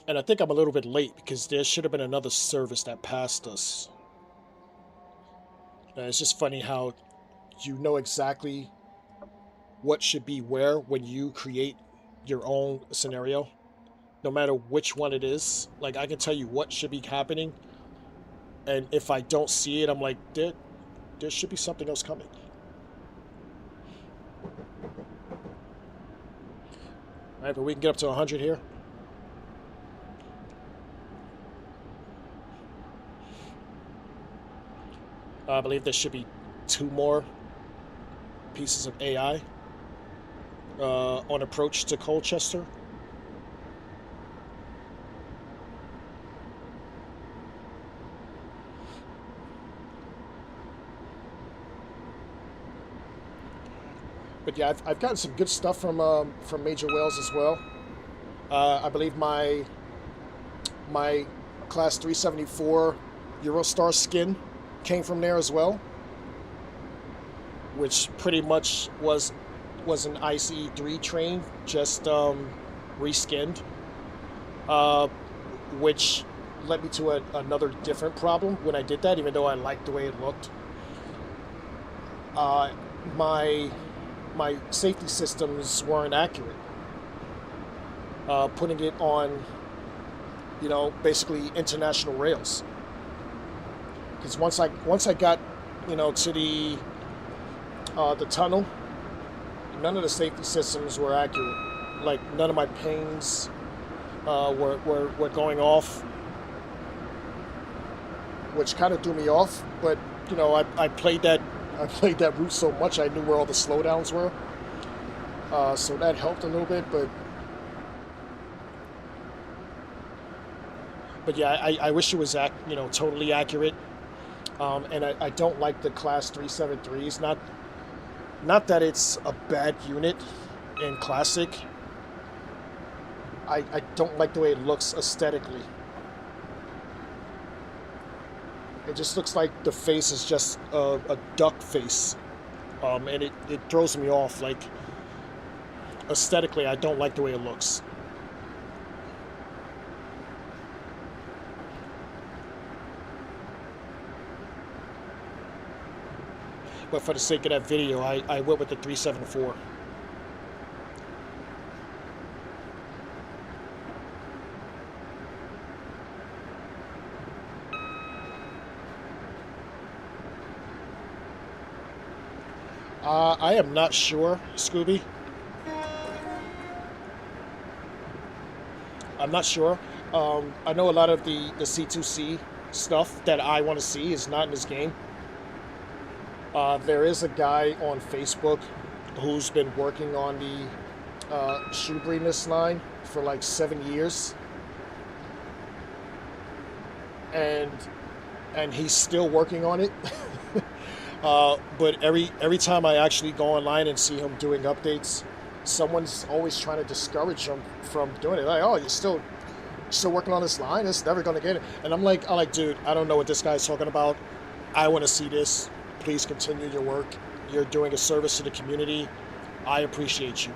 And I think I'm a little bit late because there should have been another service that passed us. It's just funny how you know exactly what should be where when you create your own scenario, no matter which one it is. Like I can tell you what should be happening, and if I don't see it, I'm like, there should be something else coming. All right, but we can get up to 100 here. I believe there should be 2 more pieces of AI on approach to Colchester. But yeah, I've gotten some good stuff from Major Wales as well. I believe my Class 374 Eurostar skin came from there as well, which pretty much was an ICE3 train, just reskinned, which led me to another different problem when I did that, even though I liked the way it looked. My safety systems weren't accurate. Putting it on, basically international rails. Because once I got, to the tunnel, none of the safety systems were accurate. Like none of my pings were going off, which kind of threw me off. But I played that route so much I knew where all the slowdowns were. So that helped a little bit, but yeah, I wish it was totally accurate. And I don't like the Class 373s. Not that it's a bad unit in Classic. I don't like the way it looks aesthetically. It just looks like the face is just a duck face. And it throws me off. Like, aesthetically, I don't like the way it looks. But for the sake of that video, I went with the 374. I am not sure, Scooby. I'm not sure. I know a lot of the C2C stuff that I want to see is not in this game. There is a guy on Facebook who's been working on the Shoeburyness line for like 7 years, and he's still working on it. But every time I actually go online and see him doing updates, someone's always trying to discourage him from doing it. Like, oh, you're still working on this line? It's never gonna get it. And I'm like, dude, I don't know what this guy's talking about. I want to see this. Please continue your work. You're doing a service to the community. I appreciate you.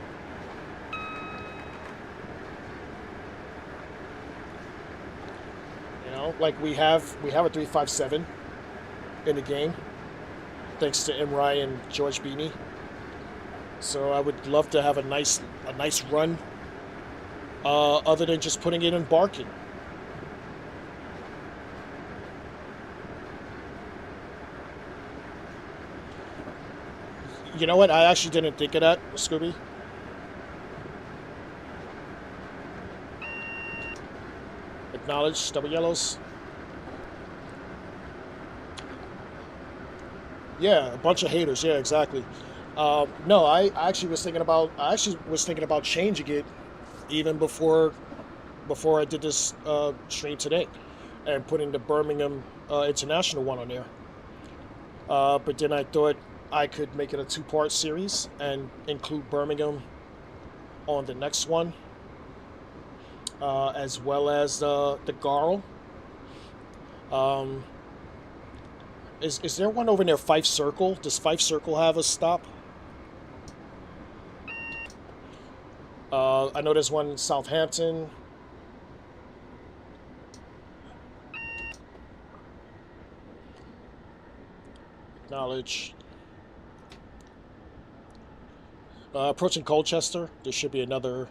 You know, like we have a 357 in the game, thanks to Imrai and George Beanie. So I would love to have a nice run, other than just putting it in Barking. You know what? I actually didn't think of that, Scooby. Acknowledge double yellows. Yeah, a bunch of haters. Yeah, exactly. No, I actually was thinking about changing it even before I did this stream today, and putting the Birmingham International one on there. But then I thought I could make it a two-part series and include Birmingham on the next one, as well as the Garl. Is there one over near Fife Circle? Does Fife Circle have a stop? I know there's one in Southampton. Acknowledge. Approaching Colchester, there should be another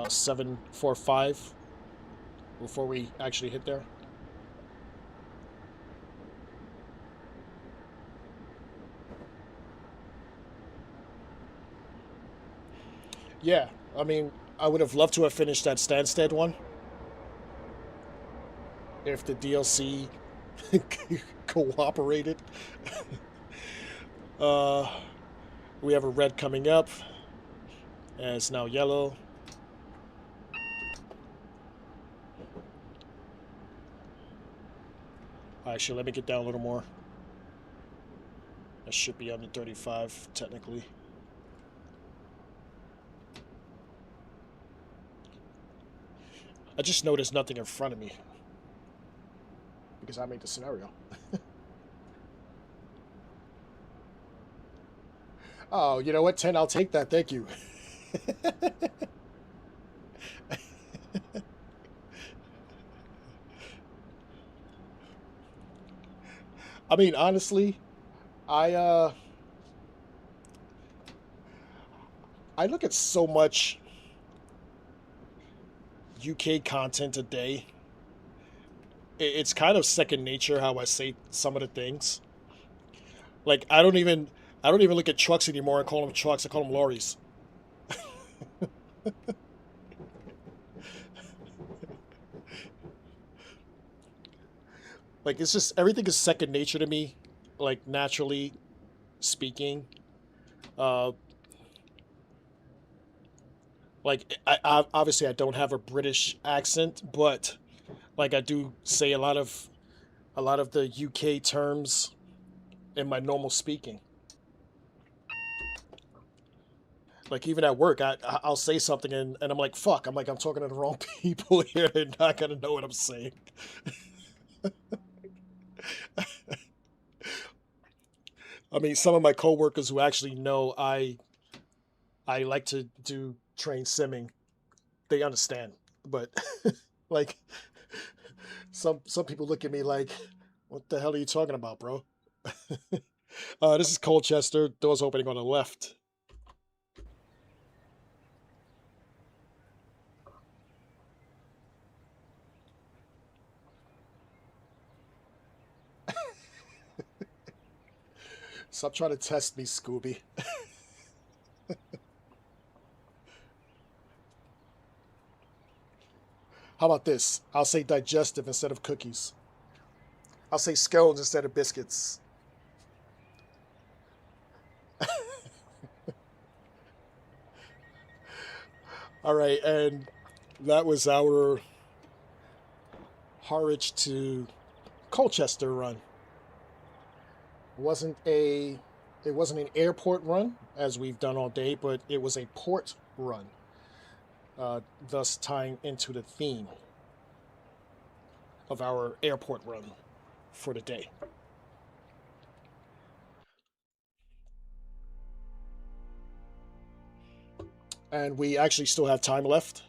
745 before we actually hit there. Yeah, I mean, I would have loved to have finished that Stansted one if the DLC cooperated. We have a red coming up, and it's now yellow. Actually, let me get down a little more. That should be under 35, technically. I just know there's nothing in front of me because I made the scenario. Oh, you know what, 10, I'll take that, thank you. I mean, honestly, I look at so much UK content a day. It's kind of second nature how I say some of the things. Like, I don't even look at trucks anymore and call them trucks. I call them lorries. Like, it's just, everything is second nature to me, like, naturally speaking. Like I obviously I don't have a British accent, but like I do say a lot of the UK terms in my normal speaking. Like even at work, I'll say something and I'm like, fuck. I'm like, I'm talking to the wrong people here. They're not gonna know what I'm saying. I mean, some of my coworkers who actually know I like to do train simming, they understand. But like some people look at me like, what the hell are you talking about, bro? This is Colchester. Doors opening on the left. Stop trying to test me, Scooby. How about this? I'll say digestive instead of cookies. I'll say scones instead of biscuits. All right, and that was our Harwich to Colchester run. It wasn't a it wasn't an airport run as we've done all day, but it was a port run, thus tying into the theme of our airport run for the day. And we actually still have time left.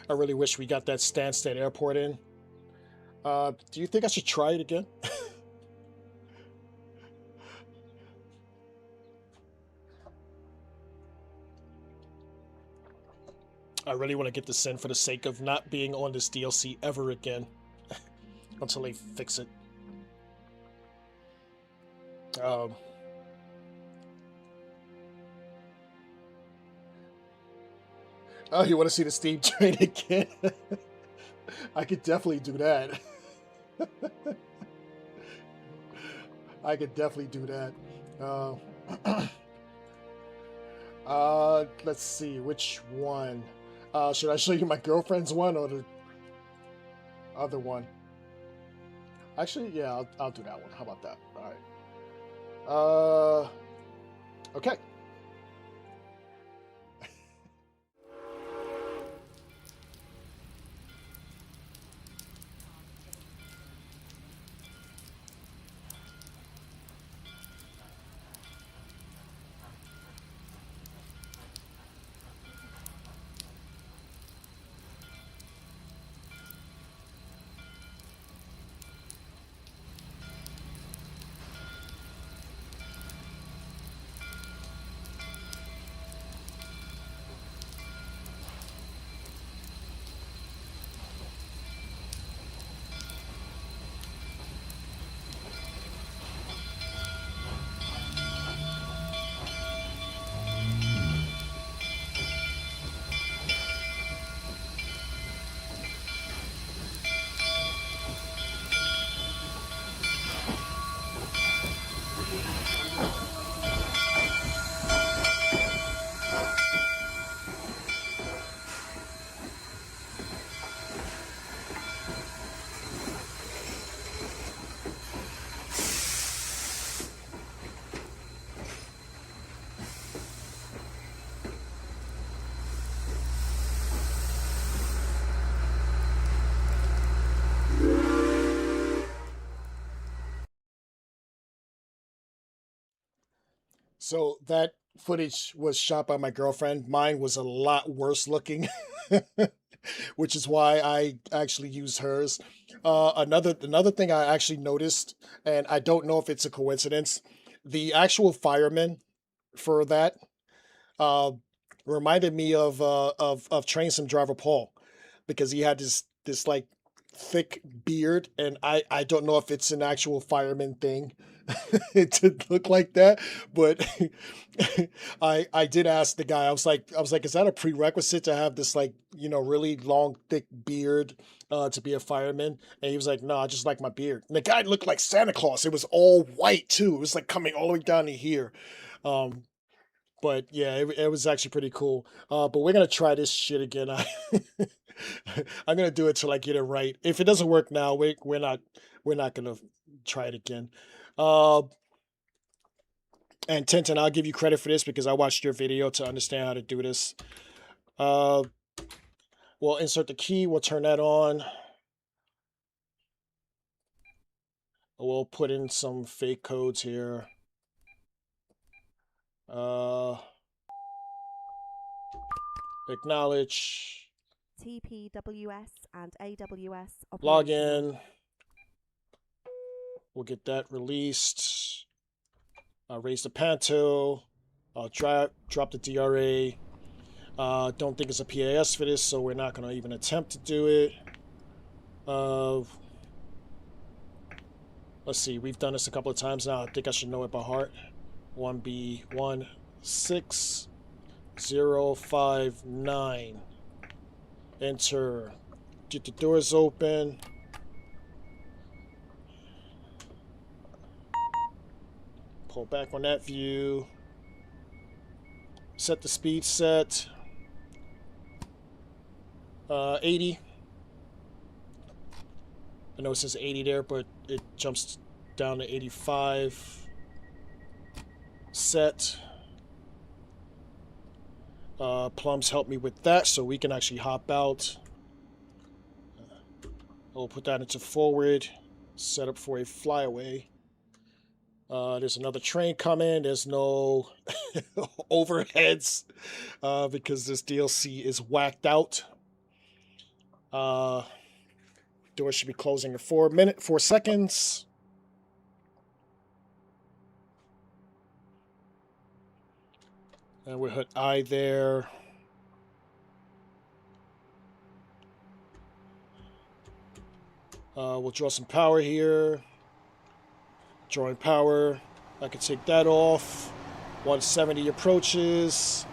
I really wish we got that Stansted airport in. Do you think I should try it again? I really want to get this in for the sake of not being on this DLC ever again until they fix it. Um, oh, you want to see the steam train again? I could definitely do that. I could definitely do that. Uh, let's see, which one? Should I show you my girlfriend's one or the other one? Actually, yeah, I'll do that one. How about that? All right. Okay. So that footage was shot by my girlfriend. Mine was a lot worse looking, which is why I actually use hers. Another thing I actually noticed, and I don't know if it's a coincidence, the actual fireman for that uh, reminded me of Train Sim Driver Paul because he had this like thick beard, and I don't know if it's an actual fireman thing to look like that, but I did ask the guy. I was like, is that a prerequisite to have this like really long thick beard to be a fireman? And he was like, no, I just like my beard. And the guy looked like Santa Claus. It was all white too. It was like coming all the way down to here. Um, But yeah, it was actually pretty cool. But we're gonna try this shit again. I'm gonna do it till I get it right. If it doesn't work now, we're not gonna try it again. Uh, and Tintin, I'll give you credit for this because I watched your video to understand how to do this. Uh, we'll insert the key. We'll turn that on. We'll put in some fake codes here. Uh, acknowledge. TPWS and AWS Log operational. in. We'll get that released. Raise the panto. Drop the DRA. Don't think it's a PAS for this, so we're not going to even attempt to do it. Let's see. We've done this a couple of times now. I think I should know it by heart. 1B16059. Enter. Get the doors open. Pull back on that view. Set the speed set. 80. I know it says 80 there, but it jumps down to 85. Set. Plums help me with that, so we can actually hop out. We'll put that into forward. Set up for a flyaway. There's another train coming. There's no overheads because this DLC is whacked out. Door should be closing in 4 seconds. And we'll hit I there. We'll draw some power here. Drawing power. I can take that off. 170 approaches.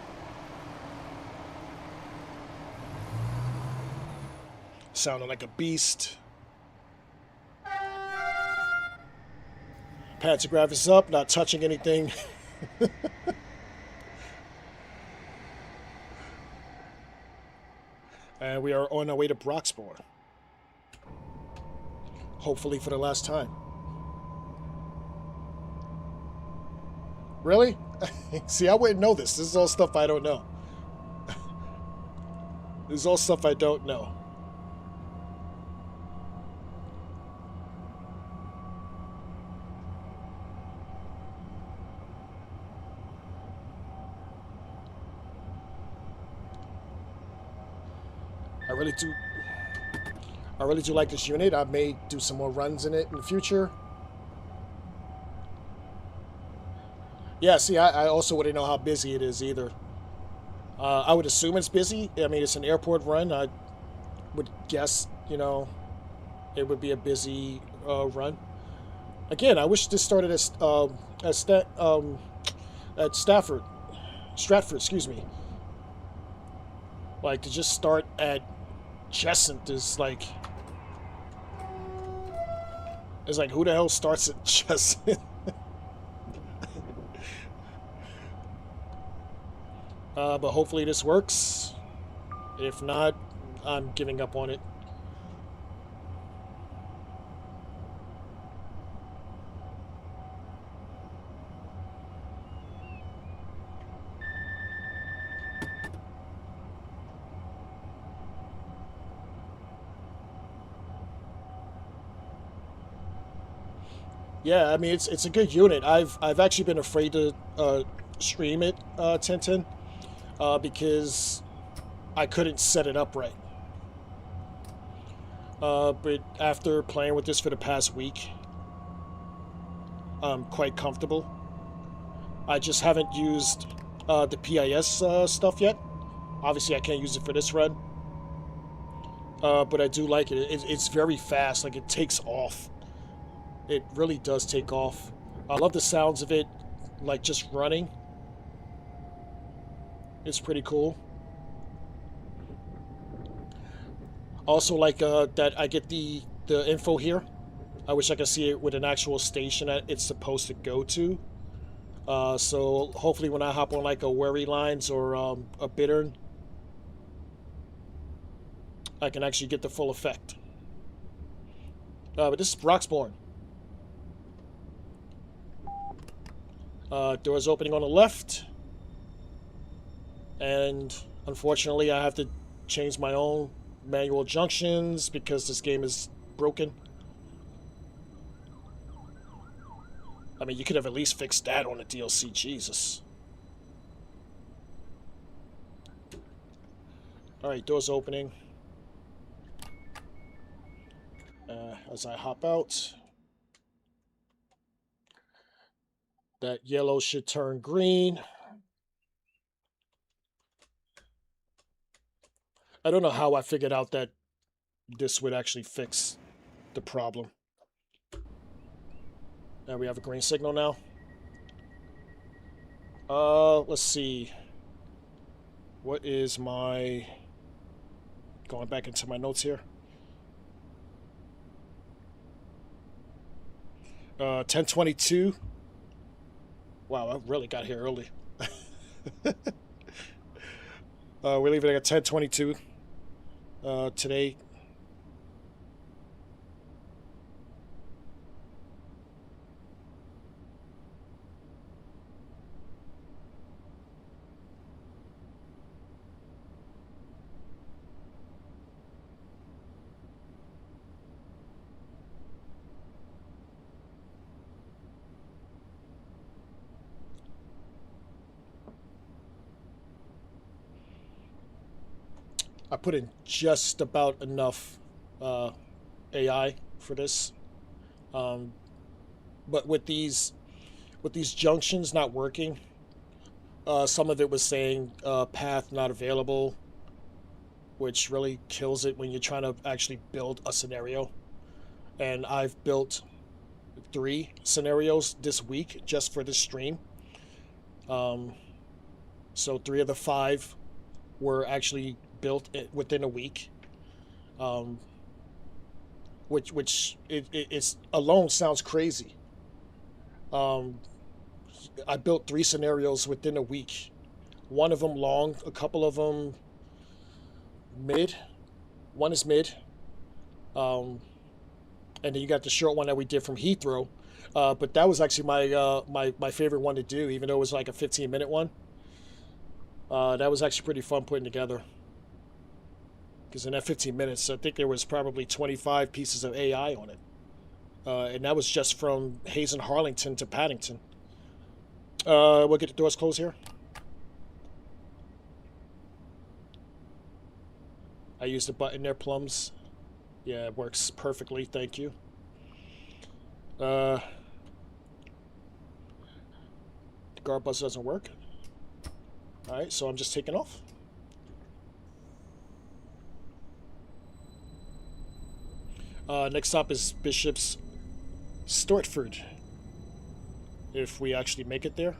Sounding like a beast. Pantograph is up, not touching anything. And we are on our way to Broxbourne. Hopefully for the last time. Really? See, I wouldn't know this. This is all stuff I don't know. This is all stuff I don't know. I really do like this unit. I may do some more runs in it in the future. Yeah, see, I also wouldn't know how busy it is either. I would assume it's busy. I mean, it's an airport run. I would guess, it would be a busy run. Again, I wish this started at Stratford, excuse me. Like, to just start at Cheshunt is like... It's like, who the hell starts at Cheshunt? But hopefully this works. If not, I'm giving up on it. Yeah, I mean it's a good unit. I've actually been afraid to stream it, Tintin, because I couldn't set it up right. But after playing with this for the past week, I'm quite comfortable. I just haven't used the PIS stuff yet. Obviously, I can't use it for this run, but I do like it. It's very fast. Like, it takes off. It really does take off. I love the sounds of it, like just running. It's pretty cool. Also, like that I get the info here. I wish I could see it with an actual station that it's supposed to go to. So hopefully when I hop on like a Wary Lines or a Bittern, I can actually get the full effect. But this is Broxbourne. Doors opening on the left. And unfortunately, I have to change my own manual junctions because this game is broken. I mean, you could have at least fixed that on the DLC, Jesus. Alright, doors opening. As I hop out, that yellow should turn green. I don't know how I figured out that this would actually fix the problem. And we have a green signal now. Let's see. What is my... Going back into my notes here. 10:22. Wow, I really got here early. We're leaving at 10:22 today. I put in just about enough AI for this, but with these junctions not working, some of it was saying path not available, which really kills it when you're trying to actually build a scenario. And I've built 3 scenarios this week just for this stream. So 3 of the 5 were actually built within a week, which it's alone sounds crazy. I built 3 scenarios within a week. One of them long, a couple of them mid. One is mid, and then you got the short one that we did from Heathrow. But that was actually my favorite one to do, even though it was like a 15-minute one. That was actually pretty fun putting together. Because in that 15 minutes, I think there was probably 25 pieces of AI on it. And that was just from Hayes and Harlington to Paddington. We'll get the doors closed here. I used the button there, Plums. Yeah, it works perfectly, thank you. The guard buzz doesn't work. Alright, so I'm just taking off. Next stop is Bishop's Stortford. If we actually make it there.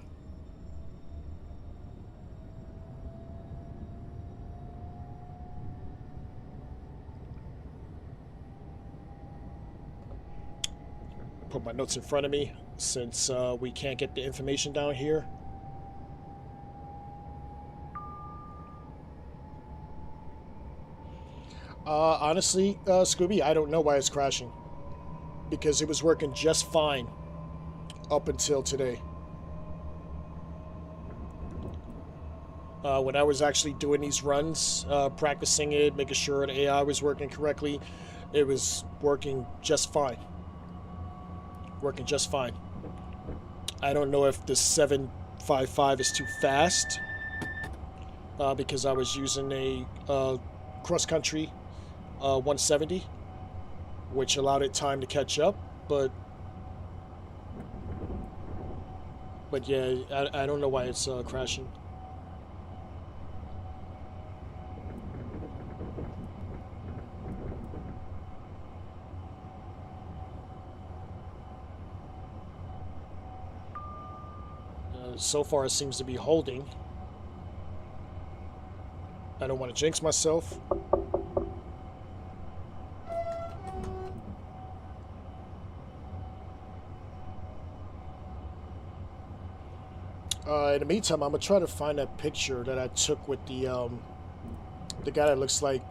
Put my notes in front of me since we can't get the information down here. Honestly, Scooby, I don't know why it's crashing. Because it was working just fine up until today. When I was actually doing these runs, practicing it, making sure the AI was working correctly, it was working just fine. Working just fine. I don't know if the 755 is too fast, because I was using a cross-country 170, which allowed it time to catch up, but yeah, I don't know why it's crashing. So far it seems to be holding. I don't want to jinx myself. In the meantime, I'm gonna try to find that picture that I took with the guy that looks like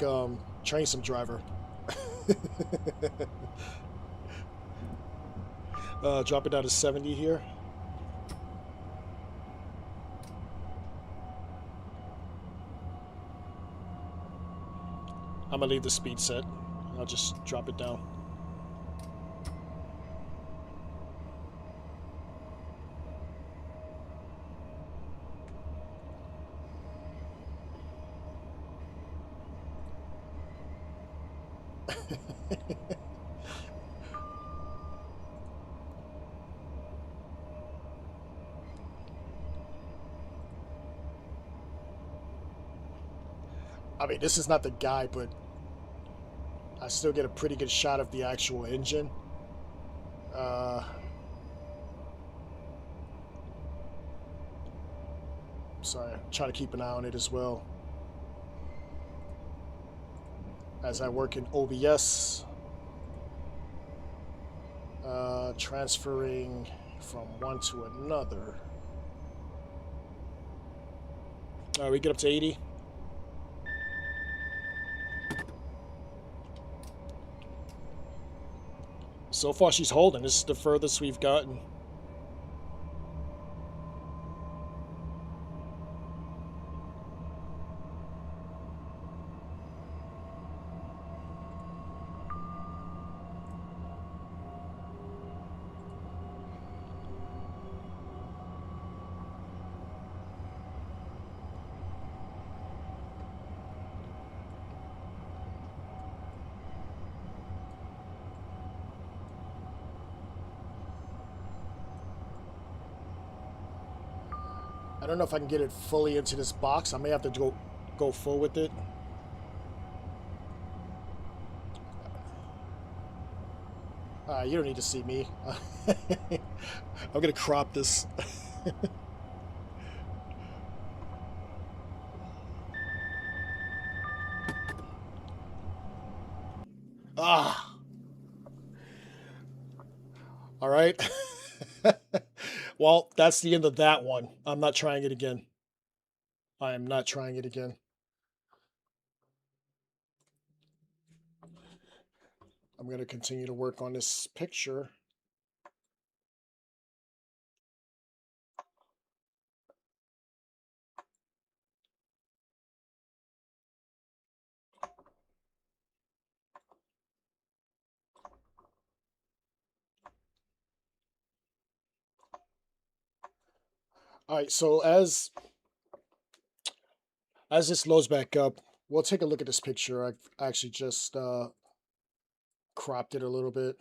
train sim driver. Drop it down to 70 here. I'm gonna leave the speed set. I'll just drop it down. I mean, this is not the guy, but I still get a pretty good shot of the actual engine. Sorry, try to keep an eye on it as well. As I work in OBS, transferring from one to another. All right, we get up to 80. So far, she's holding. This is the furthest we've gotten. I don't know if I can get it fully into this box. I may have to go full with it. You don't need to see me. I'm gonna crop this. Ah. All right. Well, that's the end of that one. I'm not trying it again. I am not trying it again. I'm going to continue to work on this picture. All right, so as this loads back up, we'll take a look at this picture. I've actually just cropped it a little bit.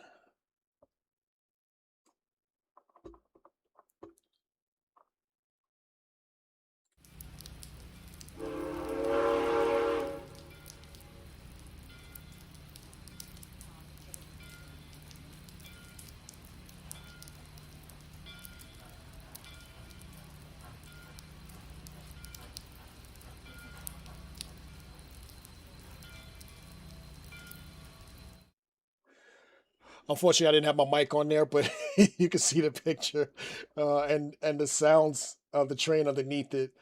Unfortunately, I didn't have my mic on there, but you can see the picture and the sounds of the train underneath it.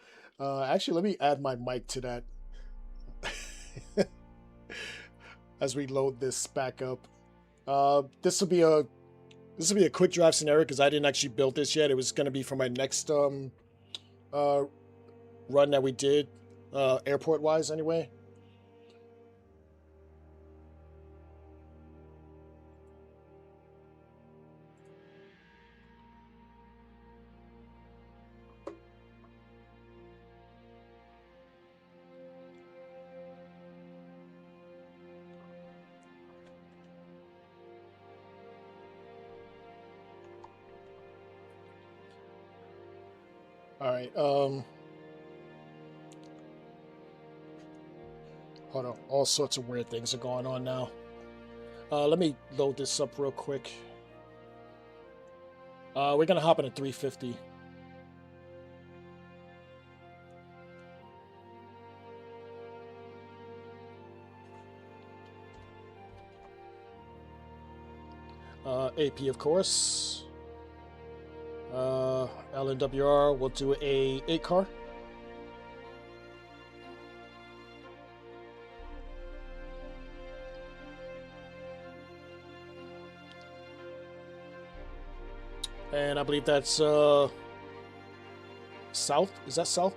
Actually, let me add my mic to that as we load this back up. This will be a quick drive scenario because I didn't actually build this yet. It was going to be for my next run that we did, airport wise anyway. All right. Hold on. All sorts of weird things are going on now. Let me load this up real quick. We're gonna hop in at 350. AP, of course. LNWR, we'll do a 8 car. And I believe that's south. Is that south?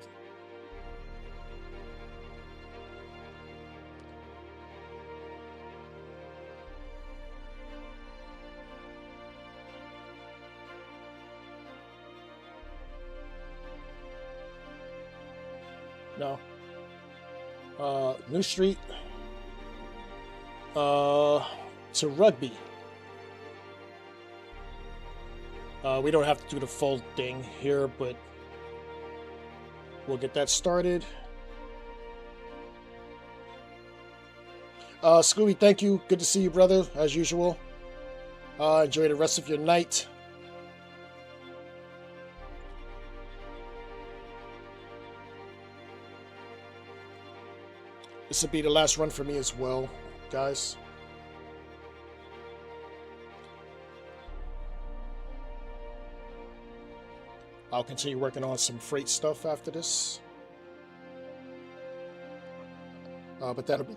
No. New Street. To Rugby. We don't have to do the full thing here, but we'll get that started. Scooby, thank you. Good to see you, brother, as usual. Enjoy the rest of your night. This will be the last run for me as well, guys. I'll continue working on some freight stuff after this. But that'll be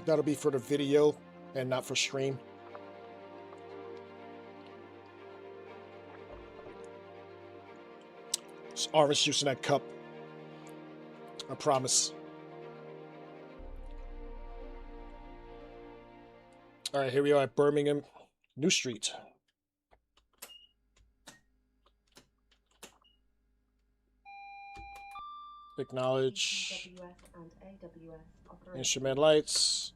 that'll be for the video and not for stream. It's orange juice in that cup. I promise. All right, here we are at Birmingham, New Street. Acknowledge. Instrument lights,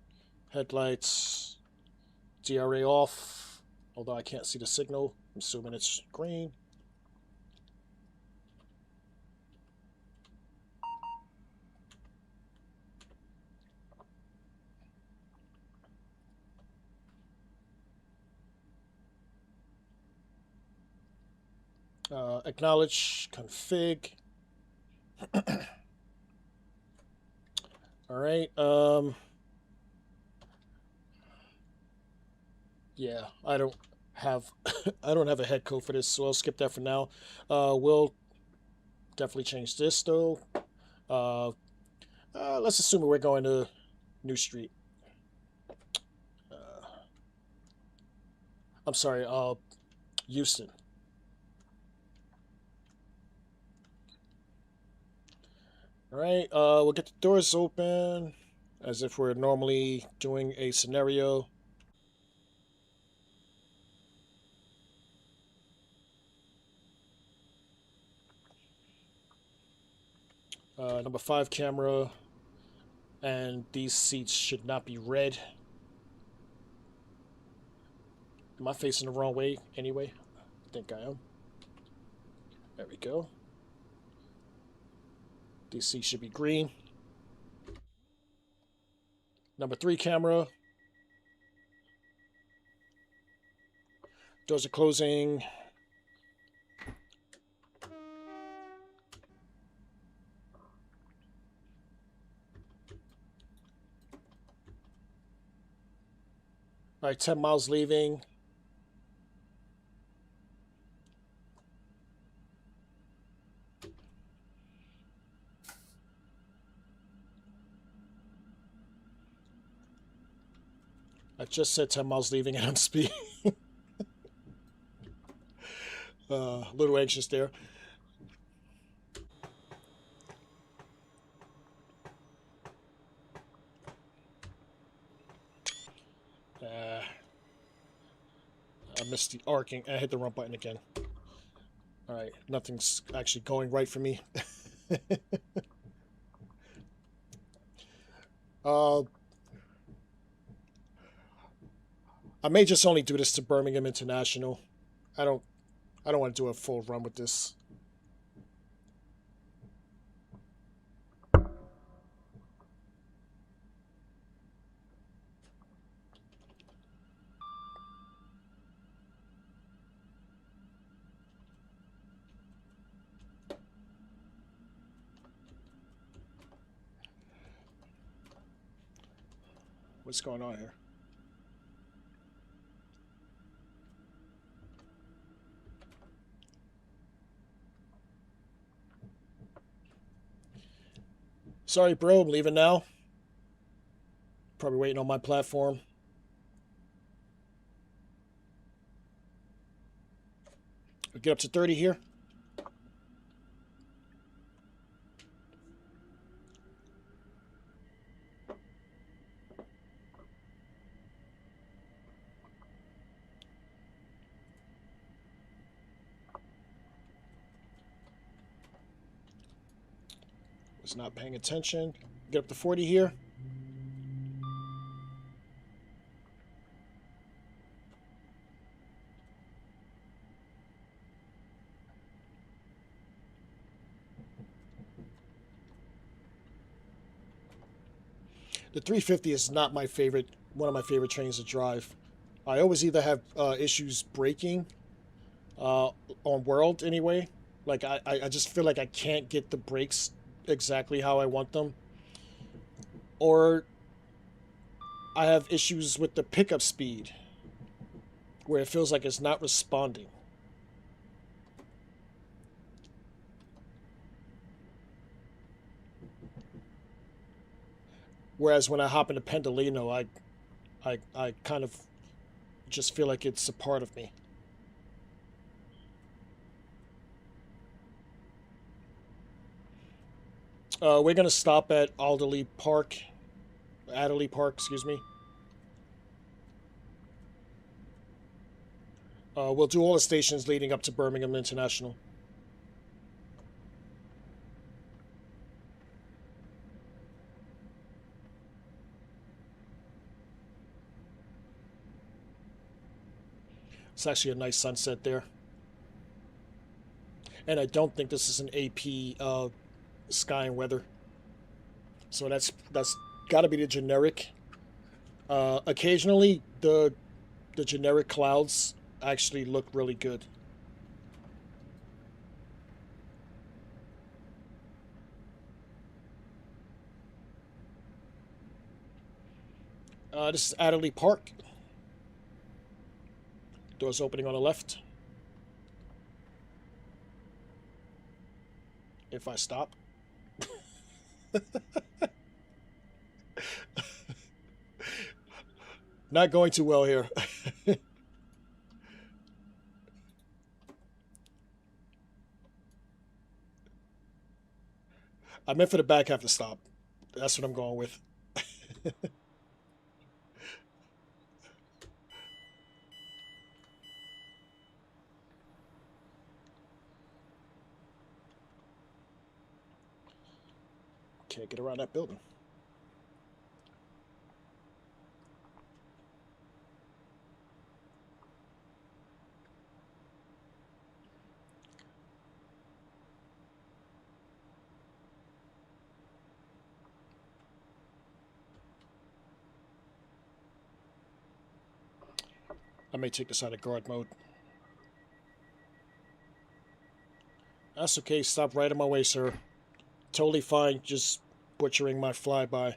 headlights, DRA off, although I can't see the signal. I'm assuming it's green. Acknowledge, config. All right. Yeah, I don't have I don't have a head code for this, so I'll skip that for now. We'll definitely change this though. Let's assume we're going to New Street. I'm sorry, Houston. All right, we'll get the doors open as if we're normally doing a scenario. Number 5 camera, and these seats should not be red. Am I facing the wrong way anyway? I think I am. There we go. These seats should be green. Number 3 camera. Doors are closing. All right, 10 miles leaving. I just said 10 miles leaving and I'm speeding. A little anxious there. I missed the arcing. I hit the wrong button again. Alright, nothing's actually going right for me. I may just only do this to Birmingham International. I don't want to do a full run with this. What's going on here? Sorry, bro, I'm leaving now. Probably waiting on my platform. We'll get up to 30 here. Was not paying attention. Get up to 40 here. The 350 is not my favorite, one of my favorite trains to drive. I always either have issues braking on World anyway. Like I just feel like I can't get the brakes exactly how I want them. Or I have issues with the pickup speed where it feels like it's not responding. Whereas when I hop into Pendolino, I kind of just feel like it's a part of me. We're gonna stop at Adderley Park, excuse me. We'll do all the stations leading up to Birmingham International. It's actually a nice sunset there. And I don't think this is an AP sky and weather. So that's got to be the generic. Occasionally, the generic clouds actually look really good. This is Adderley Park. Doors opening on the left. If I stop. Not going too well here. I meant for the back half to stop. That's what I'm going with. Can't get around that building. I may take this out of guard mode. That's okay. Stop right in my way, sir. Totally fine. Just butchering my flyby.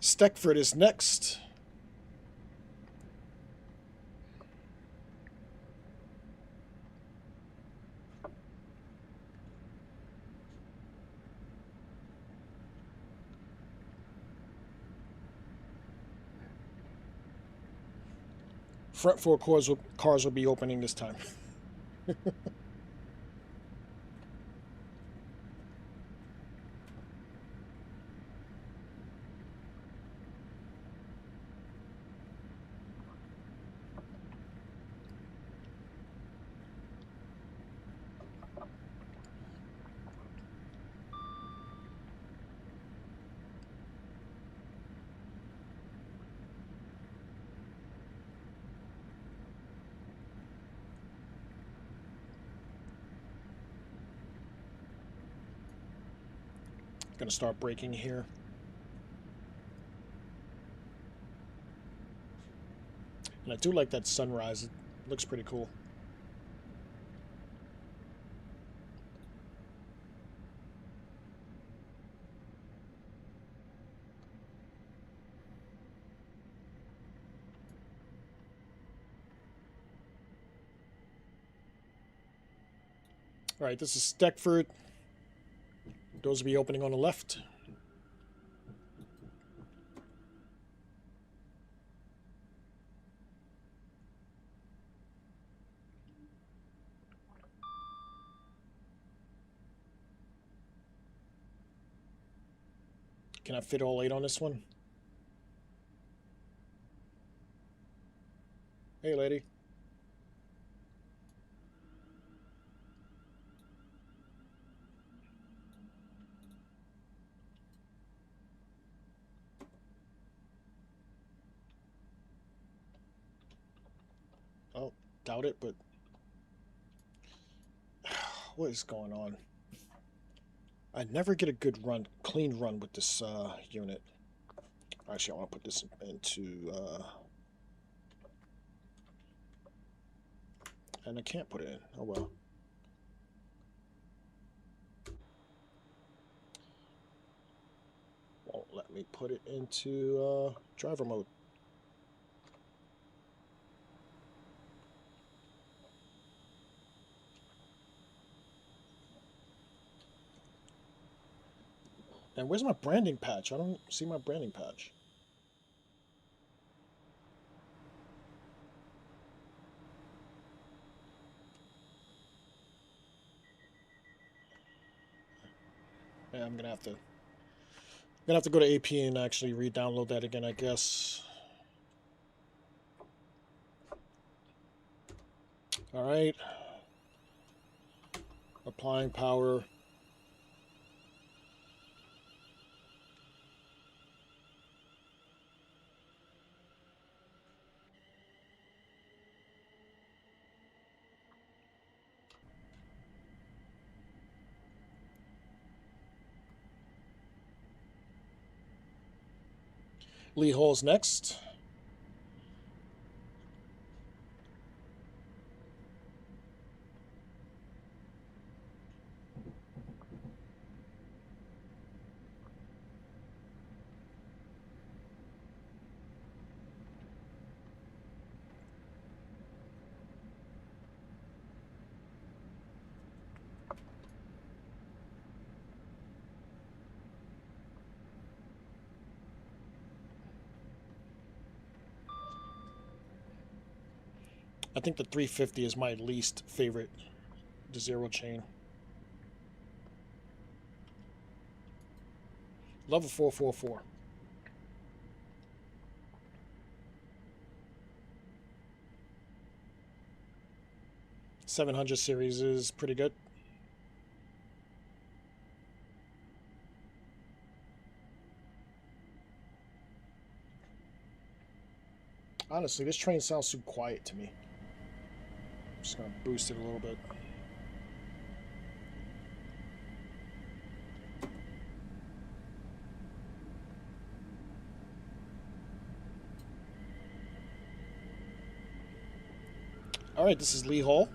Steckford is next. Front four cars will be opening this time. going to start braking here. And I do like that sunrise. It looks pretty cool. All right, this is Stekford. Doors will be opening on the left. Can I fit all 8 on this one? Hey, lady. Oh, doubt it, but what is going on? I never get a good run, clean run with this unit. Actually, I want to put this into... and I can't put it in. Oh, well. Won't let me put it into driver mode. And where's my branding patch? I don't see my branding patch. Yeah, I'm gonna have to go to AP and actually re-download that again, I guess. All right. Applying power. Lee Hall's next. I think the 350 is my least favorite, the zero chain. Level 444. $700 series is pretty good. Honestly, this train sounds too quiet to me. I'm just gonna boost it a little bit. All right, this is Lee Hall.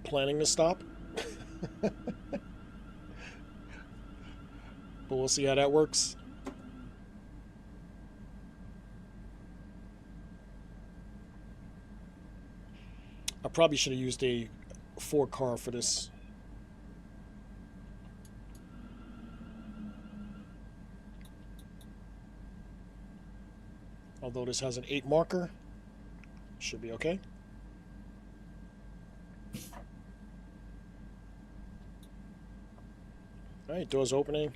Planning to stop. But we'll see how that works. I probably should have used a 4-car for this. Although this has an 8 marker, should be okay. All right, doors opening.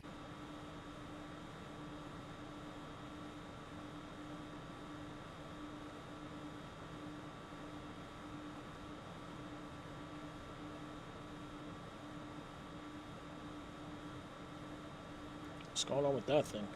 What's going on with that thing?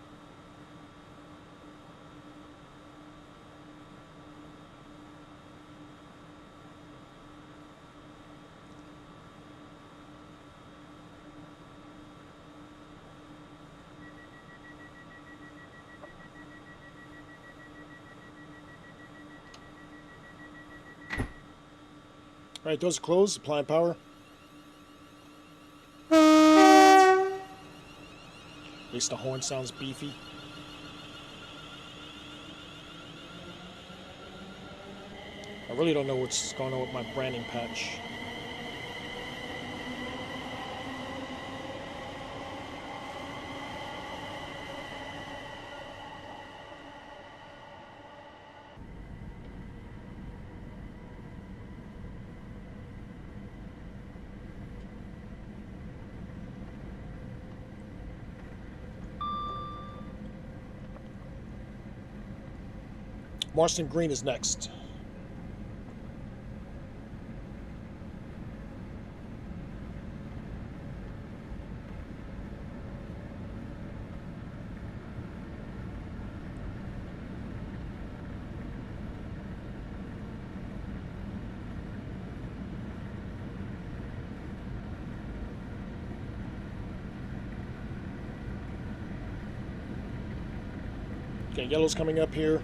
Alright, doors are closed. Applying power. At least the horn sounds beefy. I really don't know what's going on with my branding patch. Marston Green is next. Okay, yellow's coming up here.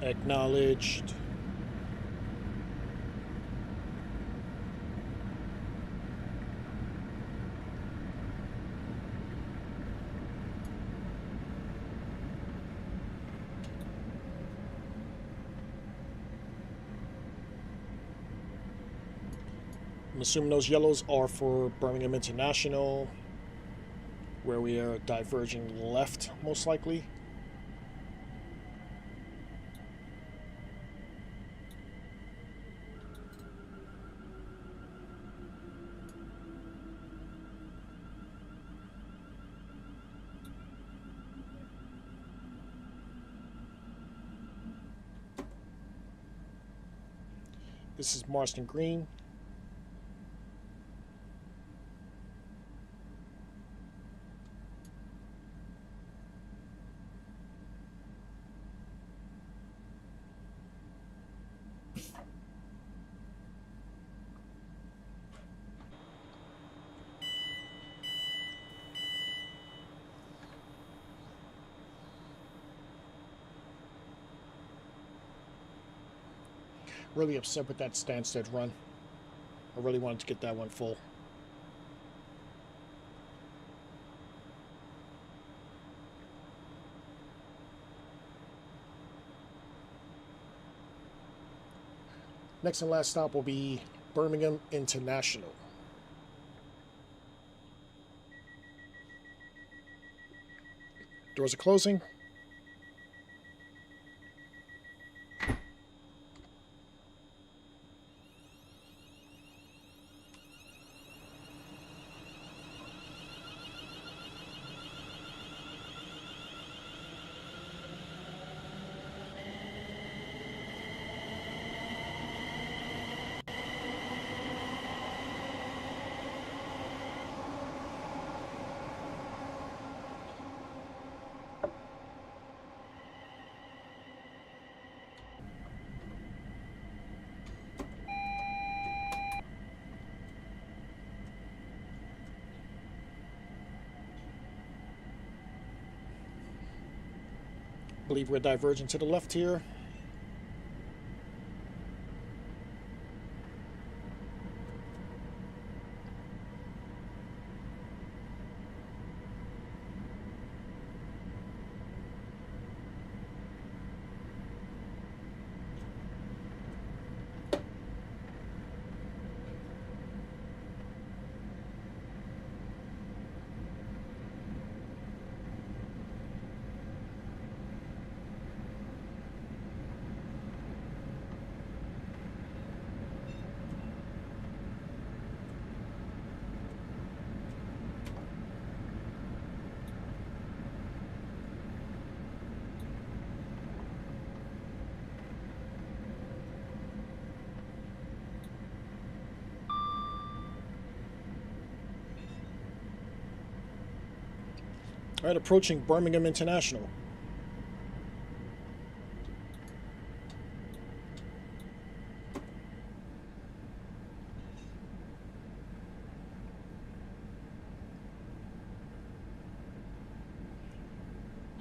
Acknowledged. I'm assuming those yellows are for Birmingham International, where we are diverging left, most likely. This is Marston Green. Really upset with that Stansted run. I really wanted to get that one full. Next and last stop will be Birmingham International. Doors are closing. I believe we're diverging to the left here. All right, approaching Birmingham International.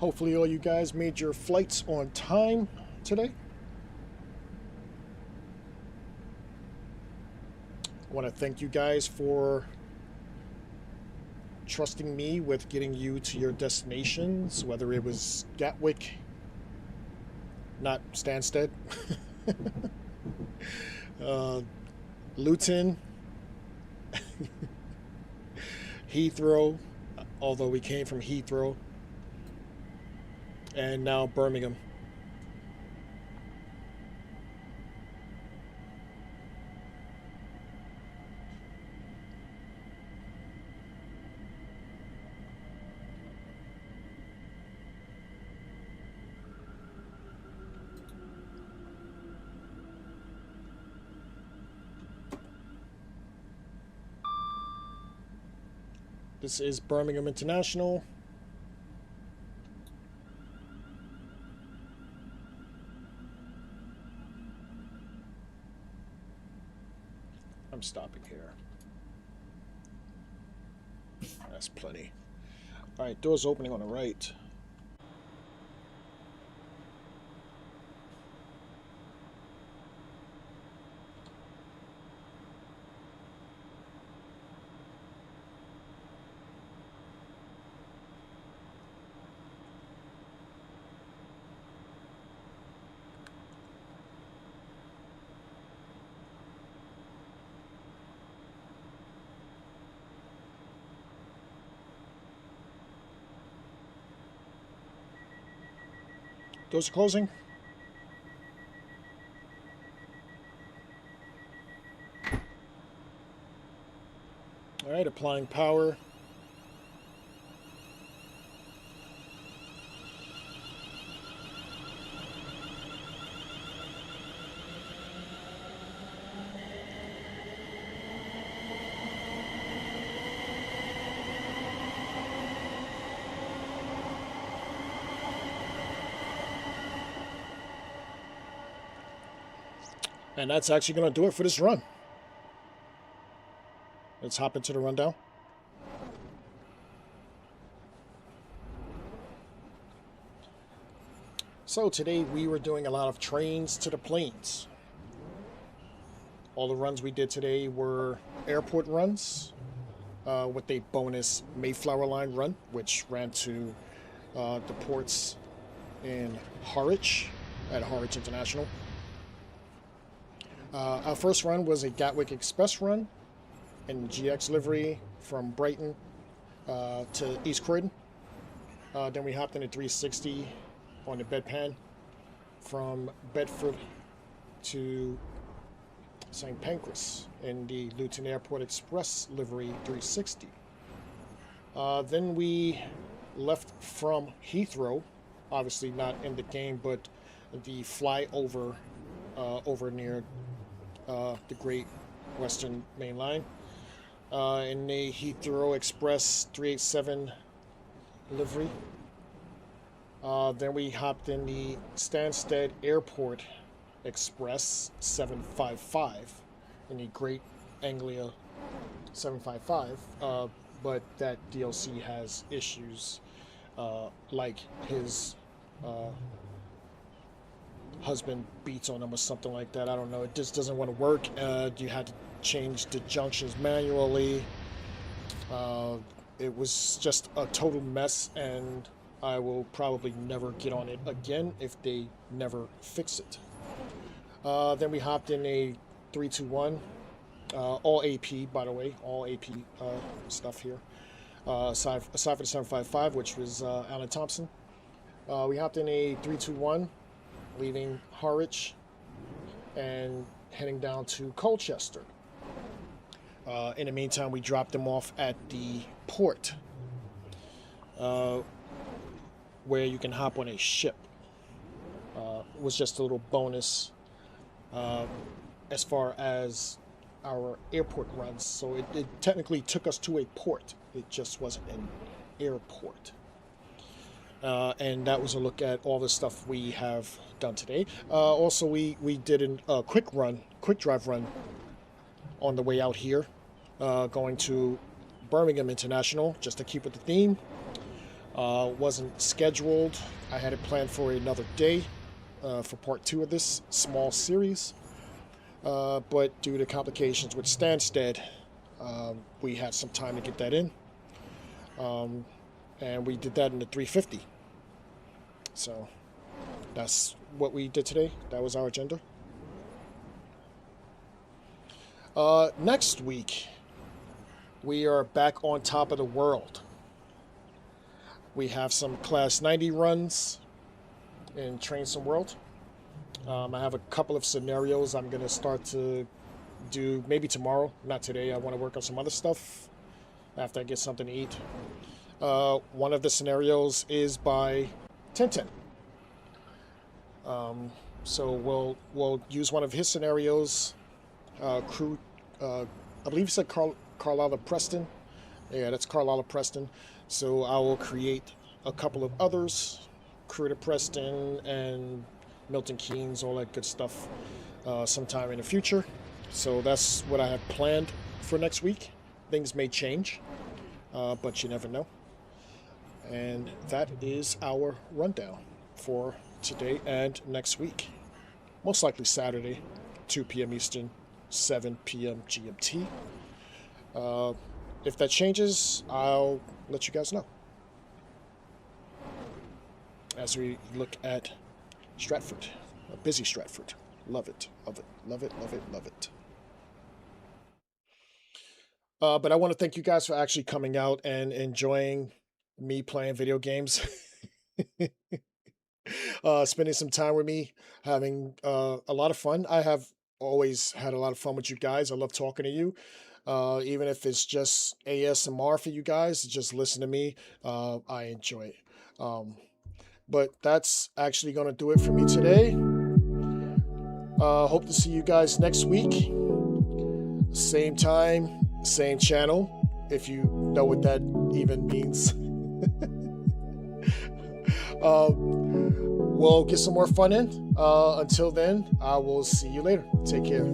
Hopefully all you guys made your flights on time today. I want to thank you guys for trusting me with getting you to your destinations, whether it was Gatwick, not Stansted, Luton, Heathrow, although we came from Heathrow, and now Birmingham. This is Birmingham International. I'm stopping here. That's plenty. All right, doors opening on the right. Doors are closing. All right, applying power. And that's actually going to do it for this run. Let's hop into the rundown. So today we were doing a lot of trains to the planes. All the runs we did today were airport runs with a bonus Mayflower Line run, which ran to the ports in Harwich at Harwich International. Our first run was a Gatwick Express run in GX livery from Brighton to East Croydon. Then we hopped in a 360 on the bedpan from Bedford to St. Pancras in the Luton Airport Express livery 360. Then we left from Heathrow, obviously not in the game, but the flyover over near the Great Western Main Line in the Heathrow Express 387 livery. Then we hopped in the Stansted Airport Express 755 in the Great Anglia 755, but that DLC has issues like his husband beats on him or something like that. I don't know. It just doesn't want to work. You had to change the junctions manually. It was just a total mess, and I will probably never get on it again if they never fix it. Then we hopped in a 321, all AP, by the way, all AP stuff here. Aside for the 755, which was Alan Thompson. We hopped in a 321, leaving Harwich and heading down to Colchester. In the meantime, we dropped them off at the port where you can hop on a ship. It was just a little bonus as far as our airport runs. So it technically took us to a port. It just wasn't an airport. And that was a look at all the stuff we have done today. Also, we did a quick drive run on the way out here, going to Birmingham International, just to keep with the theme. Wasn't scheduled. I had it planned for another day for part 2 of this small series. But due to complications with Stansted, we had some time to get that in. And we did that in the 350. So that's what we did today. That was our agenda. Next week, we are back on top of the world. We have some Class 90 runs in Train Some World. I have a couple of scenarios I'm going to start to do maybe tomorrow, not today. I want to work on some other stuff after I get something to eat. One of the scenarios is by Tintin. So we'll use one of his scenarios. I believe he said Carlisle Preston. Yeah, that's Carlisle Preston. So I will create a couple of others, Crew to Preston and Milton Keynes, all that good stuff, sometime in the future. So that's what I have planned for next week. Things may change, but you never know. And that is our rundown for today and next week. Most likely Saturday, 2 p.m. Eastern, 7 p.m. GMT. If that changes, I'll let you guys know. As we look at Stratford, a busy Stratford. Love it, love it, love it, love it, love it. But I want to thank you guys for actually coming out and enjoying me playing video games. Spending some time with me, having a lot of fun. I have always had a lot of fun with you guys. I love talking to you. Even if it's just ASMR for you guys, just listen to me. I enjoy it. But that's actually going to do it for me today. Hope to see you guys next week. Same time, same channel, if you know what that even means. We'll get some more fun in. Until then, I will see you later. Take care.